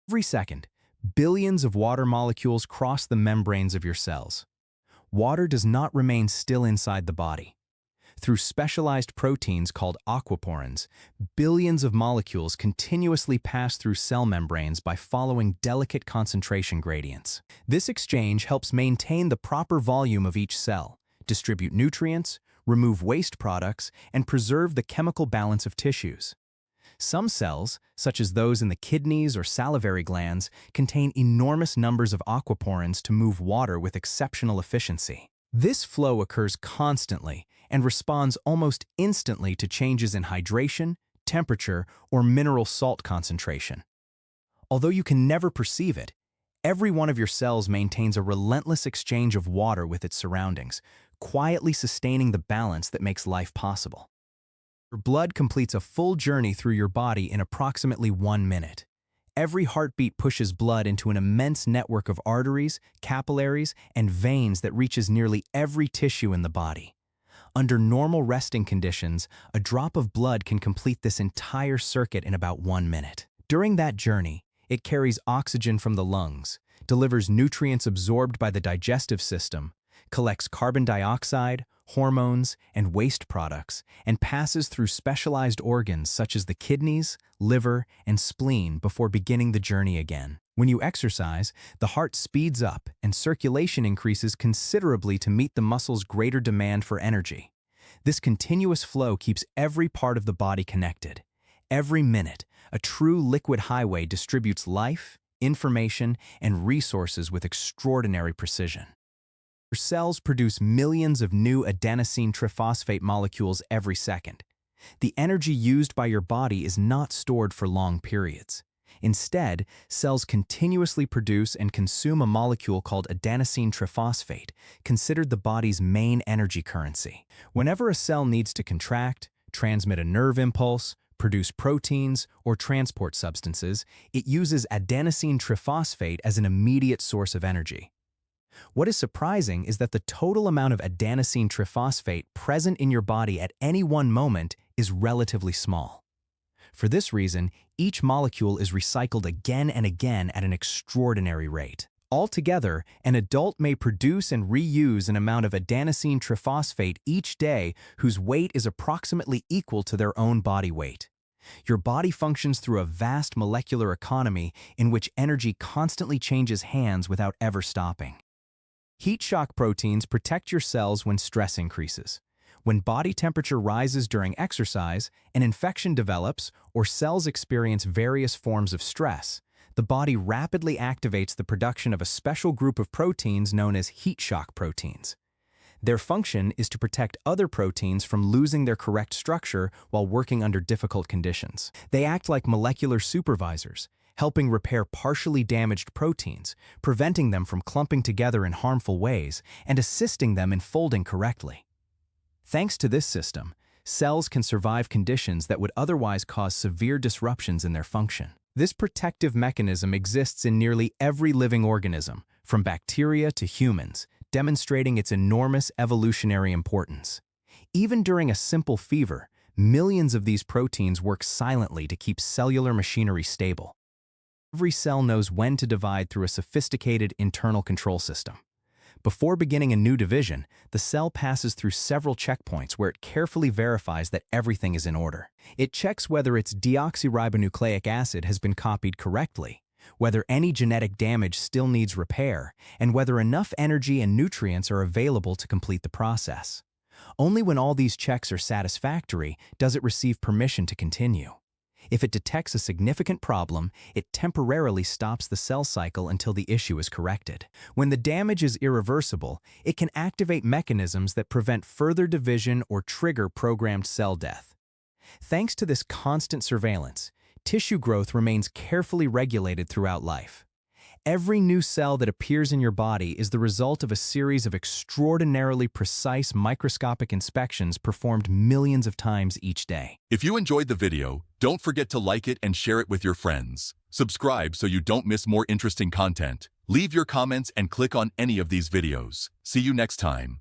Every second, billions of water molecules cross the membranes of your cells. Water does not remain still inside the body. Through specialized proteins called aquaporins, billions of molecules continuously pass through cell membranes by following delicate concentration gradients. This exchange helps maintain the proper volume of each cell, distribute nutrients, remove waste products, and preserve the chemical balance of tissues. Some cells, such as those in the kidneys or salivary glands, contain enormous numbers of aquaporins to move water with exceptional efficiency. This flow occurs constantly and responds almost instantly to changes in hydration, temperature, or mineral salt concentration. Although you can never perceive it, every one of your cells maintains a relentless exchange of water with its surroundings, quietly sustaining the balance that makes life possible. Your blood completes a full journey through your body in approximately 1 minute. Every heartbeat pushes blood into an immense network of arteries, capillaries, and veins that reaches nearly every tissue in the body. Under normal resting conditions, a drop of blood can complete this entire circuit in about 1 minute. During that journey, it carries oxygen from the lungs, delivers nutrients absorbed by the digestive system, collects carbon dioxide, hormones, and waste products, and passes through specialized organs such as the kidneys, liver, and spleen before beginning the journey again. When you exercise, the heart speeds up and circulation increases considerably to meet the muscle's greater demand for energy. This continuous flow keeps every part of the body connected. Every minute, a true liquid highway distributes life, information, and resources with extraordinary precision. Your cells produce millions of new adenosine triphosphate molecules every second. The energy used by your body is not stored for long periods. Instead, cells continuously produce and consume a molecule called adenosine triphosphate, considered the body's main energy currency. Whenever a cell needs to contract, transmit a nerve impulse, produce proteins, or transport substances, it uses adenosine triphosphate as an immediate source of energy. What is surprising is that the total amount of adenosine triphosphate present in your body at any one moment is relatively small. For this reason, each molecule is recycled again and again at an extraordinary rate. Altogether, an adult may produce and reuse an amount of adenosine triphosphate each day whose weight is approximately equal to their own body weight. Your body functions through a vast molecular economy in which energy constantly changes hands without ever stopping. Heat shock proteins protect your cells when stress increases. When body temperature rises during exercise, an infection develops, or cells experience various forms of stress, the body rapidly activates the production of a special group of proteins known as heat shock proteins. Their function is to protect other proteins from losing their correct structure while working under difficult conditions. They act like molecular supervisors, helping repair partially damaged proteins, preventing them from clumping together in harmful ways, and assisting them in folding correctly. Thanks to this system, cells can survive conditions that would otherwise cause severe disruptions in their function. This protective mechanism exists in nearly every living organism, from bacteria to humans, demonstrating its enormous evolutionary importance. Even during a simple fever, millions of these proteins work silently to keep cellular machinery stable. Every cell knows when to divide through a sophisticated internal control system. Before beginning a new division, the cell passes through several checkpoints where it carefully verifies that everything is in order. It checks whether its deoxyribonucleic acid has been copied correctly, whether any genetic damage still needs repair, and whether enough energy and nutrients are available to complete the process. Only when all these checks are satisfactory does it receive permission to continue. If it detects a significant problem, it temporarily stops the cell cycle until the issue is corrected. When the damage is irreversible, it can activate mechanisms that prevent further division or trigger programmed cell death. Thanks to this constant surveillance, tissue growth remains carefully regulated throughout life. Every new cell that appears in your body is the result of a series of extraordinarily precise microscopic inspections performed millions of times each day. If you enjoyed the video, don't forget to like it and share it with your friends. Subscribe so you don't miss more interesting content. Leave your comments and click on any of these videos. See you next time.